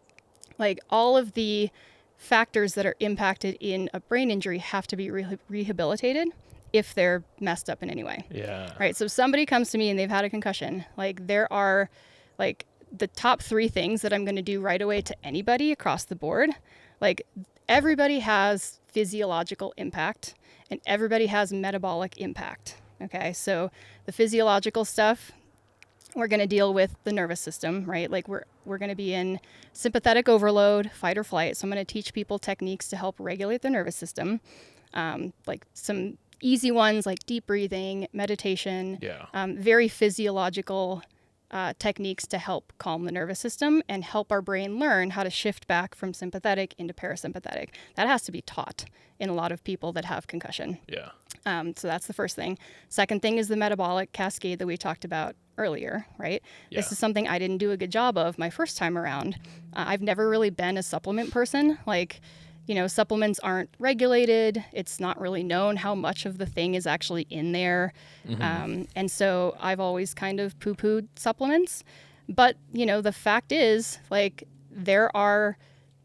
like all of the factors that are impacted in a brain injury have to be rehabilitated if they're messed up in any way. Yeah. Right. So somebody comes to me and they've had a concussion. Like there are like the top 3 things that I'm going to do right away to anybody across the board. Like everybody has physiological impact and everybody has metabolic impact. Okay. So the physiological stuff, we're going to deal with the nervous system, right? Like we're going to be in sympathetic overload, fight or flight. So I'm going to teach people techniques to help regulate their nervous system. Like some easy ones like deep breathing, meditation, very physiological techniques to help calm the nervous system and help our brain learn how to shift back from sympathetic into parasympathetic. That has to be taught in a lot of people that have concussion. Yeah. So that's the first thing. Second thing is the metabolic cascade that we talked about earlier, right? Yeah. This is something I didn't do a good job of my first time around. I've never really been a supplement person. Like, you know, supplements aren't regulated. It's not really known how much of the thing is actually in there. And so I've always kind of poo-pooed supplements. But, you know, the fact is, like, there are,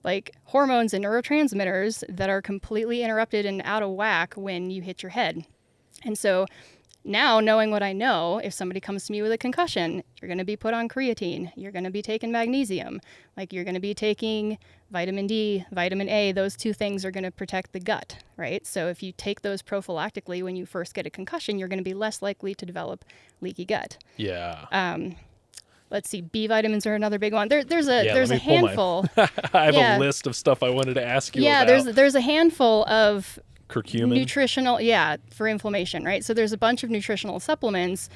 like, hormones and neurotransmitters that are completely interrupted and out of whack when you hit your head. And so now, knowing what I know, if somebody comes to me with a concussion, you're going to be put on creatine. You're going to be taking magnesium. Like, you're going to be taking vitamin D, vitamin A. Those 2 things are going to protect the gut, right? So if you take those prophylactically when you first get a concussion, you're going to be less likely to develop leaky gut. Yeah. Let's see. B vitamins are another big one. There's a handful. I have a list of stuff I wanted to ask you about. Yeah, there's a handful of curcumin, nutritional, for inflammation, right? So there's a bunch of nutritional supplements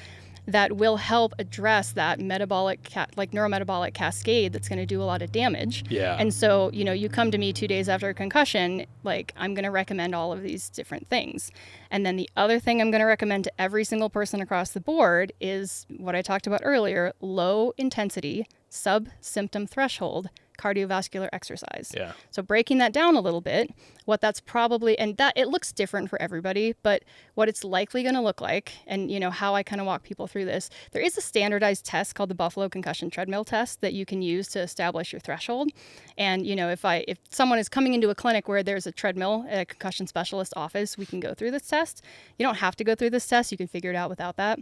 that will help address that metabolic, neurometabolic cascade that's going to do a lot of damage. Yeah. And so, you know, you come to me 2 days after a concussion, like, I'm going to recommend all of these different things. And then the other thing I'm going to recommend to every single person across the board is what I talked about earlier: low intensity, sub-symptom threshold cardiovascular exercise. Yeah. So breaking that down a little bit, what that's probably, and that it looks different for everybody, but what it's likely going to look like, and you know how I kind of walk people through this, there is a standardized test called the Buffalo Concussion Treadmill Test that you can use to establish your threshold. And you know, if someone is coming into a clinic where there's a treadmill at a concussion specialist office, we can go through this test. You don't have to go through this test. You can figure it out without that.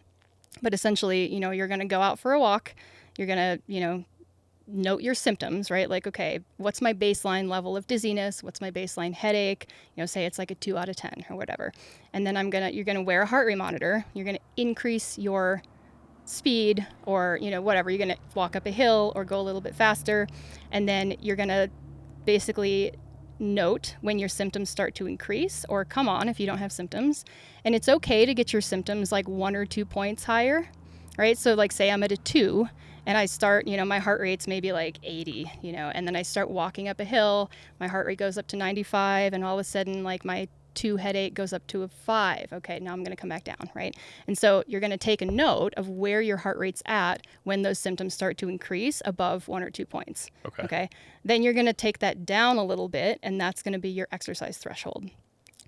But essentially, you know, you're going to go out for a walk. You're going to, you know, note your symptoms, right? Like, okay, what's my baseline level of dizziness? What's my baseline headache? You know, say it's like a 2 out of 10 or whatever. And then you're going to wear a heart rate monitor. You're going to increase your speed or, whatever. You're going to walk up a hill or go a little bit faster. And then you're going to basically note when your symptoms start to increase or come on if you don't have symptoms. And it's okay to get your symptoms like 1 or 2 points higher, right? So like say I'm at a 2 and I start, my heart rate's maybe like 80, and then I start walking up a hill, my heart rate goes up to 95, and all of a sudden like my 2 headache goes up to a 5. Okay, now I'm going to come back down, right? And so you're going to take a note of where your heart rate's at when those symptoms start to increase above 1 or 2 points. Okay. Then you're going to take that down a little bit, and that's going to be your exercise threshold.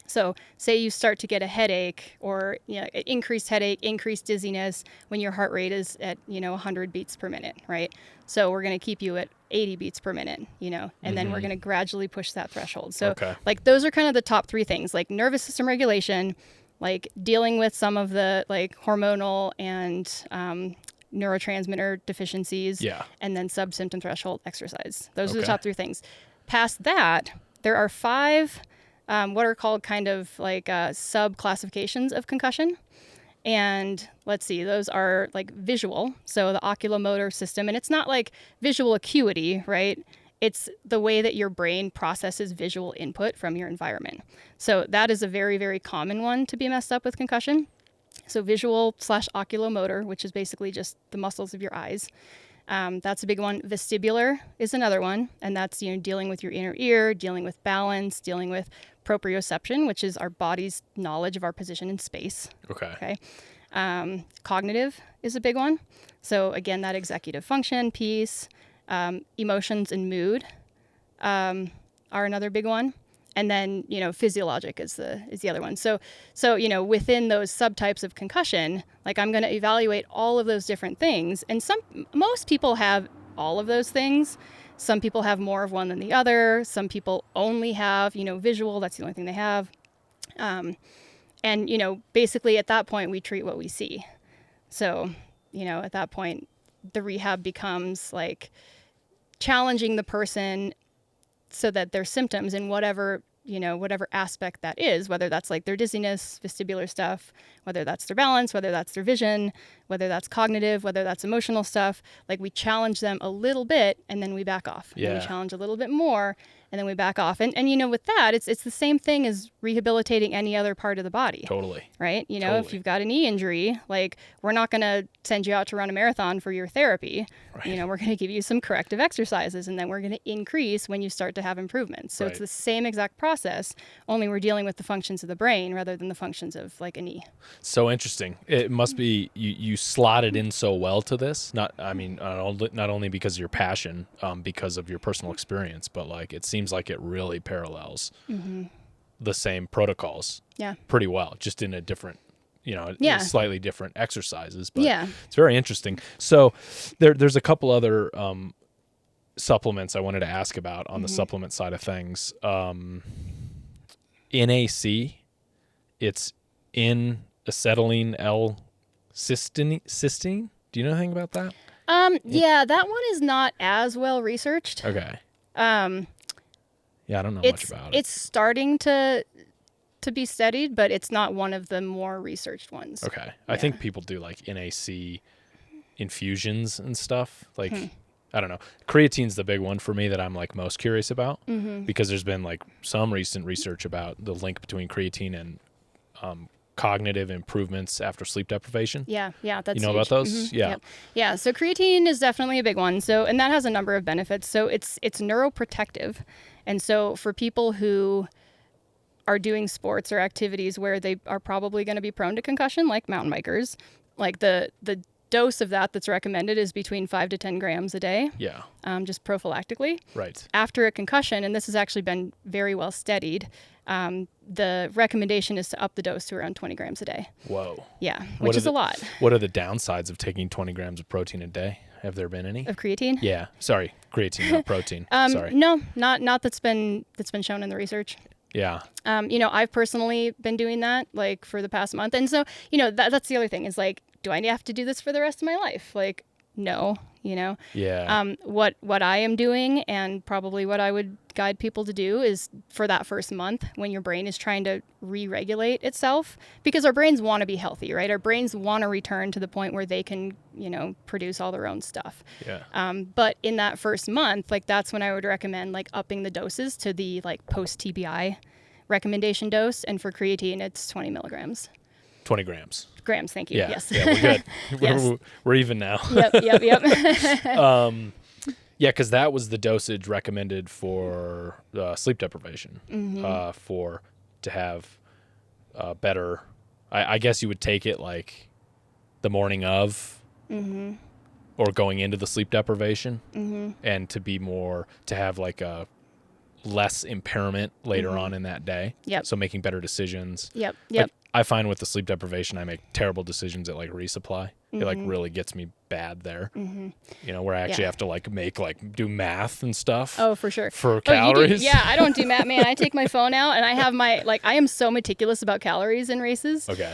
So say you start to get a headache or increased headache, increased dizziness when your heart rate is at 100 beats per minute, right? So we're going to keep you at 80 beats per minute, and then we're going to gradually push that threshold. So like those are kind of the top 3 things, like nervous system regulation, like dealing with some of the like hormonal and neurotransmitter deficiencies, and then sub-symptom threshold exercise. Those are the top 3 things. Past that, there are 5 what are called kind of like sub-classifications of concussion. And let's see, those are like visual, so the oculomotor system. And it's not like visual acuity, right? It's the way that your brain processes visual input from your environment. So that is a very, very common one to be messed up with concussion. So visual/oculomotor, which is basically just the muscles of your eyes. That's a big one. Vestibular is another one, and that's dealing with your inner ear, dealing with balance, dealing with proprioception, which is our body's knowledge of our position in space. Okay. Cognitive is a big one. So again, that executive function piece, emotions and mood are another big one. And then, physiologic is the other one. So, within those subtypes of concussion, like I'm going to evaluate all of those different things. And most people have all of those things. Some people have more of one than the other. Some people only have, visual. That's the only thing they have. And, basically at that point, we treat what we see. So, at that point, the rehab becomes like challenging the person so that their symptoms in whatever aspect that is, whether that's like their dizziness, vestibular stuff, whether that's their balance, whether that's their vision, whether that's cognitive, whether that's emotional stuff, like we challenge them a little bit and then we back off. Yeah. And we challenge a little bit more and then we back off. And with that, it's the same thing as rehabilitating any other part of the body. Totally. Right? Totally. If you've got a knee injury, like we're not going to send you out to run a marathon for your therapy. Right. We're going to give you some corrective exercises and then we're going to increase when you start to have improvements. So It's the same exact process, only we're dealing with the functions of the brain rather than the functions of like a knee. So interesting. It must be you slotted in so well to this. Not only because of your passion, because of your personal experience, but like it seems like it really parallels the same protocols. Yeah. Pretty well, just in a different, slightly different exercises. But it's very interesting. So there's a couple other supplements I wanted to ask about on the supplement side of things. NAC, it's in acetylene L-cysteine. Do you know anything about that? Yeah, that one is not as well researched. Okay. Yeah, I don't know much about it. It's starting to be studied, but it's not one of the more researched ones. Okay. Yeah. I think people do like NAC infusions and stuff. Like, I don't know. Creatine's the big one for me that I'm like most curious about because there's been like some recent research about the link between creatine and cognitive improvements after sleep deprivation. Yeah, that's huge. About those? Yeah. So creatine is definitely a big one. So, and that has a number of benefits. So it's neuroprotective. And so for people who are doing sports or activities where they are probably going to be prone to concussion, like mountain bikers, like the dose of that's recommended is between 5 to 10 grams a day. Yeah. Just prophylactically. Right. After a concussion, and this has actually been very well studied, the recommendation is to up the dose to around 20 grams a day. Whoa. Yeah, which is a lot. What are the downsides of taking 20 grams of protein a day? Have there been any? Of creatine? Yeah. Sorry, creatine, not protein. Sorry. No, not that's been shown in the research. Yeah. I've personally been doing that like for the past month. And so, that's the other thing is like, do I have to do this for the rest of my life? Like, no, you know? Yeah. What I am doing, and probably what I would guide people to do, is for that first month when your brain is trying to re-regulate itself, because our brains want to be healthy, right? Our brains want to return to the point where they can, you know, produce all their own stuff. Yeah. But in that first month, like that's when I would recommend like upping the doses to the like post TBI recommendation dose. And for creatine, it's 20 milligrams. 20 grams. Grams, thank you. Yeah. Yes. Yeah, we're good. Yes. We're even now. Yep. Yeah, because that was the dosage recommended for sleep deprivation. To have better. I guess you would take it like the morning of, or going into the sleep deprivation, and to have like a less impairment later on in that day. Yep. So making better decisions. Yep. Like, I find with the sleep deprivation, I make terrible decisions at like resupply. It like really gets me bad there. You know, where I actually have to like do math and stuff. Oh, for sure. For calories. Yeah, I don't do math, man. I take my phone out and I have I am so meticulous about calories in races. Okay.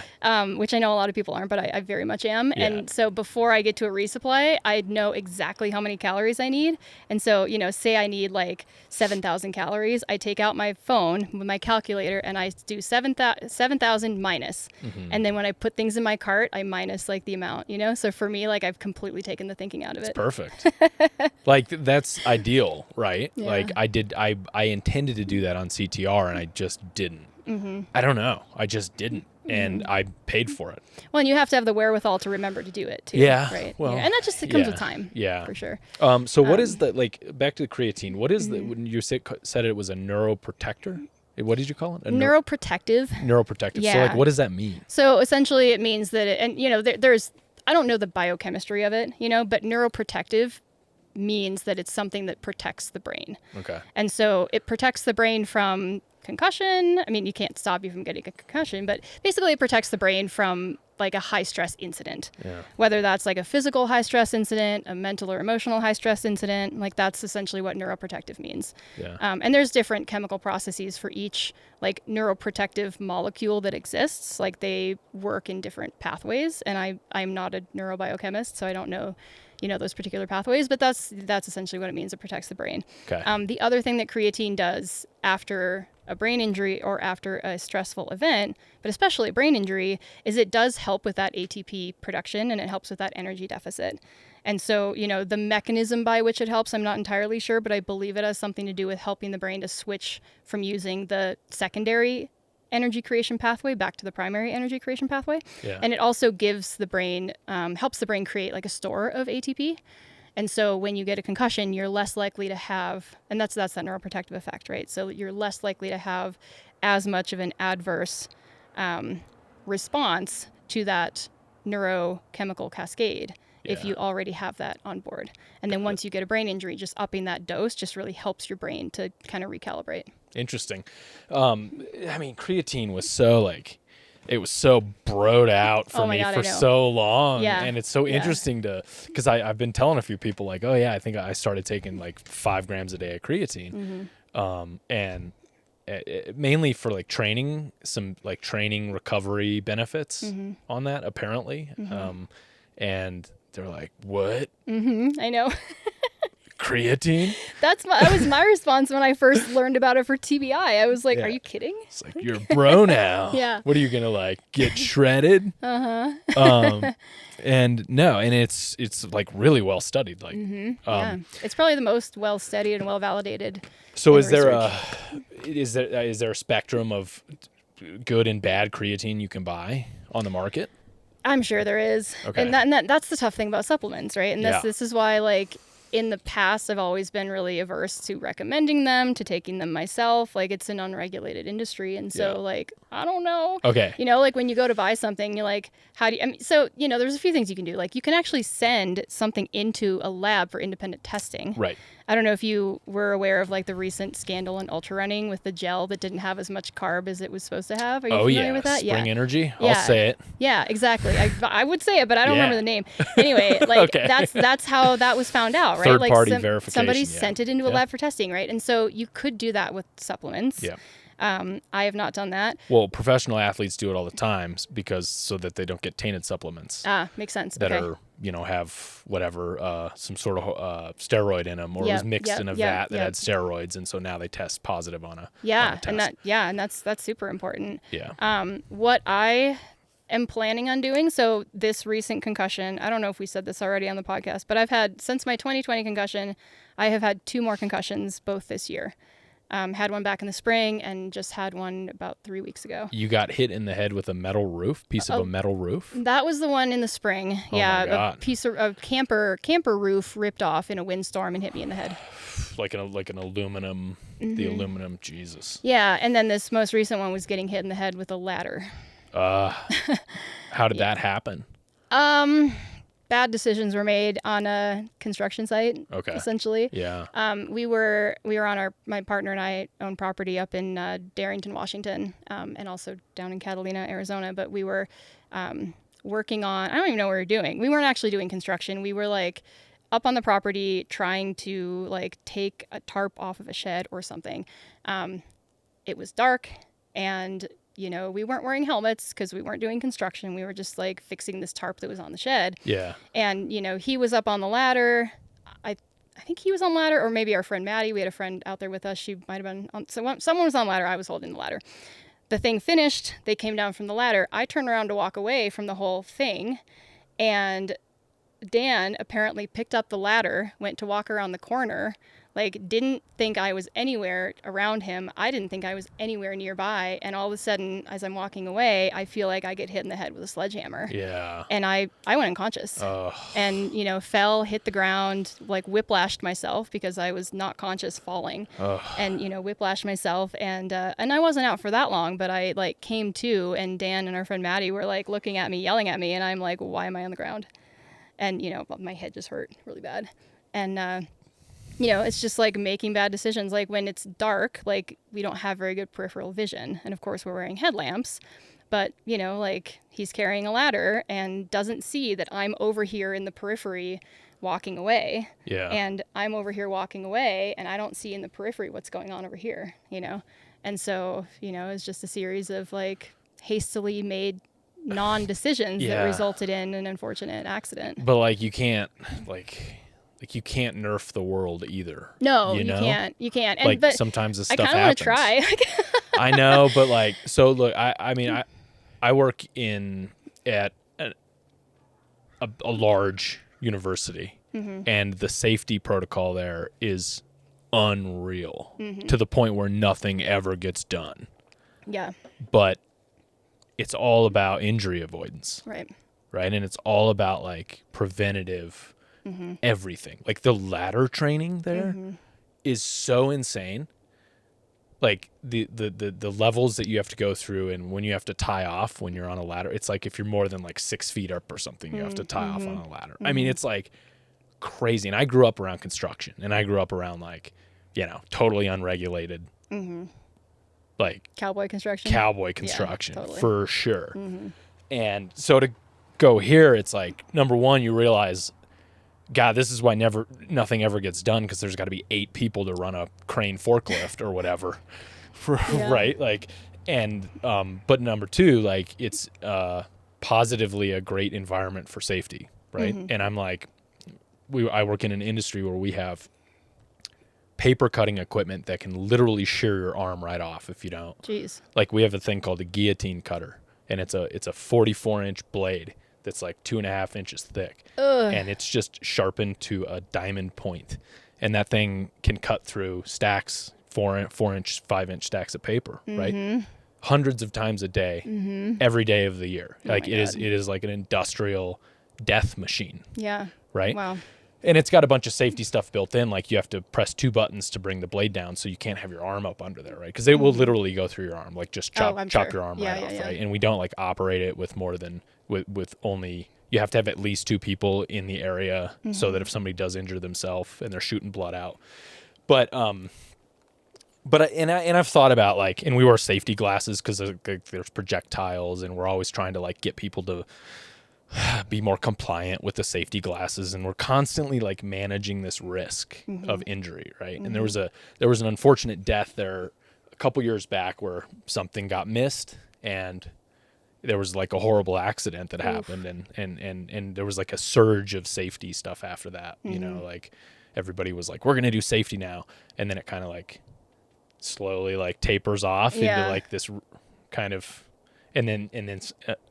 Which I know a lot of people aren't, but I very much am. Yeah. And so before I get to a resupply, I know exactly how many calories I need. And so, you know, say I need like 7,000 calories, I take out my phone with my calculator and I do 7,000 minus. And then when I put things in my cart, I minus like the amount, you know? So for me, like I've completely taken the thinking out of it. Perfect. Like that's ideal, right? Yeah. Like I intended to do that on CTR and I just didn't. I don't know. I just didn't. And I paid for it. Well, and you have to have the wherewithal to remember to do it too. Yeah. Right. Well, and that just comes with time. Yeah. For sure. So what is the, like, back to the creatine, what is the, when you said it was a neuroprotector? What did you call it? Neuroprotective. Neuroprotective. Yeah. So like, what does that mean? So essentially it means that, and you know, there's, I don't know the biochemistry of it, you know, but neuroprotective means that it's something that protects the brain. Okay. And so it protects the brain from concussion. I mean, you can't stop you from getting a concussion, but basically it protects the brain from like a high stress incident. Yeah. Whether that's like a physical high stress incident, a mental or emotional high stress incident, like that's essentially what neuroprotective means. Yeah. And there's different chemical processes for each like neuroprotective molecule that exists. Like they work in different pathways, and I'm not a neurobiochemist, so I don't know, you know, those particular pathways, but that's essentially what it means. It protects the brain. Okay. The other thing that creatine does after a brain injury or after a stressful event, but especially a brain injury, is it does help with that ATP production, and it helps with that energy deficit. And so, you know, the mechanism by which it helps, I'm not entirely sure, but I believe it has something to do with helping the brain to switch from using the secondary energy creation pathway back to the primary energy creation pathway. Yeah. And it also gives the brain, helps the brain create like a store of ATP. And so when you get a concussion, you're less likely to have, and that's that neuroprotective effect, right? So you're less likely to have as much of an adverse response to that neurochemical cascade if you already have that on board. And then once you get a brain injury, just upping that dose just really helps your brain to kind of recalibrate. Interesting. I mean, creatine was so like, it was so broed out for me for so long. Yeah. And it's so interesting because I've been telling a few people like, oh yeah, I think I started taking like 5 grams a day of creatine. And mainly for like training, some like training recovery benefits on that apparently. And they're like, what? I know. Creatine? That was my response when I first learned about it for TBI. I was like, are you kidding? It's like, you're a bro now. Yeah. What are you going to like get shredded? And no, and it's like really well studied. Like, yeah. It's probably the most well studied and well validated. So is there a spectrum of good and bad creatine you can buy on the market? I'm sure there is. Okay. And that's the tough thing about supplements, right? And this is why, like, in the past, I've always been really averse to recommending them, to taking them myself. Like, it's an unregulated industry. And so, like, I don't know. Okay. You know, like, when you go to buy something, you're like, how do you, I mean, so, you know, there's a few things you can do. Like, you can actually send something into a lab for independent testing. Right. I don't know if you were aware of, like, the recent scandal in ultra running with the gel that didn't have as much carb as it was supposed to have. Are you familiar with that? Spring Energy. I'll say it. Yeah, exactly. I would say it, but I don't remember the name. Anyway, like, that's how that was found out, right? Third-party verification. Somebody sent it into a lab for testing, right? And so you could do that with supplements. Yeah. I have not done that. Well, professional athletes do it all the time because so that they don't get tainted supplements. Makes sense. That are, have whatever, some sort of steroid in them, or it was mixed in a vat that had steroids, and so now they test positive on a test. And that's super important. Yeah. What I am planning on doing, so this recent concussion, I don't know if we said this already on the podcast, but I've had, since my 2020 concussion, I have had 2 more concussions both this year. Had one back in the spring and just had one about 3 weeks ago. You got hit in the head with a metal roof, piece of a metal roof? That was the one in the spring. Oh my God. A piece of camper roof ripped off in a windstorm and hit me in the head. Like an aluminum, the aluminum, Jesus. Yeah, and then this most recent one was getting hit in the head with a ladder. How did that happen? Bad decisions were made on a construction site. Okay. Essentially. Yeah. We were on my partner and I own property up in Darrington, Washington, and also down in Catalina, Arizona. But we were working on, I don't even know what we were doing. We weren't actually doing construction. We were like up on the property trying to like take a tarp off of a shed or something. It was dark and we weren't wearing helmets because we weren't doing construction. We were just like fixing this tarp that was on the shed. Yeah. And, he was up on the ladder. I think he was on the ladder, or maybe our friend Maddie. We had a friend out there with us. She might have been on. So someone was on the ladder. I was holding the ladder. The thing finished. They came down from the ladder. I turned around to walk away from the whole thing. And Dan apparently picked up the ladder, went to walk around the corner, like didn't think I was anywhere around him. I didn't think I was anywhere nearby. And all of a sudden, as I'm walking away, I feel like I get hit in the head with a sledgehammer. Yeah. And I went unconscious and, fell, hit the ground, like whiplashed myself because I was not conscious falling and, whiplashed myself. And I wasn't out for that long, but I like came to, and Dan and our friend Maddie were like looking at me, yelling at me. And I'm like, why am I on the ground? And, my head just hurt really bad. And, it's just like making bad decisions. Like when it's dark, like we don't have very good peripheral vision. And of course we're wearing headlamps, but like he's carrying a ladder and doesn't see that I'm over here in the periphery walking away. Yeah. And I'm over here walking away and I don't see in the periphery what's going on over here, And so, it's just a series of like hastily made non-decisions that resulted in an unfortunate accident. But like you can't you can't nerf the world either. No, you can't. You can't. And, like but sometimes this I stuff kind of happens. want to try. I know, but like, so look, I work at a large university, and the safety protocol there is unreal to the point where nothing ever gets done. Yeah. But it's all about injury avoidance. Right. Right. And it's all about like preventative everything. Like the ladder training there is so insane. Like the levels that you have to go through, and when you have to tie off when you're on a ladder, it's like if you're more than like 6 feet up or something, you have to tie off on a ladder. I mean, it's like crazy. And I grew up around construction, and I grew up around like, totally unregulated, like Cowboy construction, totally. For sure. And so to go here, it's like, number one, you realize, God, this is why nothing ever gets done, because there's got to be 8 people to run a crane forklift or whatever, right? Like, and but number two, like it's positively a great environment for safety, right? And I'm like, I work in an industry where we have paper cutting equipment that can literally shear your arm right off if you don't. Jeez. Like we have a thing called a guillotine cutter, and it's a 44-inch blade that's like 2.5 inches thick. And it's just sharpened to a diamond point. And that thing can cut through stacks, 4-inch, 5-inch stacks of paper, right? Hundreds of times a day, every day of the year. Like it is like an industrial death machine. Yeah. Right? Wow. And it's got a bunch of safety stuff built in. Like you have to press 2 buttons to bring the blade down, so you can't have your arm up under there, right? Because they will literally go through your arm, like just chop your arm right off, right? And we don't like operate it with more than with only. You have to have at least 2 people in the area so that if somebody does injure themselves and they're shooting blood out. But I've thought about like, and we wear safety glasses because there's projectiles, and we're always trying to like get people to be more compliant with the safety glasses, and we're constantly like managing this risk of injury, right? And there was an unfortunate death there a couple years back where something got missed and there was like a horrible accident that happened, and there was like a surge of safety stuff after that. You know, like everybody was like, we're going to do safety now. And then it kind of like slowly like tapers off into like this kind of, and then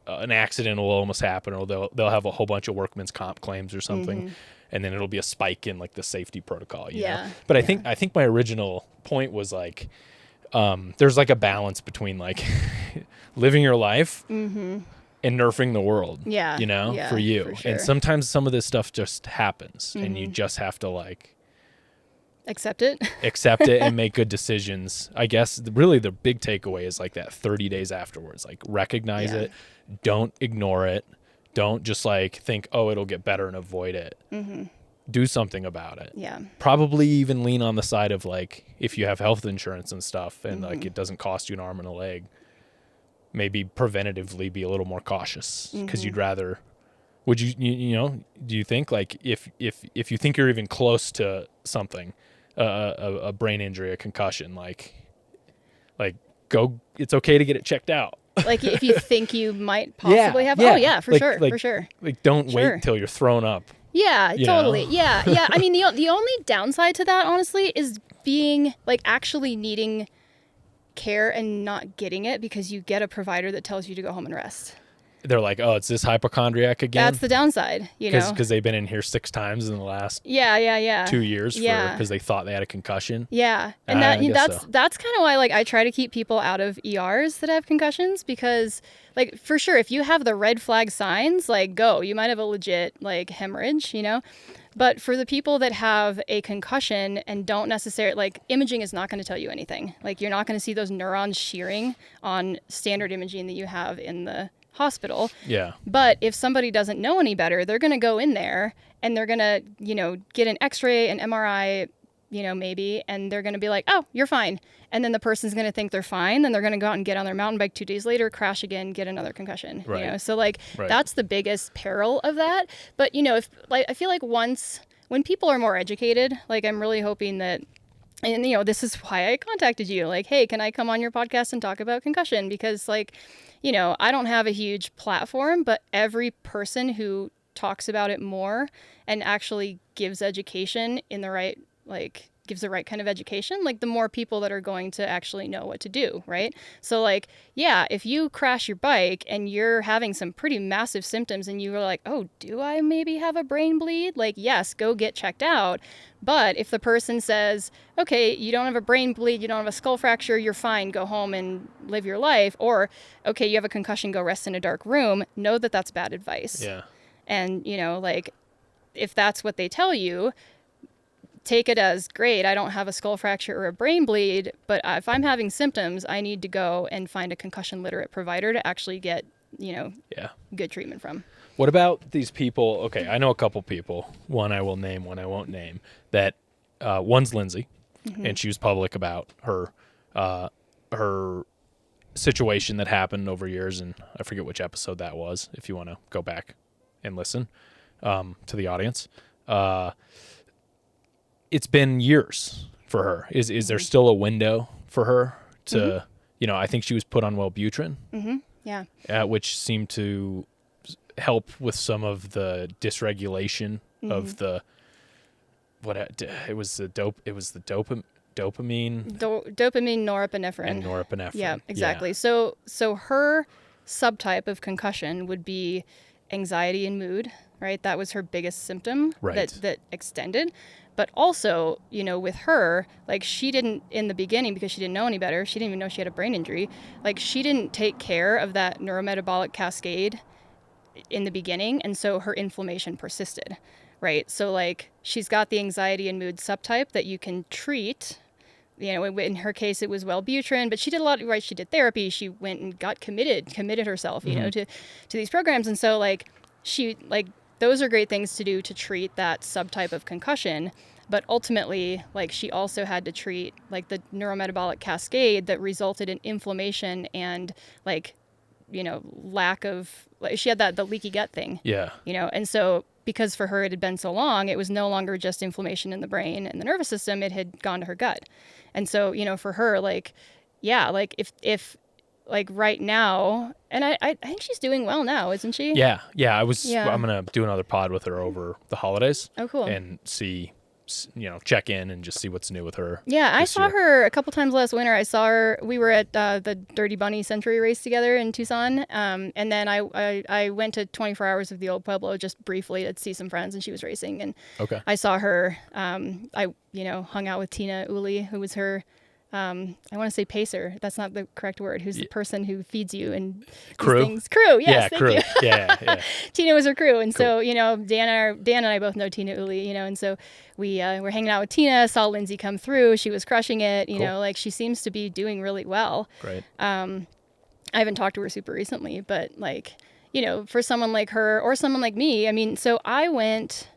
an accident will almost happen, or they'll have a whole bunch of workman's comp claims or something. And then it'll be a spike in like the safety protocol, you know? But I think my original point was like, there's like a balance between like living your life and nerfing the world, you know, for you. For sure. And sometimes some of this stuff just happens and you just have to like accept it and make good decisions. I guess really the big takeaway is like that 30 days afterwards, like recognize it, don't ignore it. Don't just like think, oh, it'll get better and avoid it. Do something about it. Yeah. Probably even lean on the side of like, if you have health insurance and stuff and like it doesn't cost you an arm and a leg, maybe preventatively be a little more cautious, because you'd rather, would you know, do you think like if you think you're even close to something, a brain injury, a concussion, like go, it's okay to get it checked out. Like if you think you might possibly have, oh yeah, for sure. Like don't wait until you're thrown up. Yeah, totally. Yeah. I mean, the only downside to that, honestly, is being like actually needing care and not getting it because you get a provider that tells you to go home and rest. They're like, oh, it's this hypochondriac again. That's the downside, you know, because they've been in here 6 times in the last 2 years because they thought they had a concussion. Yeah, and that's kind of why like I try to keep people out of ERs that have concussions, because like for sure if you have the red flag signs, like go, you might have a legit like hemorrhage, you know. But for the people that have a concussion and don't necessarily, like, imaging is not going to tell you anything. Like, you're not going to see those neurons shearing on standard imaging that you have in the hospital. Yeah. But if somebody doesn't know any better, they're going to go in there and they're going to, you know, get an x-ray, an MRI, you know, maybe, and they're going to be like, oh, you're fine. And then the person's going to think they're fine. Then they're going to go out and get on their mountain bike 2 days later, crash again, get another concussion. Right. You know, so like that's the biggest peril of that. But, you know, if like, I feel like when people are more educated, like I'm really hoping that, and, you know, this is why I contacted you. Like, hey, can I come on your podcast and talk about concussion? Because, like, you know, I don't have a huge platform, but every person who talks about it more and actually gives education in the right, like, gives the right kind of education, like, the more people that are going to actually know what to do, right? So, like, yeah, if you crash your bike and you're having some pretty massive symptoms and you were like, oh, do I maybe have a brain bleed? Like, yes, go get checked out. But if the person says, okay, you don't have a brain bleed, you don't have a skull fracture, you're fine, go home and live your life, or, okay, you have a concussion, go rest in a dark room, know that that's bad advice. Yeah. And, you know, like, if that's what they tell you, take it as, great, I don't have a skull fracture or a brain bleed, but if I'm having symptoms, I need to go and find a concussion literate provider to actually get, you know, good treatment from. What about these people? Okay, I know a couple people, one I will name, one I won't name, that one's Lindsay, and she was public about her situation that happened over years, and I forget which episode that was, if you want to go back and listen to the audience. It's been years for her. Is there still a window for her to, you know, I think she was put on Wellbutrin, which seemed to help with some of the dysregulation of the, it was the dopamine, norepinephrine. And norepinephrine. Yeah, exactly. Yeah. So her subtype of concussion would be anxiety and mood, right? That was her biggest symptom that extended. But also, you know, with her, like, she didn't, in the beginning, because she didn't know any better, she didn't even know she had a brain injury, like, she didn't take care of that neurometabolic cascade in the beginning, and so her inflammation persisted, right? So, like, she's got the anxiety and mood subtype that you can treat. You know, in her case, it was Wellbutrin, but she did a lot, right? She did therapy. She went and got committed herself, you know, to these programs. And so, like, she, like, those are great things to do to treat that subtype of concussion. But ultimately, like, she also had to treat, like, the neurometabolic cascade that resulted in inflammation and, like, you know, lack of, like, she had the leaky gut thing. Yeah. You know, and so because for her it had been so long, it was no longer just inflammation in the brain and the nervous system, it had gone to her gut. And so, you know, for her, like, yeah, like if like right now, and I think she's doing well now, isn't she? Yeah. I'm going to do another pod with her over the holidays. Oh, cool. And see, check in and just see what's new with her. Yeah, I saw her a couple times last winter. I saw her, we were at the Dirty Bunny Century race together in Tucson. And then I went to 24 Hours of the Old Pueblo just briefly to see some friends, and she was racing. And I saw her, I hung out with Tina Uli, who was her, I want to say pacer. That's not the correct word. Who's the person who feeds you and crew? Things. Crew, yes, yeah, crew. You. Yeah. Tina was her crew, and cool. So Dan and I both know Tina Uli, and so we were hanging out with Tina. Saw Lindsay come through. She was crushing it. You know, like she seems to be doing really well. Great. I haven't talked to her super recently, but like for someone like her or someone like me, I mean, so I went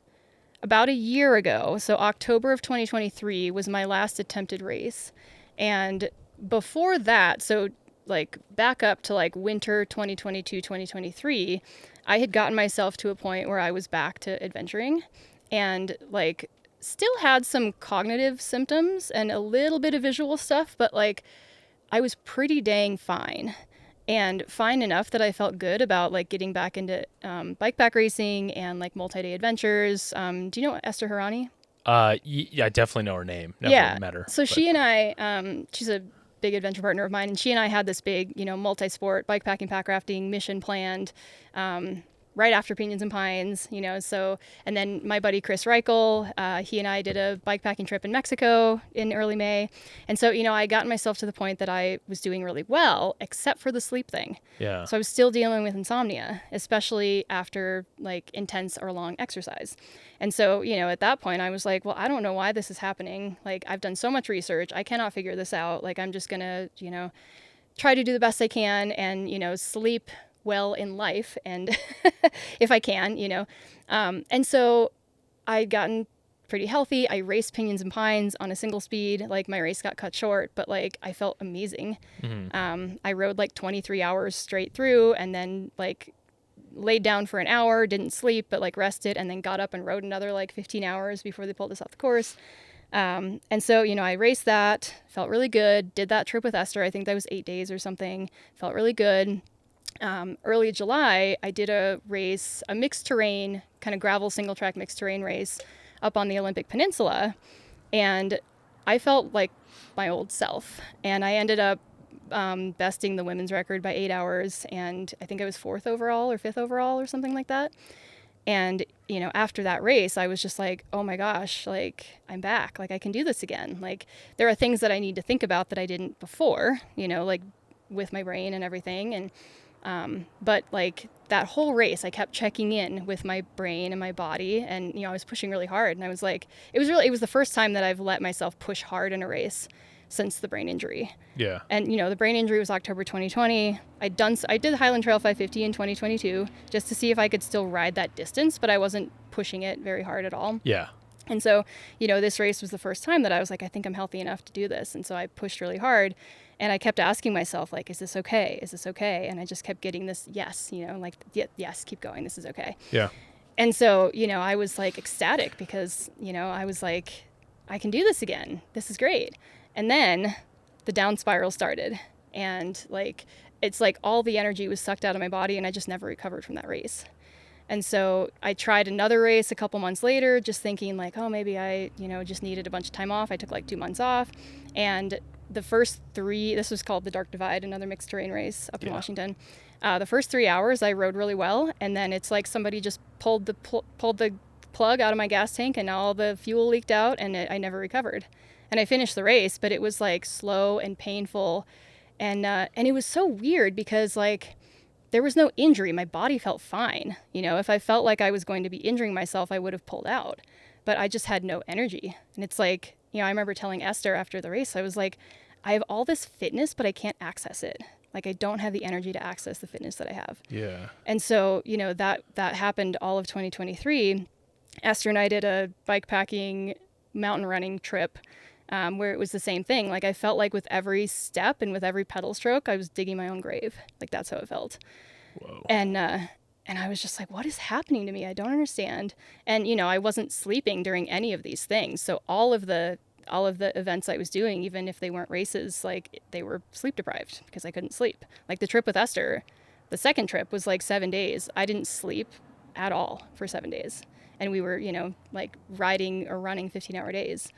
about a year ago. So October of 2023 was my last attempted race. And before that, so like back up to like winter 2022, 2023, I had gotten myself to a point where I was back to adventuring and like still had some cognitive symptoms and a little bit of visual stuff, but like I was pretty dang fine, and fine enough that I felt good about like getting back into bike pack racing and like multi-day adventures. Do you know Esther Harani? Yeah, I definitely know her name. Never met her. So she and I, she's a big adventure partner of mine, and she and I had this big, multi-sport bikepacking, pack rafting mission planned, right after Pinions and Pines, so, and then my buddy Chris Reichel, he and I did a bikepacking trip in Mexico in early May. And so, I got myself to the point that I was doing really well, except for the sleep thing. Yeah. So I was still dealing with insomnia, especially after like intense or long exercise. And so, at that point I was like, well, I don't know why this is happening. Like I've done so much research. I cannot figure this out. Like I'm just gonna, try to do the best I can and, sleep well in life, and if I can, and so I'd gotten pretty healthy. I raced Pinions and Pines on a single speed. Like my race got cut short, but like I felt amazing. I rode like 23 hours straight through, and then like laid down for an hour, didn't sleep, but like rested, and then got up and rode another like 15 hours before they pulled us off the course. And so, I raced that, felt really good, did that trip with Esther. I think that was 8 days or something, felt really good. Early July, I did a race, a mixed terrain, kind of gravel single track mixed terrain race up on the Olympic Peninsula. And I felt like my old self. And I ended up besting the women's record by 8 hours. And I think I was 4th overall or 5th overall or something like that. And, after that race, I was just like, oh my gosh, like I'm back. Like I can do this again. Like there are things that I need to think about that I didn't before, like with my brain and everything. And but like that whole race, I kept checking in with my brain and my body, and I was pushing really hard, and I was like, it was the first time that I've let myself push hard in a race since the brain injury. Yeah. And the brain injury was October 2020. I did Highland Trail 550 in 2022 just to see if I could still ride that distance, but I wasn't pushing it very hard at all. Yeah. And so, this race was the first time that I was like, I think I'm healthy enough to do this. And so I pushed really hard, and I kept asking myself, like, is this okay? Is this okay? And I just kept getting this yes, yes, keep going. This is okay. Yeah. And so, I was like ecstatic because, I was like, I can do this again. This is great. And then the down spiral started, and like, it's like all the energy was sucked out of my body, and I just never recovered from that race. And so I tried another race a couple months later, just thinking like, oh, maybe I, just needed a bunch of time off. I took like 2 months off. And the first 3, this was called the Dark Divide, another mixed terrain race up in Washington. The first 3 hours I rode really well. And then it's like somebody just pulled the plug out of my gas tank, and all the fuel leaked out, and I never recovered. And I finished the race, but it was like slow and painful. And it was so weird because like, there was no injury. My body felt fine. If I felt like I was going to be injuring myself, I would have pulled out, but I just had no energy. And it's like, I remember telling Esther after the race, I was like, I have all this fitness, but I can't access it. Like I don't have the energy to access the fitness that I have. Yeah. And so, that happened all of 2023. Esther and I did a bikepacking mountain running trip where it was the same thing. Like I felt like with every step and with every pedal stroke, I was digging my own grave. Like that's how it felt. Whoa. And I was just like, what is happening to me? I don't understand. And, I wasn't sleeping during any of these things. So all of the all of the events I was doing, even if they weren't races, like they were sleep deprived because I couldn't sleep. Like the trip with Esther, the second trip was like 7 days. I didn't sleep at all for 7 days. And we were, like riding or running 15-hour days.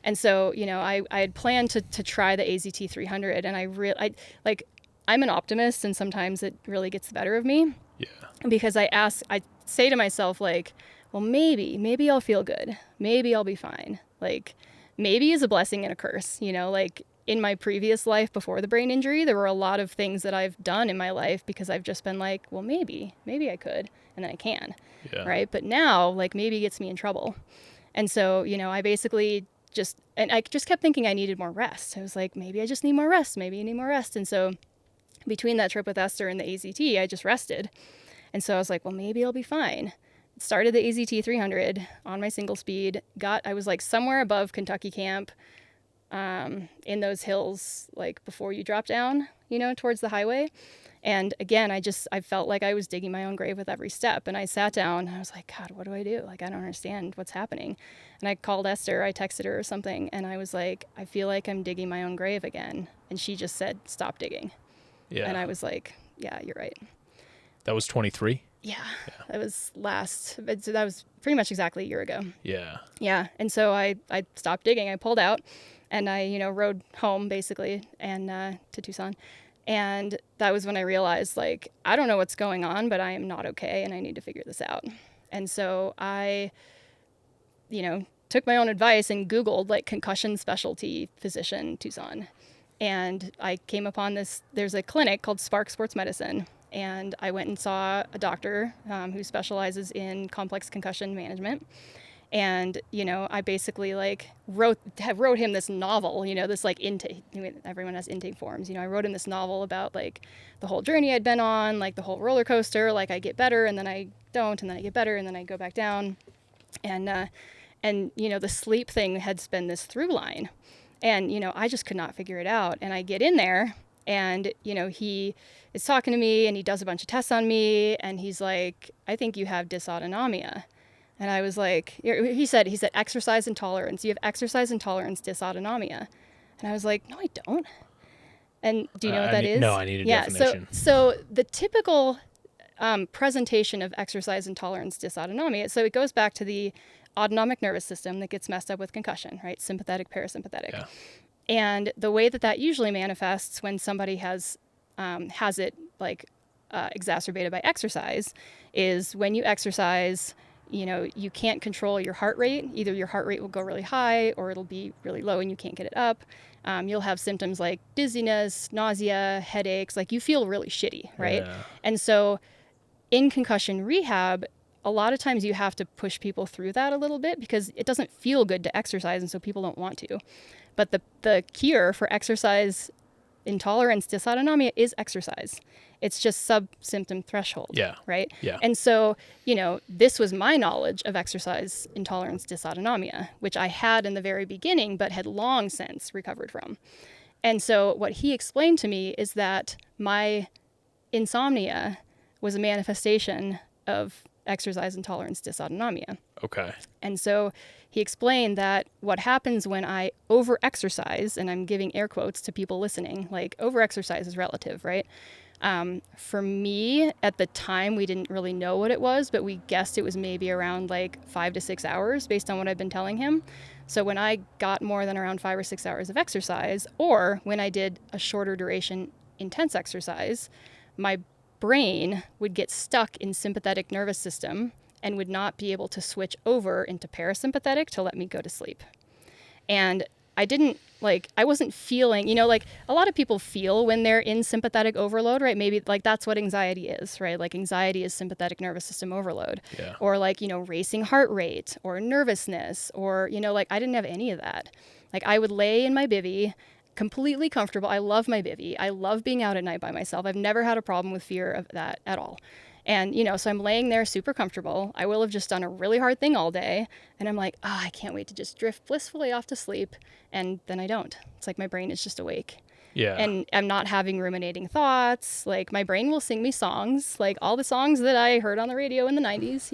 And so, I had planned to try the AZT 300, and I'm an optimist, and sometimes it really gets the better of me. Yeah. Because I say to myself, like, well, maybe I'll feel good. Maybe I'll be fine. Like, maybe is a blessing and a curse, like in my previous life before the brain injury, there were a lot of things that I've done in my life because I've just been like, well, maybe I could, and then I can. Yeah. Right. But now, like, maybe gets me in trouble. And so, I basically I just kept thinking I needed more rest. I was like, maybe I just need more rest. Maybe I need more rest. And so between that trip with Esther and the AZT, I just rested. And so I was like, well, maybe I'll be fine. Started the AZT 300 on my single speed. I was like somewhere above Kentucky Camp, in those hills, like before you drop down, towards the highway. And again, I felt like I was digging my own grave with every step. And I sat down and I was like, God, what do I do? Like, I don't understand what's happening. And I called Esther, I texted her or something. And I was like, I feel like I'm digging my own grave again. And she just said, stop digging. Yeah. And I was like, yeah, you're right. That was 23? Yeah. That was that was pretty much exactly a year ago. Yeah. Yeah. And so I stopped digging. I pulled out and I, rode home basically and to Tucson. And that was when I realized, like, I don't know what's going on, but I am not okay and I need to figure this out. And so I, took my own advice and Googled like concussion specialty physician Tucson. And I came upon there's a clinic called Spark Sports Medicine. And I went and saw a doctor who specializes in complex concussion management. And, I basically like wrote him this novel, this like intake, everyone has intake forms, I wrote him this novel about like the whole journey I'd been on, like the whole roller coaster, like I get better and then I don't, and then I get better and then I go back down. And the sleep thing had been this through line. And, I just could not figure it out. And I get in there and, he is talking to me and he does a bunch of tests on me. And he's like, I think you have dysautonomia. And I was like, he said exercise intolerance. You have exercise intolerance dysautonomia. And I was like, no, I don't. And do you know what that is? No, I need a definition. So the typical presentation of exercise intolerance dysautonomia, so it goes back to the autonomic nervous system that gets messed up with concussion, right? Sympathetic, parasympathetic. Yeah. And the way that usually manifests when somebody has it like exacerbated by exercise is when you exercise, you can't control your heart rate. Either your heart rate will go really high or it'll be really low and you can't get it up. You'll have symptoms like dizziness, nausea, headaches, like you feel really shitty, right? Yeah. And so in concussion rehab, a lot of times you have to push people through that a little bit because it doesn't feel good to exercise and so people don't want to. But the cure for exercise intolerance dysautonomia is exercise. It's just sub-symptom threshold, right? Yeah. And so, this was my knowledge of exercise intolerance dysautonomia, which I had in the very beginning, but had long since recovered from. And so what he explained to me is that my insomnia was a manifestation of exercise intolerance dysautonomia. Okay. And so he explained that what happens when I over-exercise, and I'm giving air quotes to people listening, like over-exercise is relative, right? For me, at the time, we didn't really know what it was, but we guessed it was maybe around like 5 to 6 hours based on what I've been telling him. So when I got more than around 5 or 6 hours of exercise, or when I did a shorter duration intense exercise, my brain would get stuck in sympathetic nervous system and would not be able to switch over into parasympathetic to let me go to sleep. And I wasn't feeling, like a lot of people feel when they're in sympathetic overload, right? Maybe like that's what anxiety is, right? Like anxiety is sympathetic nervous system overload. Yeah. Or like, racing heart rate or nervousness or, like I didn't have any of that. Like I would lay in my bivvy completely comfortable. I love my bivvy. I love being out at night by myself. I've never had a problem with fear of that at all. And, so I'm laying there super comfortable. I will have just done a really hard thing all day. And I'm like, I can't wait to just drift blissfully off to sleep. And then I don't. It's like my brain is just awake. Yeah. And I'm not having ruminating thoughts. Like my brain will sing me songs, like all the songs that I heard on the radio in the 90s,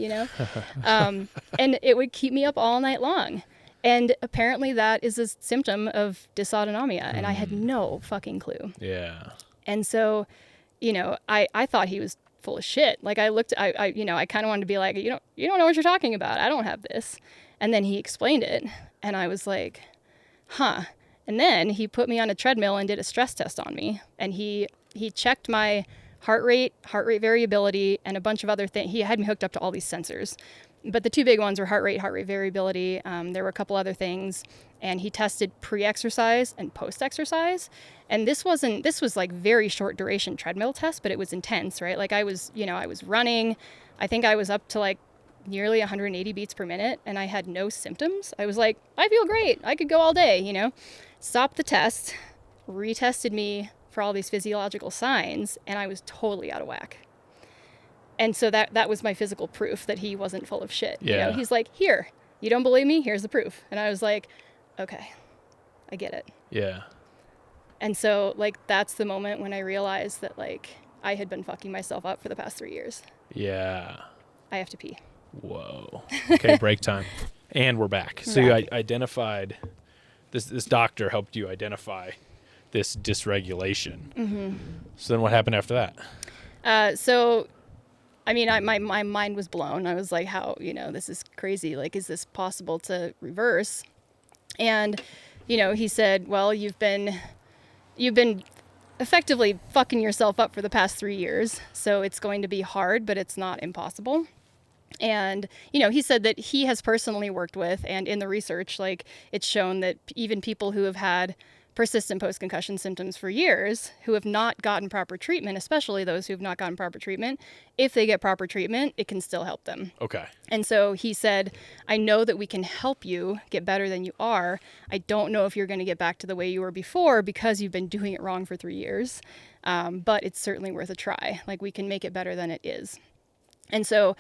and it would keep me up all night long. And apparently that is a symptom of dysautonomia, and I had no fucking clue. Yeah. And so, I thought he was full of shit. Like I kind of wanted to be like, you don't know what you're talking about. I don't have this. And then he explained it, and I was like, huh. And then he put me on a treadmill and did a stress test on me, and he checked my heart rate variability, and a bunch of other things. He had me hooked up to all these sensors, but the two big ones were heart rate variability. There were a couple other things, and he tested pre-exercise and post-exercise. And this was like very short duration treadmill test, but it was intense, right? Like I was running. I think I was up to like nearly 180 beats per minute, and I had no symptoms. I was like, I feel great. I could go all day, Stopped the test, retested me for all these physiological signs, and I was totally out of whack. And so that was my physical proof that he wasn't full of shit. Yeah. He's like, here, you don't believe me? Here's the proof. And I was like, okay, I get it. Yeah. And so like, that's the moment when I realized that like I had been fucking myself up for the past 3 years. Yeah. I have to pee. Whoa. Okay, break time. And we're back. So you identified, this doctor helped you identify this dysregulation. Mm-hmm. So then what happened after that? So, I mean, my mind was blown. I was like, how, this is crazy. Like, is this possible to reverse? And, he said, well, you've been effectively fucking yourself up for the past 3 years. So it's going to be hard, but it's not impossible. And, he said that he has personally worked with, and in the research, like it's shown that even people who have had persistent post-concussion symptoms for years, who have not gotten proper treatment, especially those who have not gotten proper treatment, if they get proper treatment, it can still help them. Okay. And so he said, I know that we can help you get better than you are. I don't know if you're going to get back to the way you were before because you've been doing it wrong for 3 years. But it's certainly worth a try. Like we can make it better than it is. And so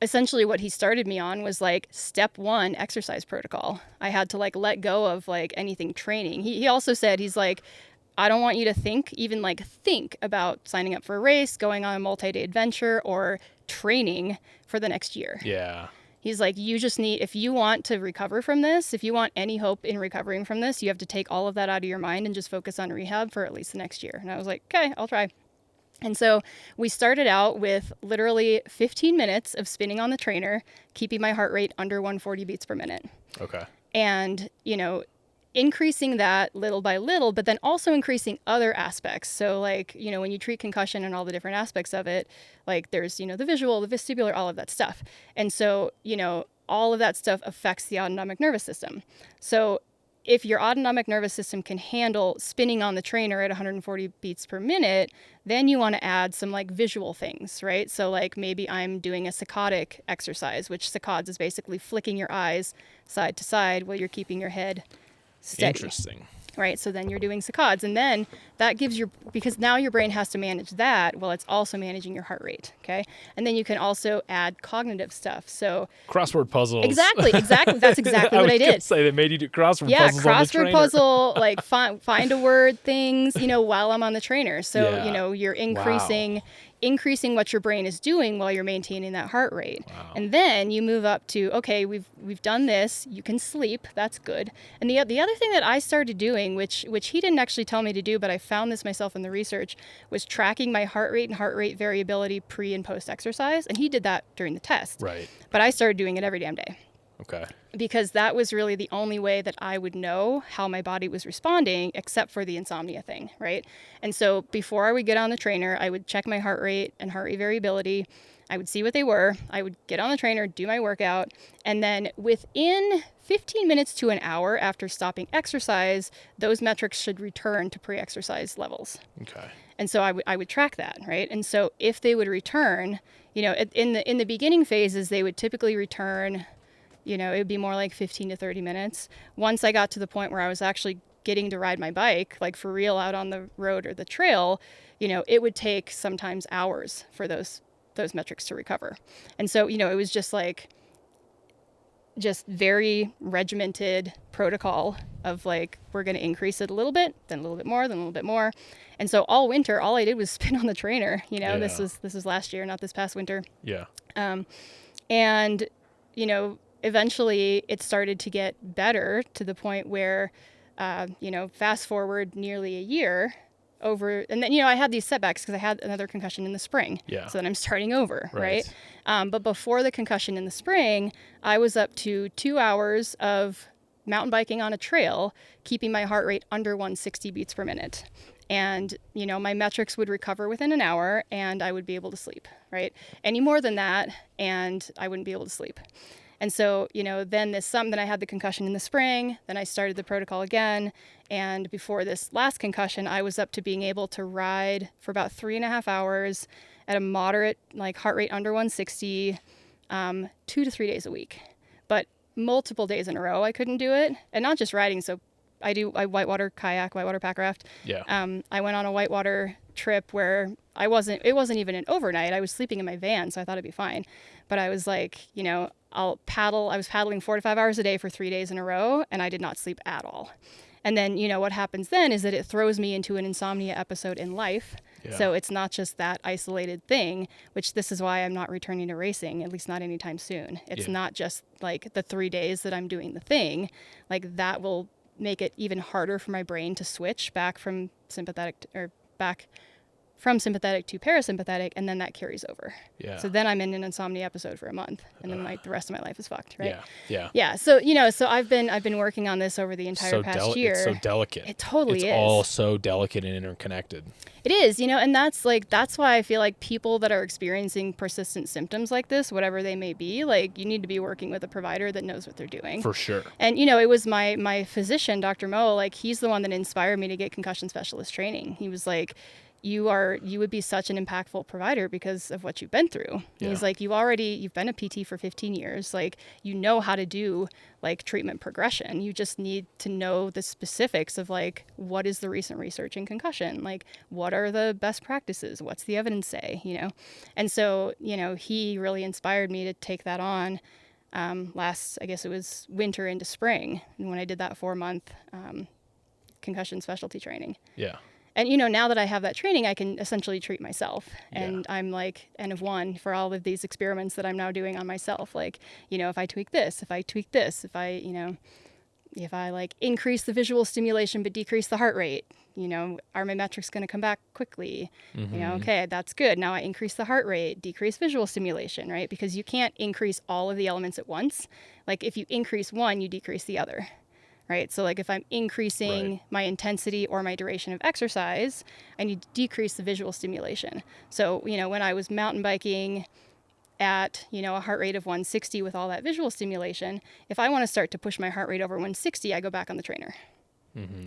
essentially what he started me on was like step 1 exercise protocol. I had to like let go of like anything training. He also said, he's like, I don't want you to think about signing up for a race, going on a multi-day adventure, or training for the next year. Yeah. He's like, you just need, if you want to recover from this, if you want any hope in recovering from this, you have to take all of that out of your mind and just focus on rehab for at least the next year. And I was like, okay, I'll try. And so we started out with literally 15 minutes of spinning on the trainer, keeping my heart rate under 140 beats per minute. Okay. And, increasing that little by little, but then also increasing other aspects. So like, when you treat concussion and all the different aspects of it, like there's, the visual, the vestibular, all of that stuff. And so, all of that stuff affects the autonomic nervous system. So if your autonomic nervous system can handle spinning on the trainer at 140 beats per minute, then you want to add some like visual things, right? So like maybe I'm doing a saccadic exercise, which saccades is basically flicking your eyes side to side while you're keeping your head steady. Interesting. Right, so then you're doing saccades, and then that gives because now your brain has to manage that while it's also managing your heart rate, okay? And then you can also add cognitive stuff, so... Crossword puzzles. Exactly, that's exactly what I did. I was going to say, they made you do crossword puzzles on the trainer. Yeah, crossword puzzle, like find a word things, while I'm on the trainer. So, you're increasing what your brain is doing while you're maintaining that heart rate. Wow. And then you move up to, okay, we've done this, you can sleep, that's good. And the other thing that I started doing, which he didn't actually tell me to do, but I found this myself in the research, was tracking my heart rate and heart rate variability pre and post exercise. And he did that during the test. Right. But I started doing it every damn day. Okay. Because that was really the only way that I would know how my body was responding, except for the insomnia thing, right? And so before I would get on the trainer, I would check my heart rate and heart rate variability. I would see what they were. I would get on the trainer, do my workout, and then within 15 minutes to an hour after stopping exercise, those metrics should return to pre-exercise levels. Okay. And so I would track that, right? And so if they would return, in the beginning phases, they would typically return, it would be more like 15 to 30 minutes. Once I got to the point where I was actually getting to ride my bike, like for real out on the road or the trail, it would take sometimes hours for those metrics to recover. And so, it was just very regimented protocol of like, we're going to increase it a little bit, then a little bit more, then a little bit more. And so all winter, all I did was spin on the trainer, This was last year, not this past winter. Yeah. And, eventually it started to get better to the point where, fast forward nearly a year over, and then, I had these setbacks because I had another concussion in the spring. Yeah. So then I'm starting over, right? But before the concussion in the spring, I was up to 2 hours of mountain biking on a trail, keeping my heart rate under 160 beats per minute. And, my metrics would recover within an hour and I would be able to sleep, right? Any more than that, and I wouldn't be able to sleep. And so, then I had the concussion in the spring, then I started the protocol again. And before this last concussion, I was up to being able to ride for about 3.5 hours at a moderate, heart rate under 160, 2 to 3 days a week. But multiple days in a row, I couldn't do it. And not just riding. So I whitewater kayak, whitewater pack raft. Yeah. I went on a whitewater trip where it wasn't even an overnight. I was sleeping in my van, so I thought it'd be fine. But I was like, I was paddling 4 to 5 hours a day for 3 days in a row, and I did not sleep at all. And then, what happens then is that it throws me into an insomnia episode in life. Yeah. So it's not just that isolated thing, which this is why I'm not returning to racing, at least not anytime soon. It's not just the 3 days that I'm doing the thing. That will make it even harder for my brain to switch back from sympathetic to parasympathetic, and then that carries over. Yeah. So then I'm in an insomnia episode for a month, and then the rest of my life is fucked, right? Yeah. So so I've been working on this over the entire past year. It's so delicate. It totally is. It's all so delicate and interconnected. It is, and that's why I feel like people that are experiencing persistent symptoms like this, whatever they may be, you need to be working with a provider that knows what they're doing. For sure. And it was my physician, Dr. Mo, he's the one that inspired me to get concussion specialist training. He was like, you would be such an impactful provider because of what you've been through. Yeah. He's like, you've been a PT for 15 years. You know how to do treatment progression. You just need to know the specifics of what is the recent research in concussion? What are the best practices? What's the evidence say? And so, he really inspired me to take that on last, I guess it was winter into spring, when I did that 4-month concussion specialty training. Yeah. And, now that I have that training, I can essentially treat myself. And I'm N of 1 for all of these experiments that I'm now doing on myself. If I tweak this, if I increase the visual stimulation but decrease the heart rate, are my metrics going to come back quickly? Mm-hmm. Okay, that's good. Now I increase the heart rate, decrease visual stimulation, right? Because you can't increase all of the elements at once. If you increase one, you decrease the other. Right. So if I'm increasing my intensity or my duration of exercise, I need to decrease the visual stimulation. So, when I was mountain biking at, a heart rate of 160 with all that visual stimulation, if I want to start to push my heart rate over 160, I go back on the trainer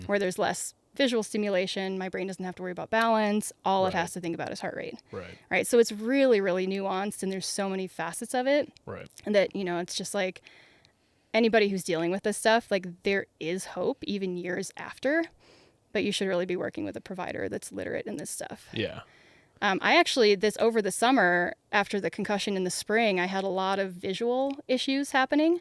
where there's less visual stimulation. My brain doesn't have to worry about balance. All it has to think about is heart rate. Right. So it's really, really nuanced, and there's so many facets of it. Right. And that, it's just anybody who's dealing with this stuff, there is hope even years after, but you should really be working with a provider that's literate in this stuff. Yeah. I actually, over the summer, after the concussion in the spring, I had a lot of visual issues happening.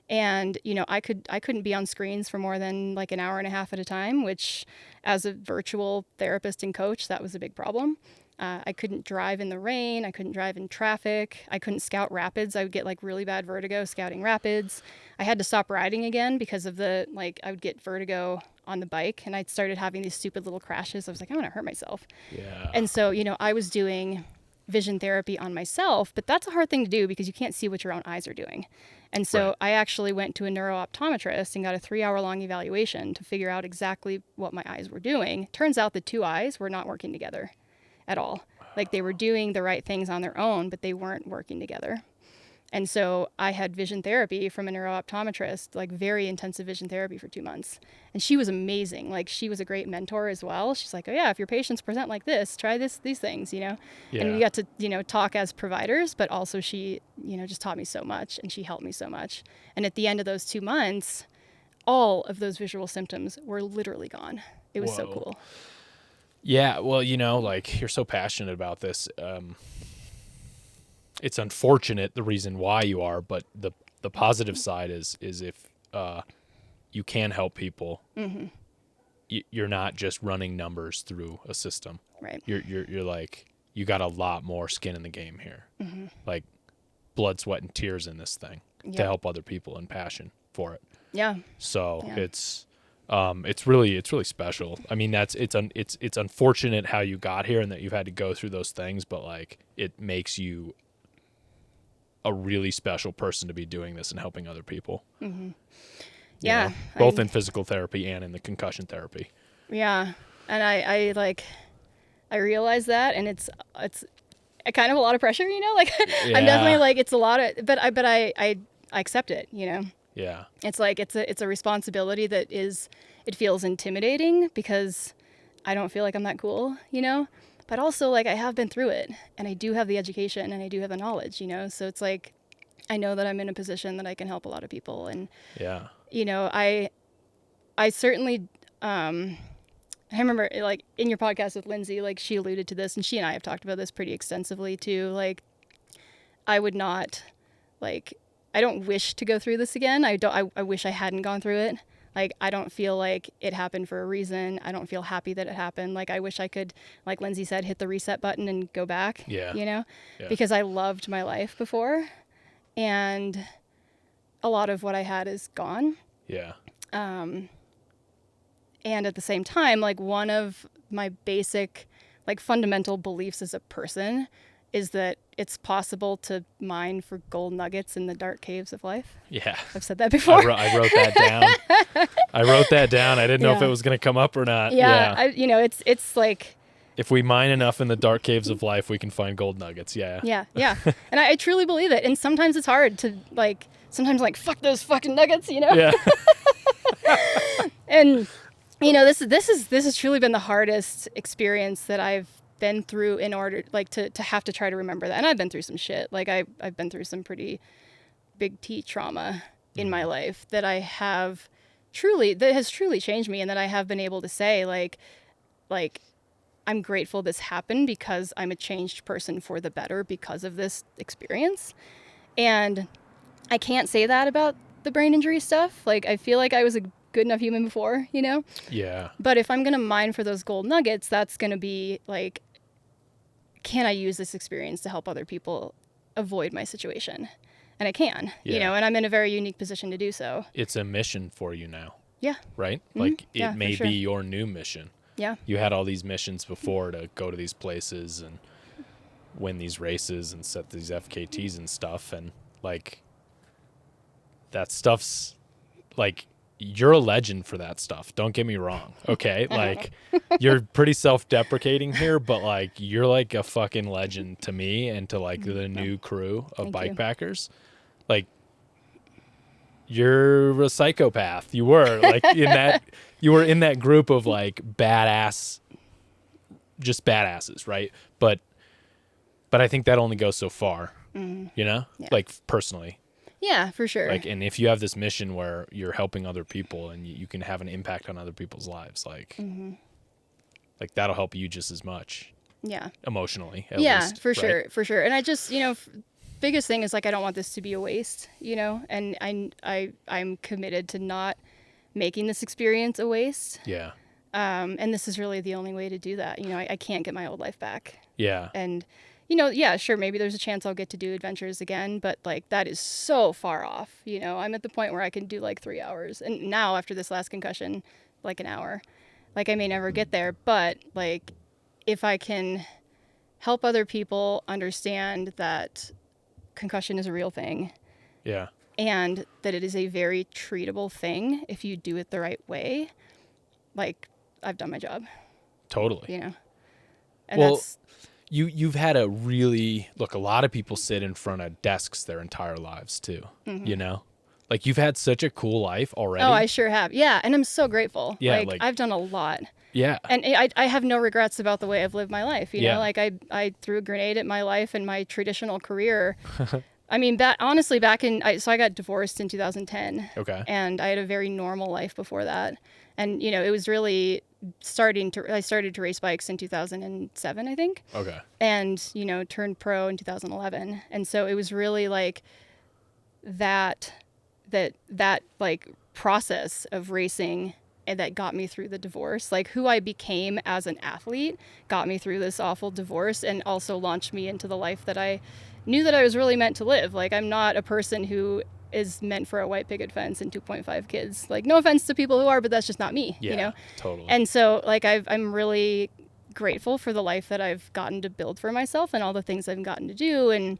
And, I couldn't be on screens for more than an hour and a half at a time, which as a virtual therapist and coach, that was a big problem. I couldn't drive in the rain. I couldn't drive in traffic. I couldn't scout rapids. I would get really bad vertigo scouting rapids. I had to stop riding again because of I would get vertigo on the bike, and I started having these stupid little crashes. I was like, I'm going to hurt myself. Yeah. And so, I was doing vision therapy on myself, but that's a hard thing to do because you can't see what your own eyes are doing. And so I actually went to a neurooptometrist and got a 3-hour-long evaluation to figure out exactly what my eyes were doing. Turns out the two eyes were not working together at all. They were doing the right things on their own, but they weren't working together. And so I had vision therapy from a neurooptometrist, very intensive vision therapy for 2 months. And she was amazing. She was a great mentor as well. She's like, oh yeah, if your patients present like this, try these things, Yeah. And we got to, talk as providers, but also she, just taught me so much, and she helped me so much. And at the end of those 2 months, all of those visual symptoms were literally gone. It was so cool. Yeah, well, you're so passionate about this. It's unfortunate the reason why you are, but the positive side is if you can help people, you're not just running numbers through a system. Right. You're you got a lot more skin in the game here. Blood, sweat, and tears in this thing. to help other people and passion for it. Yeah. So it's really special. I mean, it's unfortunate how you got here and that you've had to go through those things, but like it makes you a really special person to be doing this and helping other people. Mm-hmm. Yeah. Both in physical therapy and in the concussion therapy. Yeah. And I realize that, and it's kind of a lot of pressure, like I'm definitely like, it's a lot of, but I accept it, Yeah. It's like, it's a responsibility that it feels intimidating because I don't feel like I'm that cool, but also like I have been through it and I do have the education and I do have the knowledge, so it's like, I know that I'm in a position that I can help a lot of people. And, I certainly, I remember like in your podcast with Lindsay, like she alluded to this, and she and I have talked about this pretty extensively too. Like I would not, like, I don't wish to go through this again. I wish I hadn't gone through it. Like, I don't feel like it happened for a reason. I don't feel happy that it happened. Like, I wish I could, like Lindsay said, hit the reset button and go back, because I loved my life before. And a lot of what I had is gone. Yeah. And at the same time, like one of my basic, like fundamental beliefs as a person is that it's possible to mine for gold nuggets in the dark caves of life. Yeah. I've said that before. I wrote that down. I didn't know if it was going to come up or not. Yeah. It's like, if we mine enough in the dark caves of life, we can find gold nuggets. Yeah. Yeah. Yeah. And I truly believe it. And sometimes it's hard to fuck those fucking nuggets, Yeah. And this has truly been the hardest experience that I've been through in order, like, to have to try to remember that. And I've been through some shit. Like I've been through some pretty big T trauma in my life that has truly changed me, and that I have been able to say like I'm grateful this happened because I'm a changed person for the better because of this experience. And I can't say that about the brain injury stuff. Like, I feel like I was a good enough human before, Yeah. But if I'm going to mine for those gold nuggets, that's going to be like, can I use this experience to help other people avoid my situation? And I can, and I'm in a very unique position to do so. It's a mission for you now. Yeah. Right? Mm-hmm. Like it may sure. be your new mission. Yeah. You had all these missions before to go to these places and win these races and set these FKTs and stuff. And like, that stuff's like, you're a legend for that stuff. Don't get me wrong. Okay. Like, you're pretty self-deprecating here, but like, you're like a fucking legend to me and to like the new crew of bikepackers. Like, you're a psychopath. You were like you were in that group of like badasses, right? But I think that only goes so far, like personally. Yeah, for sure. Like, and if you have this mission where you're helping other people and you can have an impact on other people's lives, like, like that'll help you just as much. Yeah. Emotionally. At least, for right? sure. For sure. And I just, biggest thing is like, I don't want this to be a waste, and I'm committed to not making this experience a waste. Yeah. And this is really the only way to do that. I can't get my old life back. Yeah. And, yeah, sure, maybe there's a chance I'll get to do adventures again, but like that is so far off. I'm at the point where I can do like 3 hours. And now after this last concussion, like an hour. Like, I may never get there, but like, if I can help other people understand that concussion is a real thing. Yeah. And that it is a very treatable thing if you do it the right way, like, I've done my job. Totally. And well, that's... You've had a lot of people sit in front of desks their entire lives too, Like, you've had such a cool life already. Oh, I sure have. Yeah, and I'm so grateful. Yeah, like I've done a lot. Yeah. And I have no regrets about the way I've lived my life, Like, I threw a grenade at my life and my traditional career. I mean, honestly, so I got divorced in 2010. Okay. And I had a very normal life before that. And, it was really I started to race bikes in 2007, I think. Okay. And, turned pro in 2011. And so it was really like that like process of racing and that got me through the divorce. Like, who I became as an athlete got me through this awful divorce and also launched me into the life that I knew that I was really meant to live. Like, I'm not a person who is meant for a white picket fence and 2.5 kids. Like, no offense to people who are, but that's just not me, yeah, you know? Totally. And so, like, I'm really grateful for the life that I've gotten to build for myself and all the things I've gotten to do, and,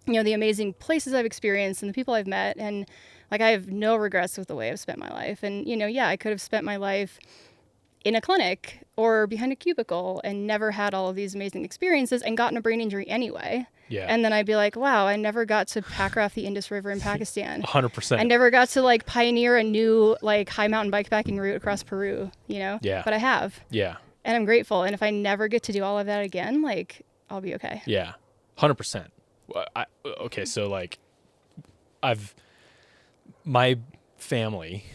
you know, the amazing places I've experienced and the people I've met. And, like, I have no regrets with the way I've spent my life. And, you know, yeah, I could have spent my life in a clinic or behind a cubicle and never had all of these amazing experiences and gotten a brain injury anyway. Yeah. And then I'd be like, wow, I never got to pack off the Indus River in Pakistan. 100%. I never got to, like, pioneer a new, like, high mountain bikepacking route across Peru, you know? Yeah. But I have. Yeah. And I'm grateful. And if I never get to do all of that again, like, I'll be okay. Yeah. 100%. Okay. So, like, my family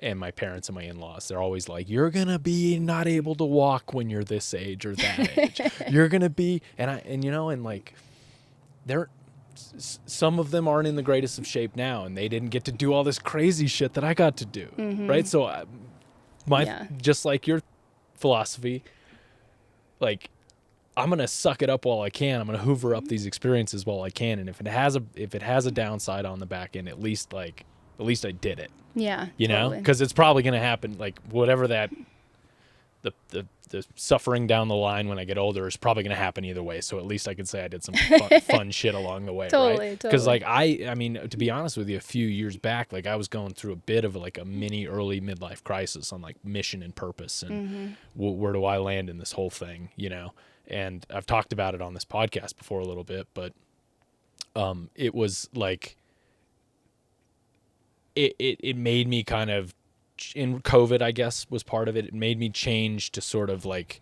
and my parents and my in-laws, they're always like, you're going to be not able to walk when you're this age or that age. You're going to be, and you know, and like, some of them aren't in the greatest of shape now, and they didn't get to do all this crazy shit that I got to do. Mm-hmm. Right. So just like your philosophy, like, I'm going to suck it up while I can. I'm going to hoover up these experiences while I can. And if it has a downside on the back end, at least I did it. Yeah. You know, because it's probably going to happen. Like, whatever that, the suffering down the line when I get older is probably going to happen either way. So at least I can say I did some fun shit along the way. Totally. Right? Because like, I mean, to be honest with you, a few years back, like, I was going through a bit of like a mini early midlife crisis on like mission and purpose and where do I land in this whole thing, you know? And I've talked about it on this podcast before a little bit, but it was like, it made me kind of, in COVID, I guess, was part of it. It made me change to sort of like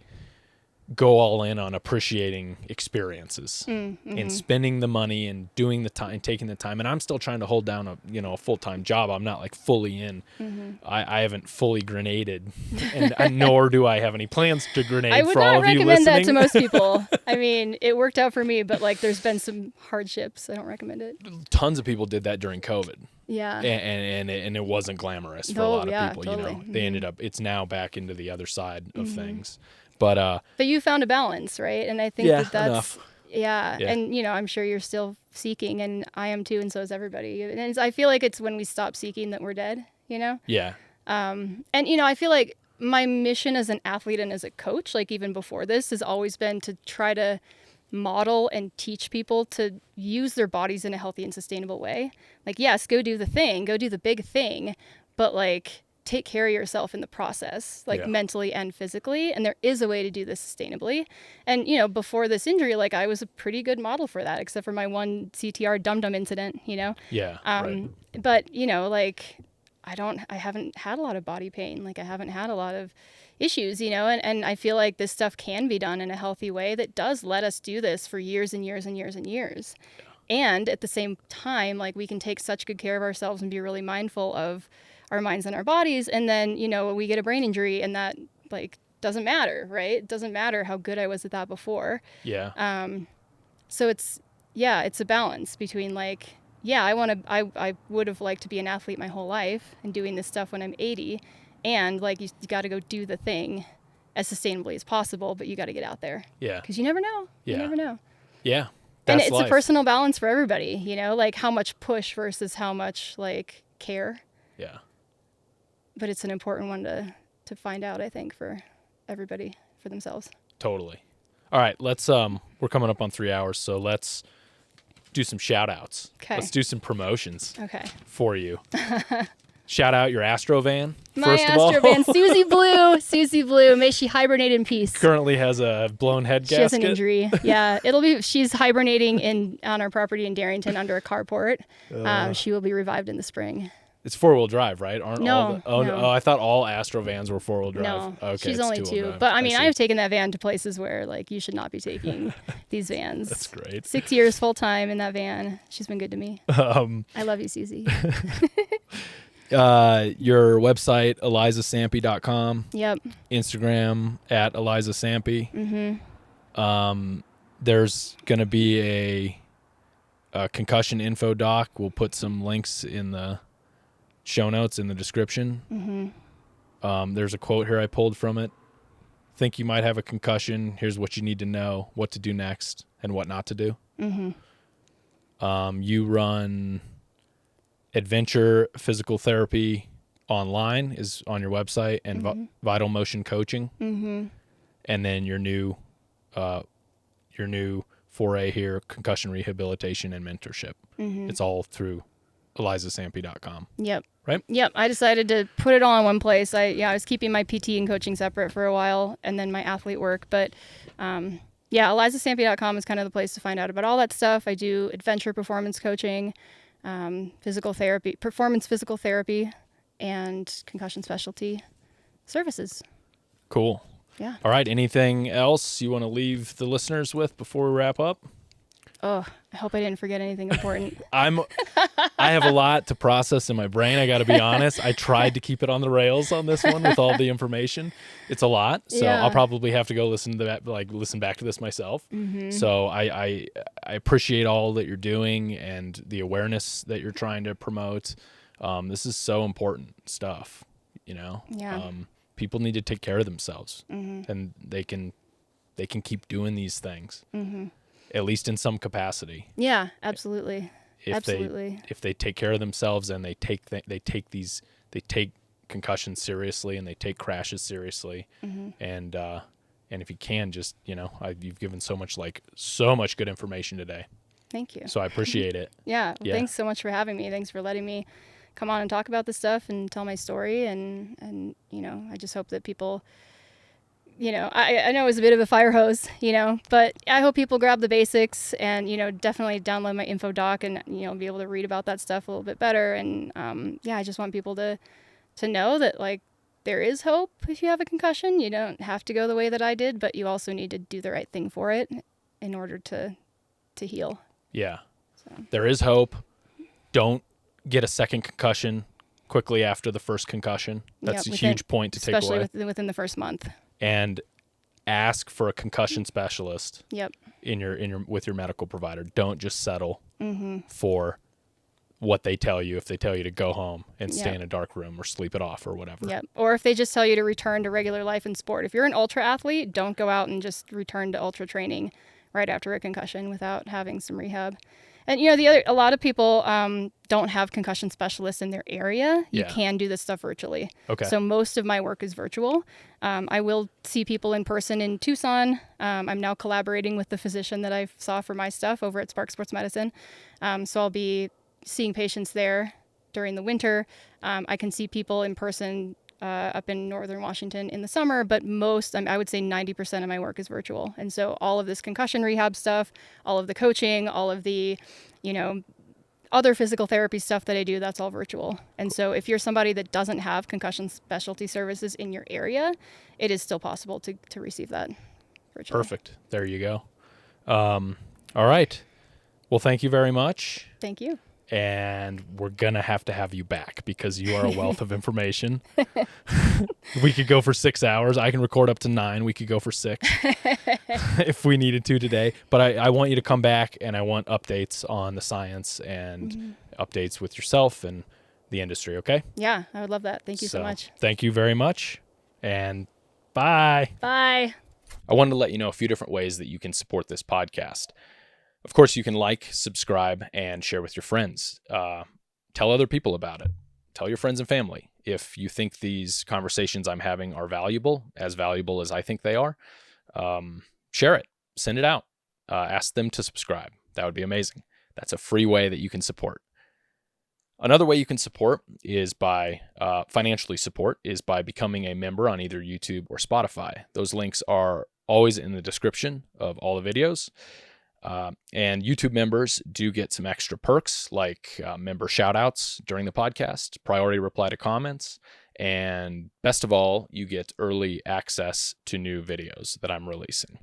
go all in on appreciating experiences and spending the money and doing the time, taking the time. And I'm still trying to hold down a full-time job. I'm not like fully in. I haven't fully grenaded, and nor do I have any plans to grenade. I would for all not of you recommend that listening. to most people. I mean, it worked out for me, but like, there's been some hardships. I don't recommend it. Tons of people did that during COVID. Yeah. And it wasn't glamorous for a lot of people, totally. you know. They ended up, it's now back into the other side of things. But you found a balance, right? And I think that's enough. Yeah. And, you know, I'm sure you're still seeking, and I am too, and so is everybody. And I feel like it's when we stop seeking that we're dead, you know? Yeah. And, you know, I feel like my mission as an athlete and as a coach, like even before this, has always been to try to model and teach people to use their bodies in a healthy and sustainable way. Like, yes, go do the big thing, but like, take care of yourself in the process, like mentally and physically. And there is a way to do this sustainably. And, you know, before this injury, like, I was a pretty good model for that, except for my one CTR dum-dum incident, you know? Yeah. Right. But, you know, like, I haven't had a lot of body pain. Like, I haven't had a lot of issues, you know, and I feel like this stuff can be done in a healthy way that does let us do this for years and years and years and years. And at the same time, like, we can take such good care of ourselves and be really mindful of our minds and our bodies. And then, you know, we get a brain injury, and that, like, doesn't matter, right? It doesn't matter how good I was at that before. Yeah. So it's a balance between, like, I would have liked to be an athlete my whole life and doing this stuff when I'm 80. And, like, you got to go do the thing as sustainably as possible, but you got to get out there. Yeah. Because you never know. Yeah. You never know. Yeah. And That's it's life. a personal balance for everybody, you know, like how much push versus how much, like, care. Yeah. But it's an important one to find out, I think, for everybody, for themselves. Totally. All right. Let's, we're coming up on 3 hours, so let's do some shout outs. Okay. Let's do some promotions Okay. for you. Shout out your Astro van. My first of all. Astro van, Susie Blue. May she hibernate in peace. Currently has a blown head gasket. She has an injury. Yeah, she's hibernating on our property in Darrington under a carport. She will be revived in the spring. It's 4-wheel drive, right? No. I thought all Astro vans were 4-wheel drive. No, Okay, she's it's only 2. drive. But I mean, see. I've taken that van to places where, like, you should not be taking these vans. That's great. 6 years full time in that van. She's been good to me. I love you, Susie. Your website, elizasampey.com. Yep. Instagram at elizasampey. There's going to be a concussion info doc. We'll put some links in the show notes in the description. There's a quote here I pulled from it. Think you might have a concussion. Here's what you need to know, what to do next, and what not to do. You run Adventure Physical Therapy Online is on your website, and Vital Motion Coaching. And then your new foray here, concussion rehabilitation and mentorship. It's all through elizasampey.com. Yep. Right? Yep. I decided to put it all in one place. I was keeping my PT and coaching separate for a while, and then my athlete work. But elizasampey.com is kind of the place to find out about all that stuff. I do adventure performance coaching, physical therapy, performance physical therapy, and concussion specialty services. Cool. Yeah. All right. Anything else you want to leave the listeners with before we wrap up? Oh, I hope I didn't forget anything important. I have a lot to process in my brain. I got to be honest. I tried to keep it on the rails on this one with all the information. It's a lot, so I'll probably have to go listen to that, listen back to this myself. So I appreciate all that you're doing and the awareness that you're trying to promote. This is so important stuff. Yeah. People need to take care of themselves, and they can keep doing these things. At least in some capacity. Yeah, absolutely. If they take care of themselves and they take concussions seriously and they take crashes seriously, and if you can just you've given so much good information today. Thank you. So I appreciate it. Yeah. Thanks so much for having me. Thanks for letting me come on and talk about this stuff and tell my story, and I just hope that people. I know it was a bit of a fire hose, but I hope people grab the basics and, definitely download my info doc and, be able to read about that stuff a little bit better. And, I just want people to know that, there is hope if you have a concussion. You don't have to go the way that I did, but you also need to do the right thing for it in order to heal. Yeah. So. There is hope. Don't get a second concussion quickly after the first concussion. That's a huge point to take away. Especially within the first month. And ask for a concussion specialist. Yep. With your medical provider. Don't just settle for what they tell you. If they tell you to go home and stay in a dark room or sleep it off or whatever. Yep. Or if they just tell you to return to regular life in sport. If you're an ultra athlete, don't go out and just return to ultra training right after a concussion without having some rehab. And a lot of people don't have concussion specialists in their area. You can do this stuff virtually. Okay. So most of my work is virtual. I will see people in person in Tucson. I'm now collaborating with the physician that I saw for my stuff over at Spark Sports Medicine. So I'll be seeing patients there during the winter. I can see people in person up in northern Washington in the summer, but I would say 90% of my work is virtual. And so all of this concussion rehab stuff, all of the coaching, all of the, other physical therapy stuff that I do, that's all virtual. And so if you're somebody that doesn't have concussion specialty services in your area, it is still possible to receive that virtually. Perfect. There you go. All right. Well, thank you very much. Thank you. And we're going to have you back because you are a wealth of information. We could go for 6 hours. I can record up to 9. We could go for 6 if we needed to today. But I want you to come back, and I want updates on the science and updates with yourself and the industry, okay? Yeah, I would love that. Thank you so much. Thank you very much, and bye. Bye. I wanted to let you know a few different ways that you can support this podcast. Of course, you can like, subscribe, and share with your friends. Tell other people about it. Tell your friends and family. If you think these conversations I'm having are valuable as I think they are, share it. Send it out. Ask them to subscribe. That would be amazing. That's a free way that you can support. Another way you can support is by financially support is by becoming a member on either YouTube or Spotify. Those links are always in the description of all the videos. And YouTube members do get some extra perks like member shout-outs during the podcast, priority reply to comments, and best of all, you get early access to new videos that I'm releasing.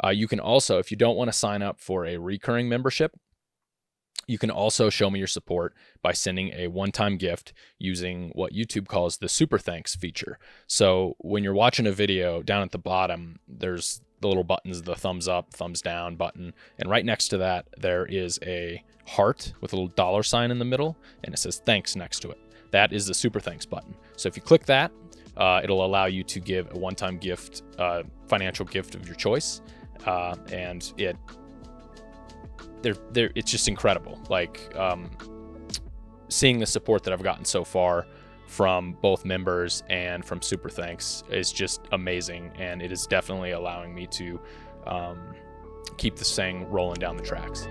You can also, if you don't want to sign up for a recurring membership, you can also show me your support by sending a one-time gift using what YouTube calls the Super Thanks feature. So when you're watching a video, down at the bottom, there's the little buttons, the thumbs up, thumbs down button. And right next to that, there is a heart with a little $sign in the middle, and it says thanks next to it. That is the Super Thanks button. So if you click that, it'll allow you to give a one-time gift, financial gift of your choice. And it's just incredible. seeing the support that I've gotten so far from both members and from Super Thanks is just amazing, and it is definitely allowing me to keep this thing rolling down the tracks.